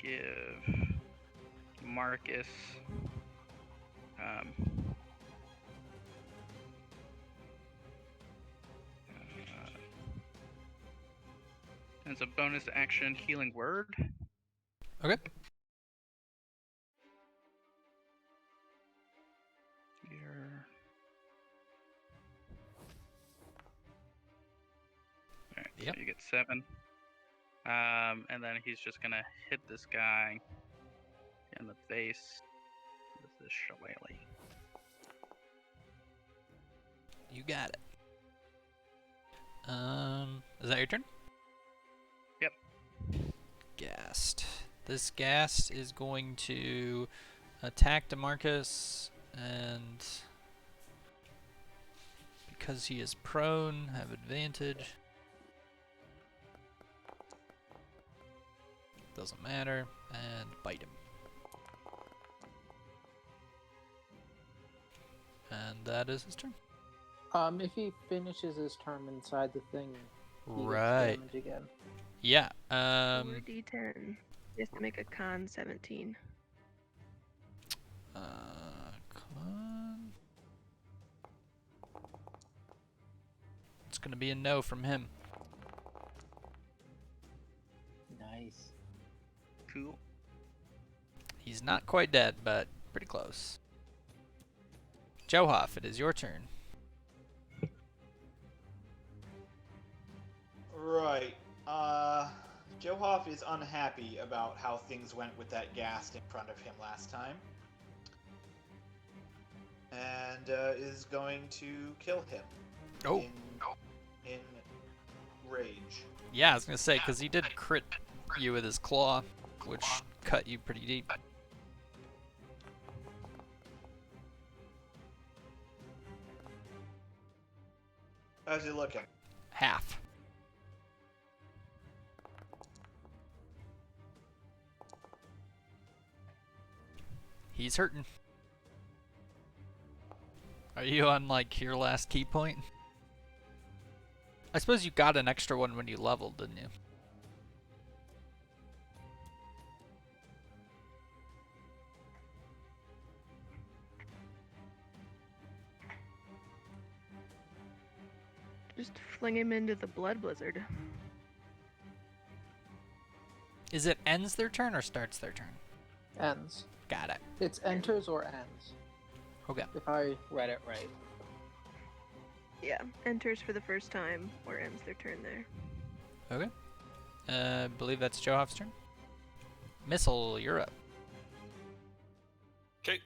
give Marcus um, as a bonus action healing word. Okay. Here. Alright, Yep. so you get 7. And then he's just gonna hit this guy in the face with this shillelagh. You got it. Is that your turn? Yep. Ghast. This ghast is going to attack DeMarcus, and because he is prone, have advantage. Doesn't matter, and bite him. And that is his turn. If he finishes his turn inside the thing, he gets Right. damage again. Yeah. 4d10. He has to make a con 17. Con. It's gonna be a no from him. Nice. Cool. He's not quite dead, but pretty close. Johoff, it is your turn. Right. Johoff is unhappy about how things went with that ghast in front of him last time. And is going to kill him. Oh. In rage. Yeah, I was gonna say, because he did crit you with his claw, which cut you pretty deep. How's he looking? Half. He's hurting. Are you on, like, your last key point? I suppose you got an extra one when you leveled, didn't you? Just fling him into the blood blizzard. Is it ends their turn or starts their turn? Ends. Got it. It's enters or ends. Okay. If I read it right. Yeah, enters for the first time or ends their turn there. Okay. I believe that's Johoff's turn. Missile, you're up. Okay.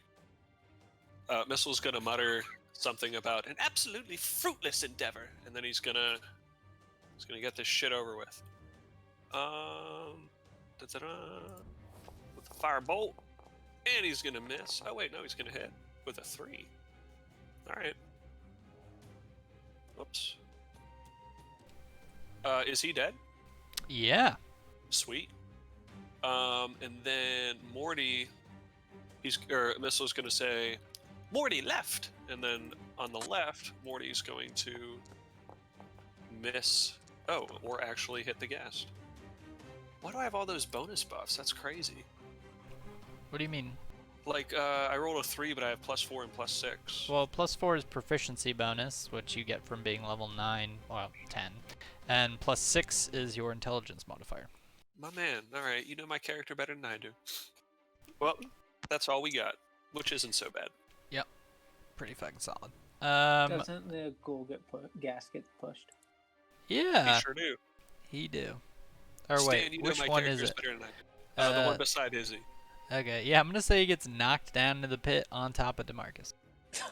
Missile's gonna mutter something about an absolutely fruitless endeavor, and then he's gonna get this shit over with. Da-da-da, with a firebolt, and he's gonna miss. Oh wait, no, he's gonna hit with a 3. All right. Whoops. Is he dead? Yeah. Sweet. And then Morty, Missile's gonna say, Morty left, and then on the left, Morty's going to miss. Oh, or actually hit the ghast. Why do I have all those bonus buffs? That's crazy. What do you mean? Like, I rolled a 3, but I have +4 and +6. Well, +4 is proficiency bonus, which you get from being level 9, well, 10. And +6 is your intelligence modifier. My man, alright, you know my character better than I do. Well, that's all we got, which isn't so bad. Yep. Pretty fucking solid. Doesn't the gas get pushed? Yeah, We sure do. he do. Or Stan, wait, you know which my one is character's it? better than I do. The one beside Izzy. Okay, yeah, I'm gonna say he gets knocked down to the pit on top of DeMarcus.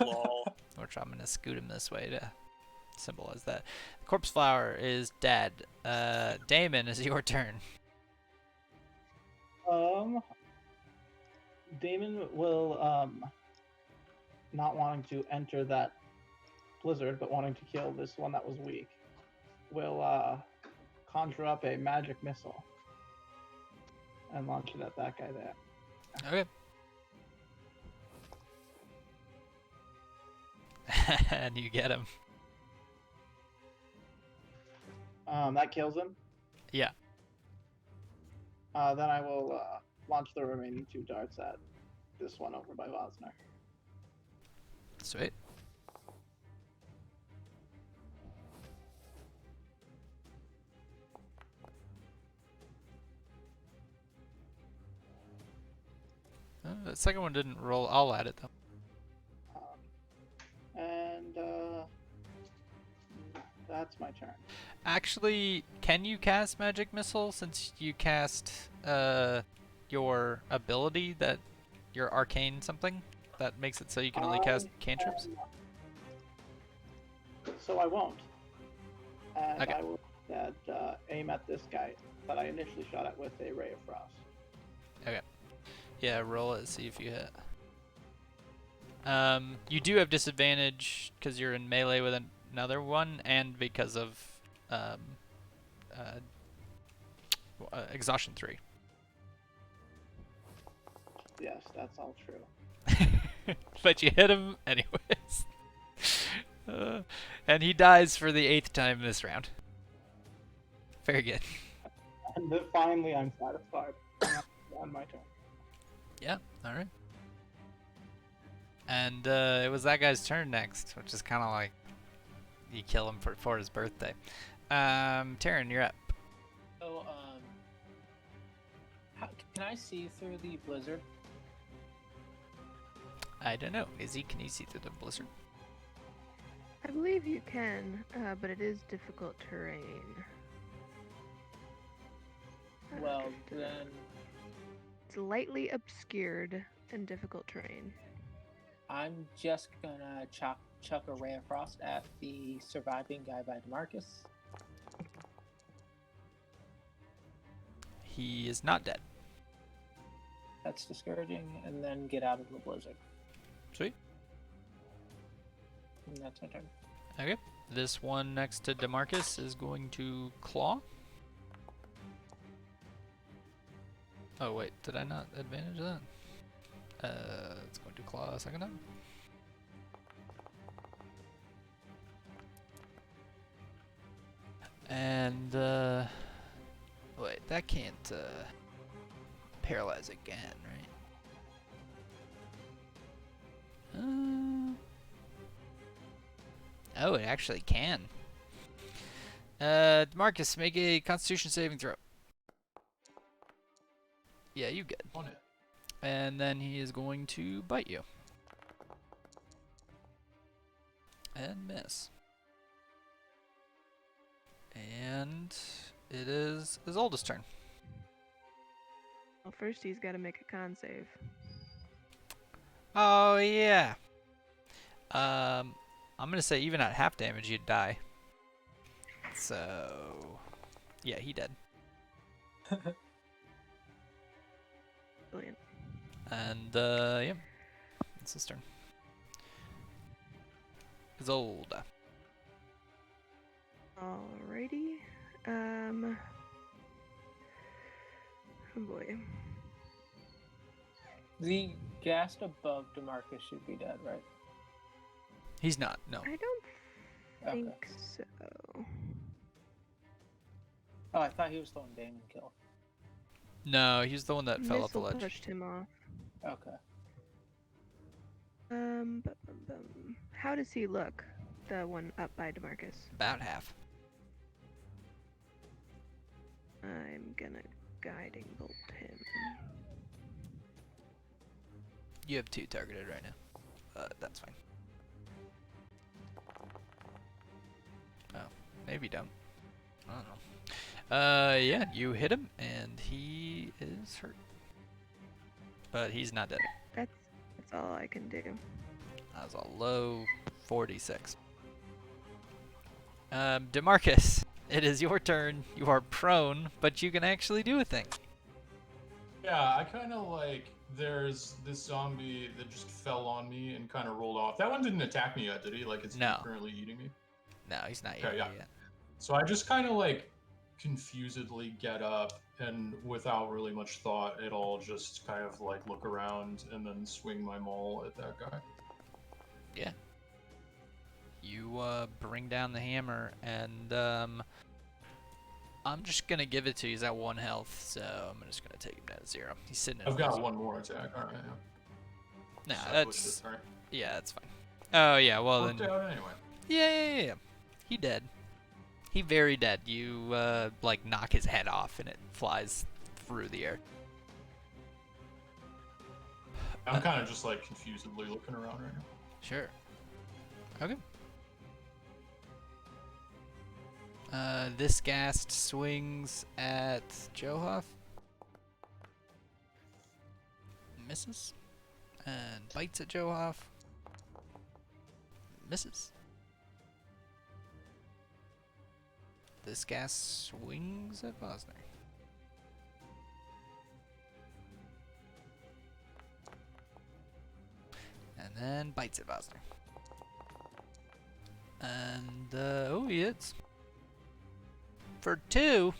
Lol. Which I'm gonna scoot him this way to symbolize that. The corpse flower is dead. Damon, is your turn. Damon will not wanting to enter that blizzard, but wanting to kill this one that was weak, will conjure up a magic missile and launch it at that guy there. Okay. And you get him. That kills him. Yeah. Then I will launch the remaining 2 darts at this one over by Vosner. Sweet. The second one didn't roll. I'll add it though. And that's my turn. Actually, can you cast Magic Missile since you cast your ability that your arcane something that makes it so you can only cast cantrips? So I won't. And Okay. I will aim at this guy that I initially shot at with a Ray of Frost. Okay. Yeah, roll it, see if you hit. You do have disadvantage because you're in melee with another one, and because of exhaustion 3. Yes, that's all true. But you hit him anyways. And he dies for the 8th time this round. Very good. And then finally, I'm satisfied. On my turn. Yeah, alright. And it was that guy's turn next, which is kind of like you kill him for his birthday. Taryn, you're up. So, can I see through the blizzard? I don't know. Can you see through the blizzard? I believe you can, but it is difficult terrain. Well, then It's lightly obscured and difficult terrain. I'm just gonna chuck a ray of frost at the surviving guy by DeMarcus. He is not dead. That's discouraging, and then get out of the blizzard. Sweet. And that's my turn. Okay. This one next to DeMarcus is going to claw. Oh wait, did I not advantage that? It's going to claw a second time. And wait, that can't paralyze again, right? Oh, it actually can. Marcus, make a Constitution saving throw. Yeah, you good. On it. And then he is going to bite you. And miss. And it is Isolde's turn. Well, first he's got to make a con save. Oh, yeah. I'm going to say even at half damage, you'd die. So, yeah, he dead. Brilliant. And, yeah, it's his turn. Isolde. Alrighty. Oh boy. The ghast above DeMarcus should be dead, right? He's not, no. I don't Okay. think so. Oh, I thought he was the one Damon killed. No, he's the one that fell off the Missile ledge. pushed him off. Okay. How does he look? The one up by DeMarcus. About half. I'm gonna guiding bolt him. You have 2 targeted right now. That's fine. Oh, maybe don't. I don't know. Yeah, you hit him, and he is hurt. But he's not dead. That's all I can do. That was a low 46. DeMarcus, it is your turn. You are prone, but you can actually do a thing. Yeah, I kind of like, there's this zombie that just fell on me and kind of rolled off. That one didn't attack me yet, did he? Like, it's No. currently eating me? No, he's not Okay, eating yeah. you yet. So I just kind of like confusedly get up and without really much thought at all, just kind of like look around and then swing my maul at that guy. Yeah. You bring down the hammer, and I'm just gonna give it to you. He's at 1 health, so I'm just gonna take him down to 0. He's sitting at I've got one more attack. All right. Yeah. Nah, So I that's pushed it, sorry. yeah, that's fine. Oh yeah, well Worked then. out anyway. Yeah. He dead. He very dead. You like knock his head off, and it flies through the air. I'm kind of just like confusedly looking around right now. Sure. Okay. This ghast swings at Johoff. Misses. And bites at Johoff. Misses. This ghast swings at Vosner. And then bites at Vosner. And, oh, he hits. For 2.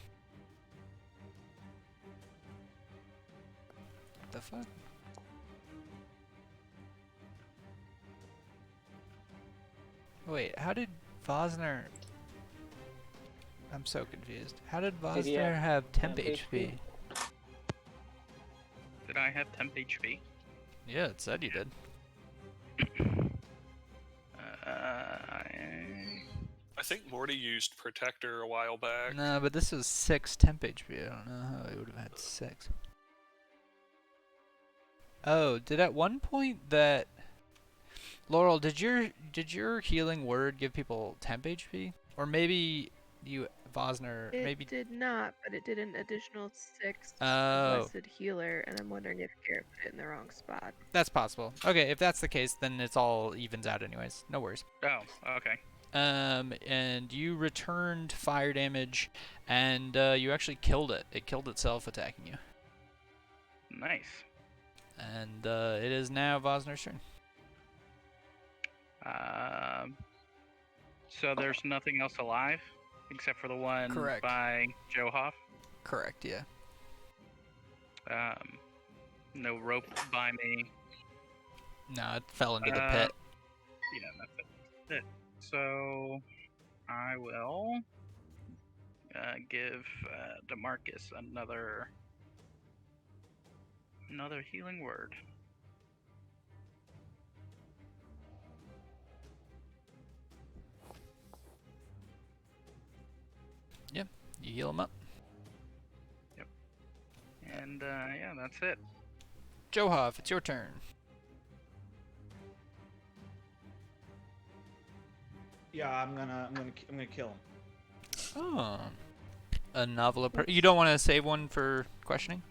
What the fuck? Wait, how did Vosner... I'm so confused. How did Did he Vosner have temp temp HP? Did I have temp HP? Yeah, it said you did. I think Morty used Protector a while back. No, but this was 6 temp HP. I don't know how he would have had 6. Oh, did at one point that... Laurel, did your healing word give people temp HP? Or maybe you, Vosner, It maybe... did not, but it did an additional 6 Oh. blessed healer, and I'm wondering if Garrett put it in the wrong spot. That's possible. Okay, if that's the case, then it's all evens out anyways. No worries. Oh, okay. And you returned fire damage, and you actually killed it. It killed itself attacking you. Nice. And it is now Vosner's turn. So there's nothing else alive except for the one Correct. by Joe Hoff. Correct, yeah. No rope by me. No, it fell into the pit. Yeah, that's it. So I will give DeMarcus another healing word. Yep, you heal him up. Yep. And yeah, that's it. Johoff, it's your turn. Yeah, I'm gonna kill him. Oh. A novel approach. You don't want to save one for questioning?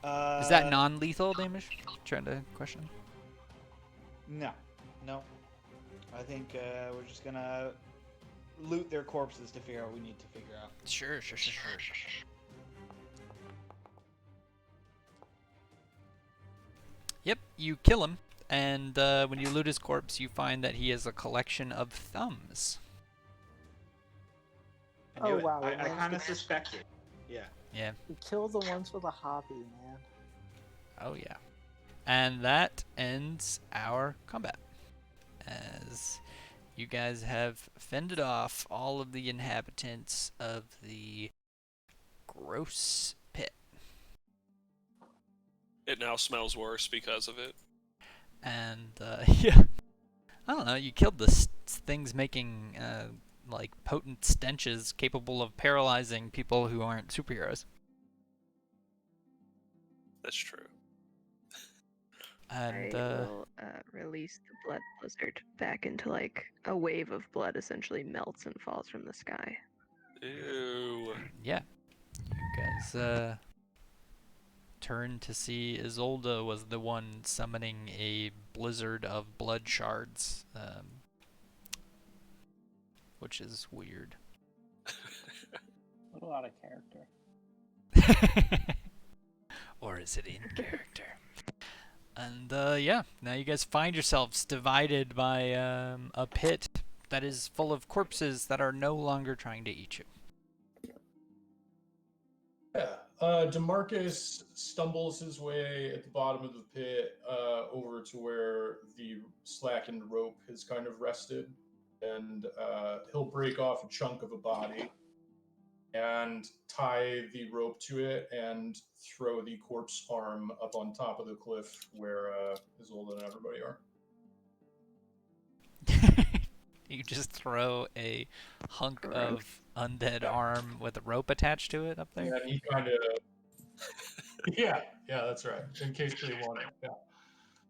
Is that non-lethal damage? Trying to question? No. I think we're just gonna loot their corpses to figure out what we need to figure out. Sure. Yep, you kill him, and when you loot his corpse, you find that he has a collection of thumbs. I knew Oh, it. wow, I the ones kind of with- suspected. Yeah. Yeah. You kill the ones with a hobby, man. Oh yeah. And that ends our combat. As you guys have fended off all of the inhabitants of the gross pit. It now smells worse because of it. And yeah, I don't know. You killed the things making like potent stenches capable of paralyzing people who aren't superheroes. That's true. And I will release the blood blizzard back into like a wave of blood essentially melts and falls from the sky. Ew. yeah, you guys turn to see Isolde was the one summoning a blizzard of blood shards, which is weird. A little out of character. Or is it in character? And yeah, now you guys find yourselves divided by a pit that is full of corpses that are no longer trying to eat you. Yeah. Demarcus stumbles his way at the bottom of the pit over to where the slackened rope has kind of rested, and he'll break off a chunk of a body and tie the rope to it and throw the corpse arm up on top of the cliff where Isolde and everybody are. You just throw a hunk Gross. of undead arm with a rope attached to it up there? And he kind of... yeah, that's right. In case they want it. Yeah.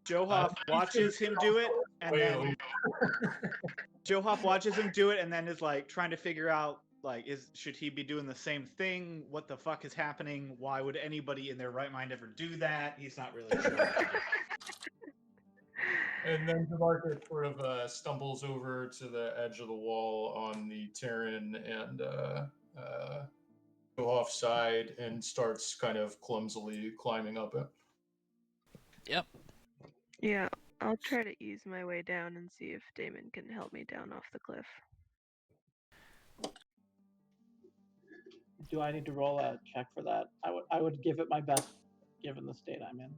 Johop watches him do it, and then Johop watches him do it, and then is like trying to figure out should he be doing the same thing? What the fuck is happening? Why would anybody in their right mind ever do that? He's not really sure. And then Demarcus sort of stumbles over to the edge of the wall on the Terran and go offside and starts kind of clumsily climbing up it. Yep. Yeah, I'll try to ease my way down and see if Damon can help me down off the cliff. Do I need to roll a check for that? I would give it my best, given the state I'm in.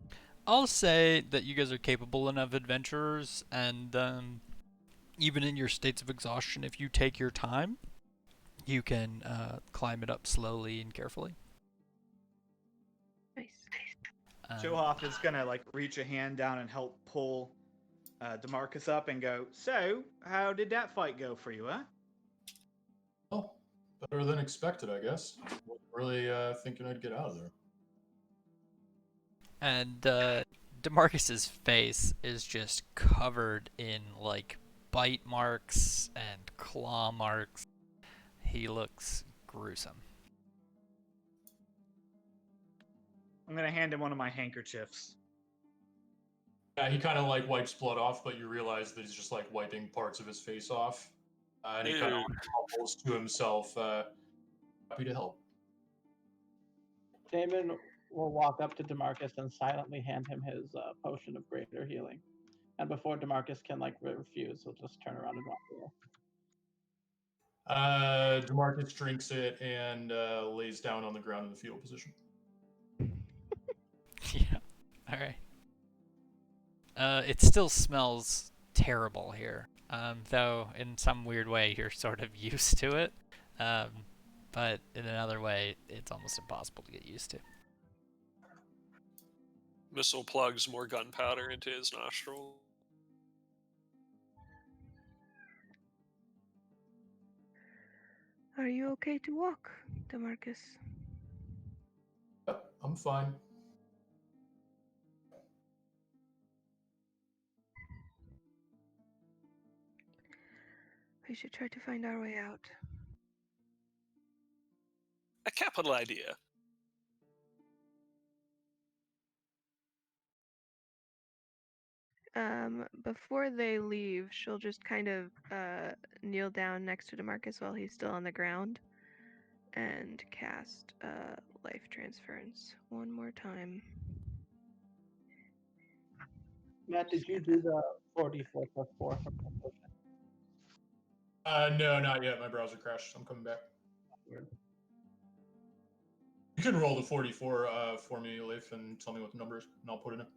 I'll say that you guys are capable enough adventurers, and even in your states of exhaustion, if you take your time, you can climb it up slowly and carefully. Nice. Johop is gonna reach a hand down and help pull Demarcus up and go, "So, how did that fight go for you, huh?" Well, better than expected, I guess. Wasn't really thinking I'd get out of there. And Demarcus's face is just covered in bite marks and claw marks. He looks gruesome. I'm gonna hand him one of my handkerchiefs. Yeah, he kind of wipes blood off, but you realize that he's just wiping parts of his face off. And he kind of mumbles to himself, happy to help. Damon will walk up to Demarcus and silently hand him his potion of greater healing. And before Demarcus can refuse, he'll just turn around and walk away. Demarcus drinks it and lays down on the ground in the fetal position. Yeah. All right. It still smells terrible here, though in some weird way you're sort of used to it. But in another way, it's almost impossible to get used to. Missile plugs more gunpowder into his nostril. Are you okay to walk, Demarcus? Yep, I'm fine. We should try to find our way out. A capital idea. Before they leave, she'll just kind of kneel down next to Demarcus while he's still on the ground and cast life transference one more time. Matt, did you do the 44 plus 4 from the potion? No, not yet. My browser crashed. I'm coming back. Weird. You can roll the 44 for me, Leif, and tell me what the number is, and I'll put it in.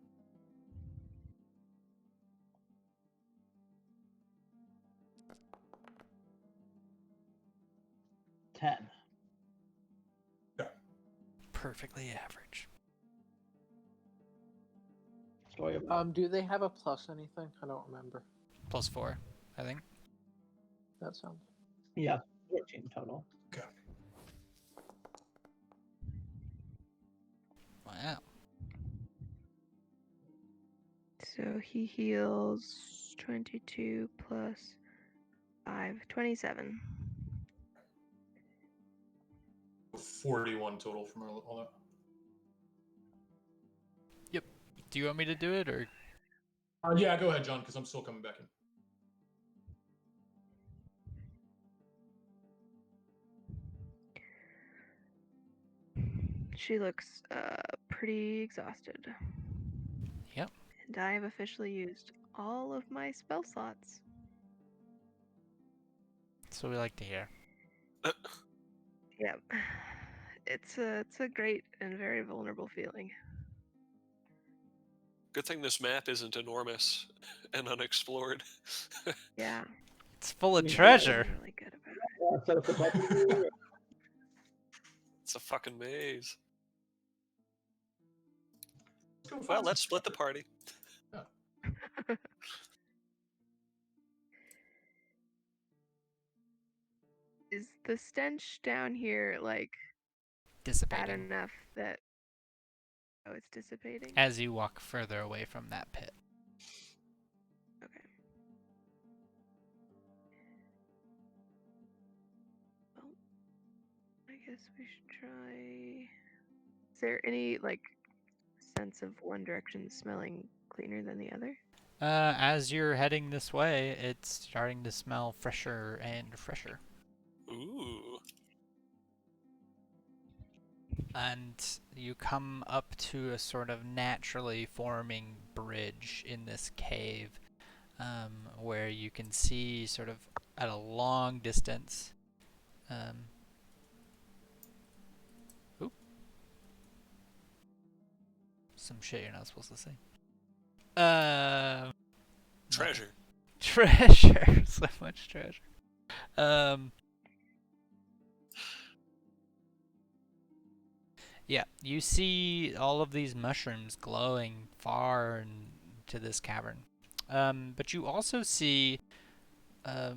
Perfectly average. Story of Do they have a plus anything? I don't remember. +4, I think. That sounds. yeah, 14 total. Okay. Wow. So he heals 22 plus 5, 27. 41 total from all that. Yep. Do you want me to do it, or? Yeah, go ahead, John, because I'm still coming back in. She looks pretty exhausted. Yep. And I have officially used all of my spell slots. That's what we like to hear. Yep. It's a great and very vulnerable feeling. Good thing this map isn't enormous and unexplored. Yeah. It's full of Yeah. treasure. I'm really good about it. Yeah, set up the button. It's a fucking maze. Let's go Well, find let's some split the treasure. party. Is the stench down here like bad Dissipating enough that it's dissipating? as you walk further away from that pit. Okay. Well, I guess we should try. Is there any like sense of one direction smelling cleaner than the other? As you're heading this way, it's starting to smell fresher and fresher. Ooh. And you come up to a sort of naturally forming bridge in this cave, where you can see sort of at a long distance. Oop. Some shit you're not supposed to say. Treasure. Treasure. So much treasure. Yeah, you see all of these mushrooms glowing far into this cavern. But you also see a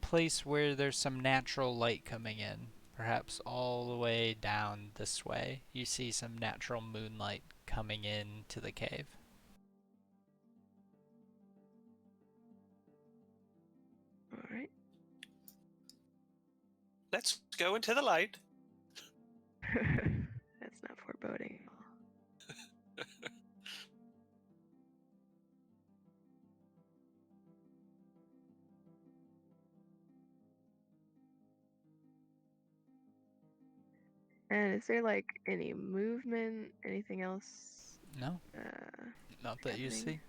place where there's some natural light coming in. Perhaps all the way down this way, you see some natural moonlight coming into the cave. All right. Let's go into the light. That's not foreboding at all. And is there like any movement, anything else No, not that you happening? see.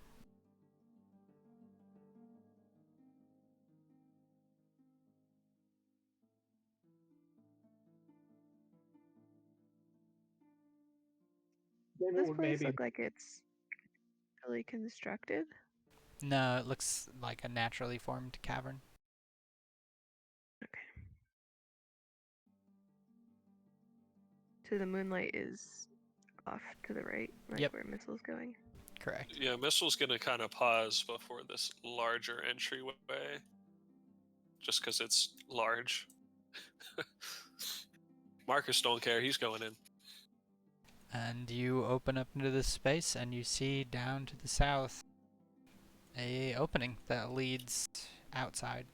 Maybe This we'll place maybe look like it's really constructed. No, it looks like a naturally formed cavern. Okay. So the moonlight is off to the right, like Yep. where Missile's going. Correct. Yeah, Missile's gonna kind of pause before this larger entryway. Just because it's large. Marcus don't care, he's going in. And you open up into this space and you see down to the south a opening that leads outside.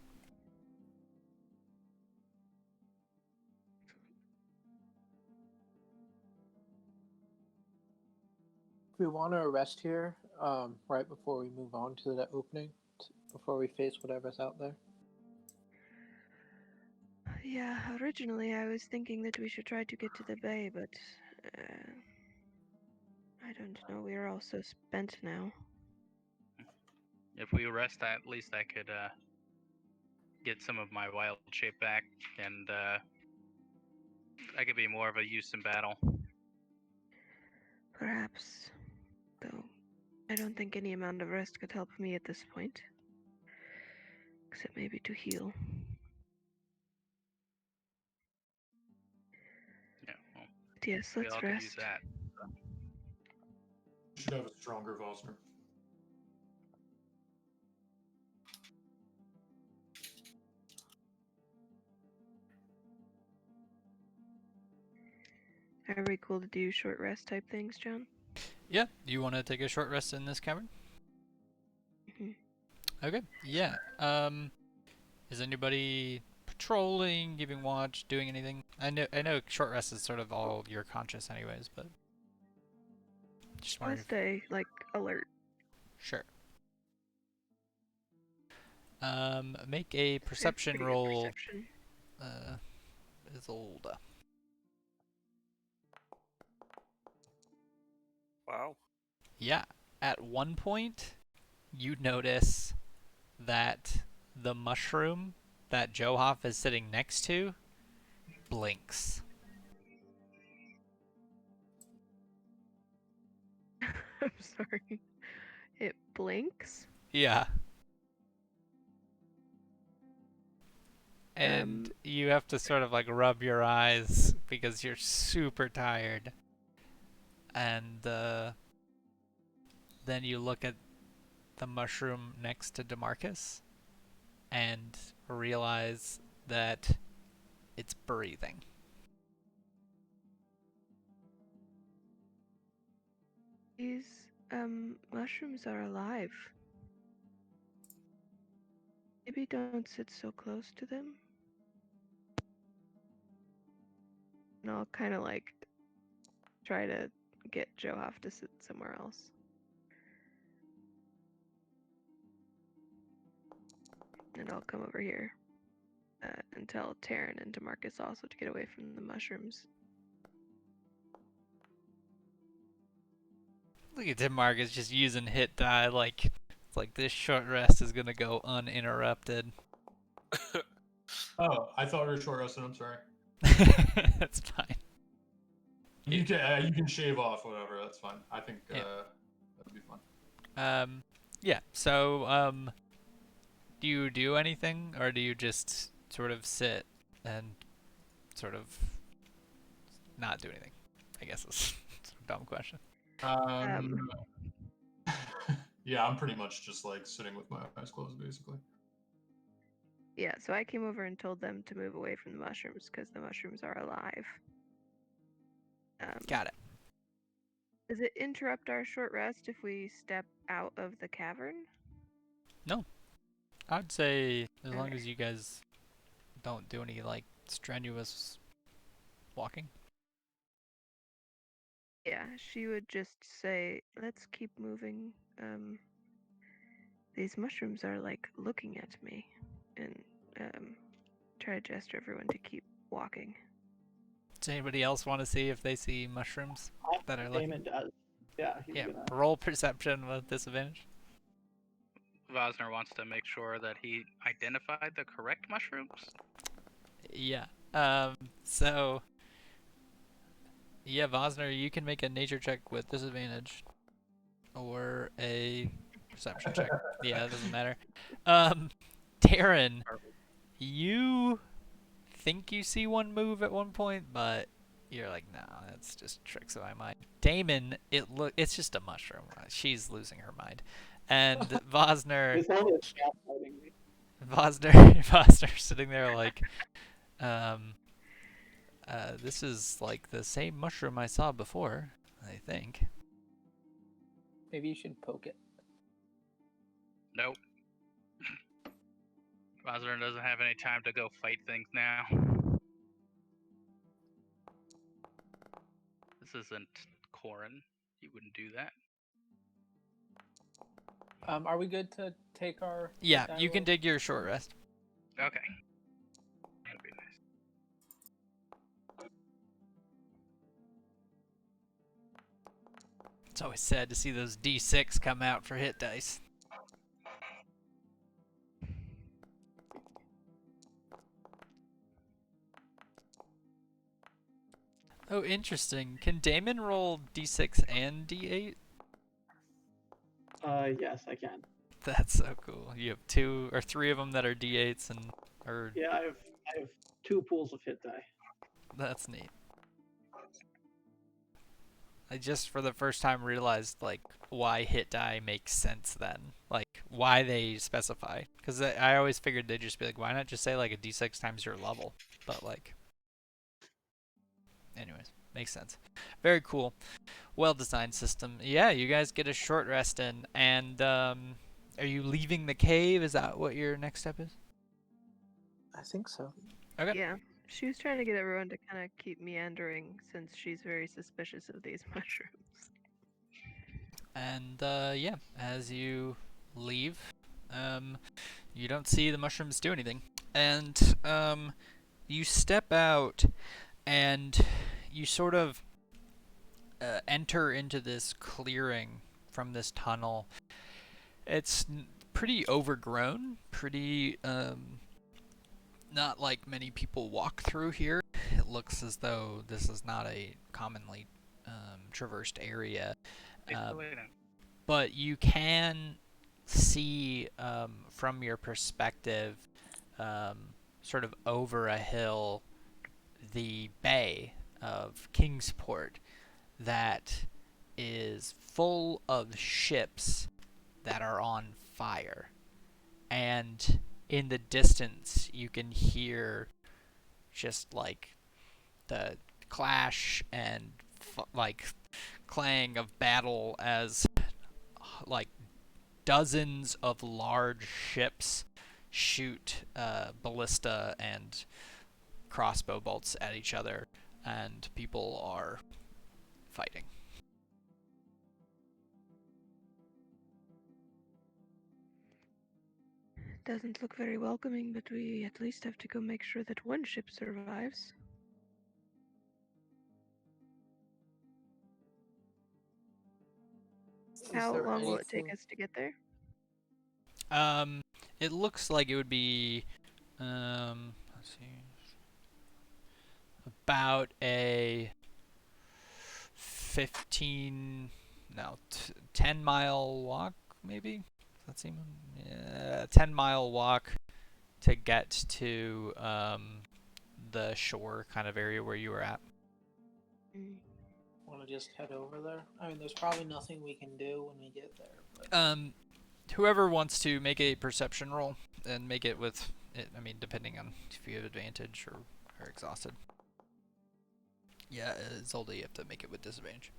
We want to rest here right before we move on to that opening, before we face whatever's out there. Yeah, originally I was thinking that we should try to get to the bay, but I don't know. We are all so spent now. If we rest, at least I could get some of my wild shape back, and I could be more of a use in battle. Perhaps, though, I don't think any amount of rest could help me at this point, except maybe to heal. Yeah, well, But yes, we all let's could use rest. that. You should have a stronger Vosner. Are we cool to do short rest type things, John? Yeah, you want to take a short rest in this cavern? hmm Okay. Yeah. Is anybody patrolling, keeping watch, doing anything? I know short rest is sort of all you're conscious anyways, but just I'll wondering if... stay, like, alert. Sure. Make a perception Pretty good roll. perception. Isolda. Wow. Yeah. At one point, you notice that the mushroom that Johoff is sitting next to blinks. Sorry. It blinks. Yeah. And Um, you have to sort of like rub your eyes because you're super tired. And then you look at the mushroom next to DeMarcus and realize that it's breathing. these mushrooms are alive. Maybe don't sit so close to them. And I'll kind of like try to get Johoff to sit somewhere else. And I'll come over here and tell Taryn and DeMarcus also to get away from the mushrooms. Look at DeMarcus just using hit die like it's like this short rest is gonna go uninterrupted. Oh, I thought we were short rested. I'm sorry. That's fine. You can shave off whatever. That's fine. I think that'll be fun. Yeah. So do you do anything or do you just sort of sit and sort of not do anything? I guess it's a dumb question. Yeah, I'm pretty much just like sitting with my eyes closed, basically. Yeah, so I came over and told them to move away from the mushrooms because the mushrooms are alive. Got it. Does it interrupt our short rest if we step out of the cavern? No. I'd say as long Okay. as you guys don't do any like strenuous walking. Yeah, she would just say, let's keep moving. These mushrooms are like looking at me. And try to gesture everyone to keep walking. Does anybody else want to see if they see mushrooms that are looking? Damon does. Yeah, he's Yeah, gonna. roll perception with disadvantage. Vosner wants to make sure that he identified the correct mushrooms. Yeah. So yeah, Vosner, you can make a nature check with disadvantage, or a perception check. Yeah, it doesn't matter. Taryn, you think you see one move at one point, but you're like, no, that's just tricks of my mind. Damon, it's just a mushroom. She's losing her mind. And Vosner, It's only a cat fighting me. Vosner sitting there like, this is like the same mushroom I saw before, I think. Maybe you should poke it. Nope. Vosner doesn't have any time to go fight things now. This isn't Corin. He wouldn't do that. Are we good to take our? Yeah, die you can roll? dig your short rest. Okay. That'd be nice. It's always sad to see those D6 come out for hit dice. Oh, interesting. Can Damon roll D6 and D8? Yes, I can. That's so cool. You have 2 or 3 of them that are D8s and or Yeah, I have 2 pools of hit die. that's neat. I just for the first time realized like why hit die makes sense then. Like why they specify. Because I always figured they'd just be like, why not just say like a D6 times your level? But like, anyways, makes sense. Very cool. Well designed system. Yeah, you guys get a short rest in. And are you leaving the cave? Is that what your next step is? I think so. Okay. Yeah, she was trying to get everyone to kind of keep meandering since she's very suspicious of these mushrooms. And yeah, as you leave, you don't see the mushrooms do anything. And you step out and you sort of enter into this clearing from this tunnel. It's pretty overgrown, pretty not like many people walk through here. It looks as though this is not a commonly traversed area. Hey, so wait a minute. but you can see from your perspective, sort of over a hill, the bay of Kingsport that is full of ships that are on fire. And in the distance, you can hear just like the clash and like clang of battle as like dozens of large ships shoot ballista and crossbow bolts at each other, and people are fighting. Doesn't look very welcoming, but we at least have to go make sure that one ship survives. How there long will it take anything- us to get there? It looks like it would be, let's see, about a 10-mile walk, maybe? Does that seem? Yeah, 10-mile walk to get to the shore kind of area where you were at. Want to just head over there? I mean, there's probably nothing we can do when we get there. But... Whoever wants to make a perception roll and make it with it, I mean, depending on if you have advantage or are exhausted. Yeah, Zolda, you have to make it with disadvantage.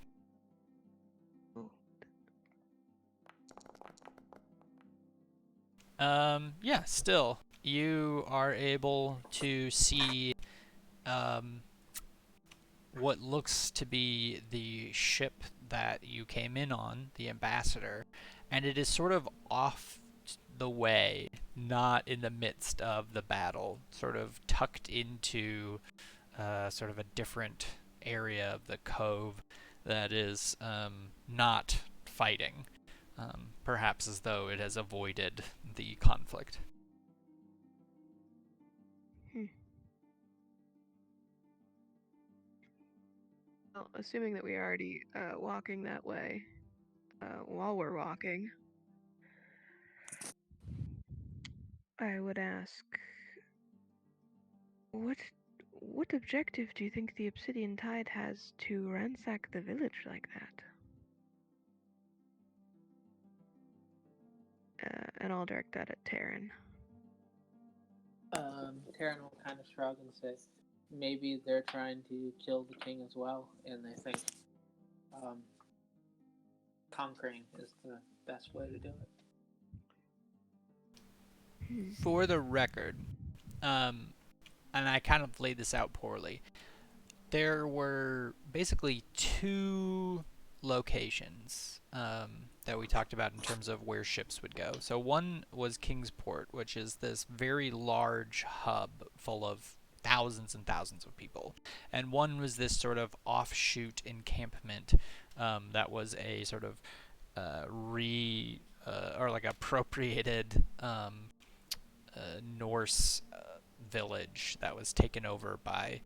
Yeah, still, you are able to see what looks to be the ship that you came in on, the Ambassador, and it is sort of off the way, not in the midst of the battle, sort of tucked into sort of a different area of the cove that is not fighting, perhaps as though it has avoided the conflict. Well, assuming that we are already walking that way, while we're walking, I would ask, what objective do you think the Obsidian Tide has to ransack the village like that? And I'll direct that at Terran. Terran will kind of shrug and say, maybe they're trying to kill the king as well, and they think conquering is the best way to do it. For the record, and I kind of laid this out poorly, there were basically two locations that we talked about in terms of where ships would go. So one was Kingsport, which is this very large hub full of thousands and thousands of people. And one was this sort of offshoot encampment that was a sort of or like appropriated Norse village that was taken over by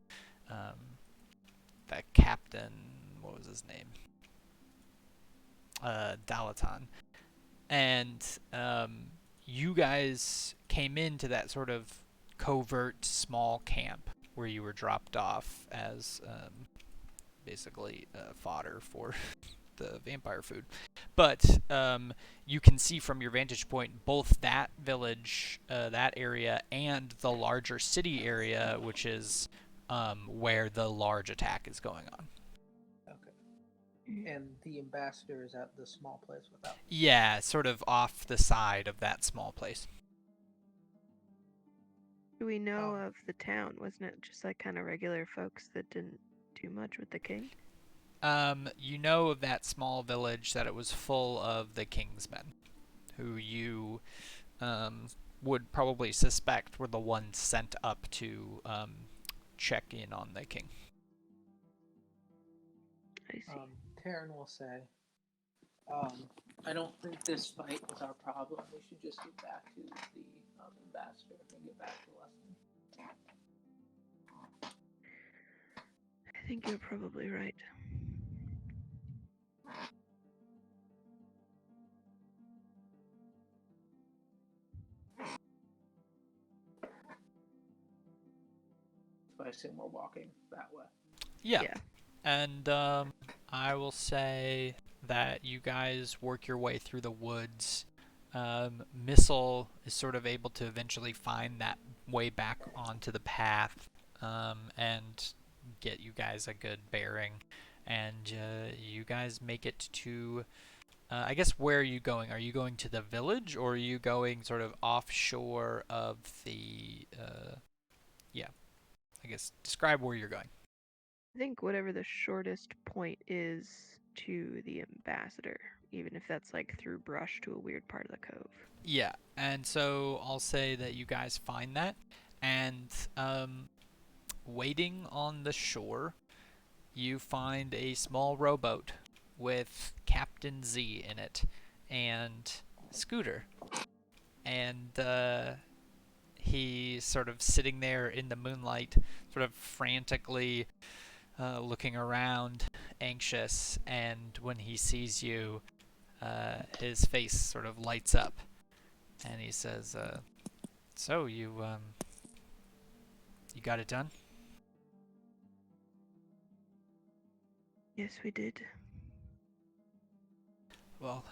the captain. What was his name? Dalaton. And you guys came into that sort of covert small camp where you were dropped off as basically fodder for the vampire food. But you can see from your vantage point both that village, that area, and the larger city area, which is where the large attack is going on. Okay. And the ambassador is at the small place without. Yeah, sort of off the side of that small place. Do we know of the town? Wasn't it just like kind of regular folks that didn't do much with the king? You know of that small village that it was full of the king's men, who you would probably suspect were the ones sent up to check in on the king. I see. Terran will say, I don't think this fight is our problem. We should just get back to the ambassador and get back to Lesson. I think you're probably right. So I assume we're walking that way. Yeah. Yeah. And I will say that you guys work your way through the woods. Missile is sort of able to eventually find that way back onto the path and get you guys a good bearing. And you guys make it to, I guess, where are you going? Are you going to the village, or are you going sort of offshore of the, yeah, I guess, describe where you're going. I think whatever the shortest point is to the ambassador, even if that's like through brush to a weird part of the cove. Yeah, and so I'll say that you guys find that, and waiting on the shore, you find a small rowboat with Captain Z in it and Scooter, and he's sort of sitting there in the moonlight, sort of frantically looking around, anxious, and when he sees you, his face sort of lights up. And he says, "So you got it done?" Yes, we did. Well,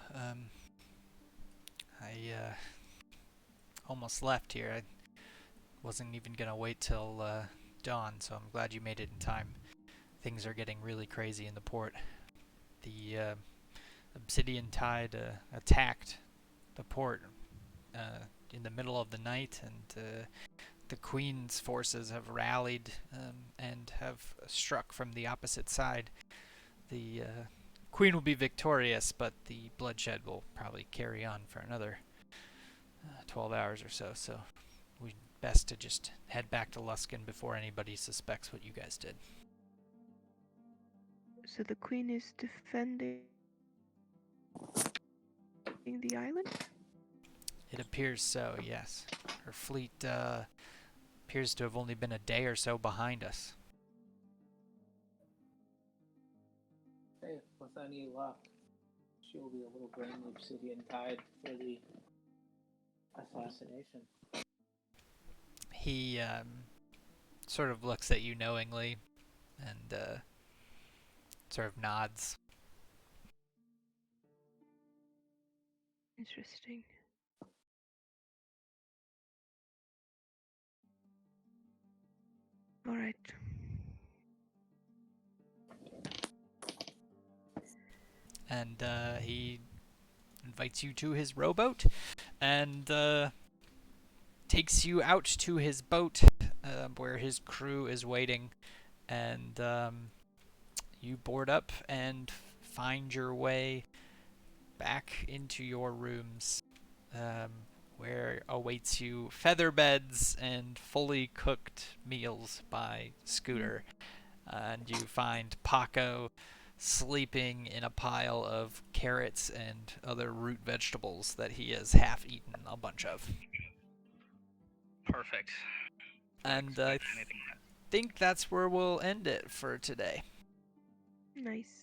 I almost left here. I wasn't even gonna wait till dawn, so I'm glad you made it in time. Things are getting really crazy in the port. The Obsidian Tide attacked the port in the middle of the night, and the Queen's forces have rallied and have struck from the opposite side. The Queen will be victorious, but the bloodshed will probably carry on for another 12 hours or so. So we best to just head back to Luskin before anybody suspects what you guys did. So the queen is defending the island? It appears so, yes. Her fleet appears to have only been a day or so behind us. Hey, with any luck, she will be able to bring the Obsidian Tide for the assassination. He sort of looks at you knowingly and sort of nods. Interesting. All right. And he invites you to his rowboat and takes you out to his boat where his crew is waiting. And you board up and find your way back into your rooms, where awaits you feather beds and fully cooked meals by Scooter. And you find Paco sleeping in a pile of carrots and other root vegetables that he has half eaten a bunch of. Perfect. And I Anything less. think that's where we'll end it for today. Nice.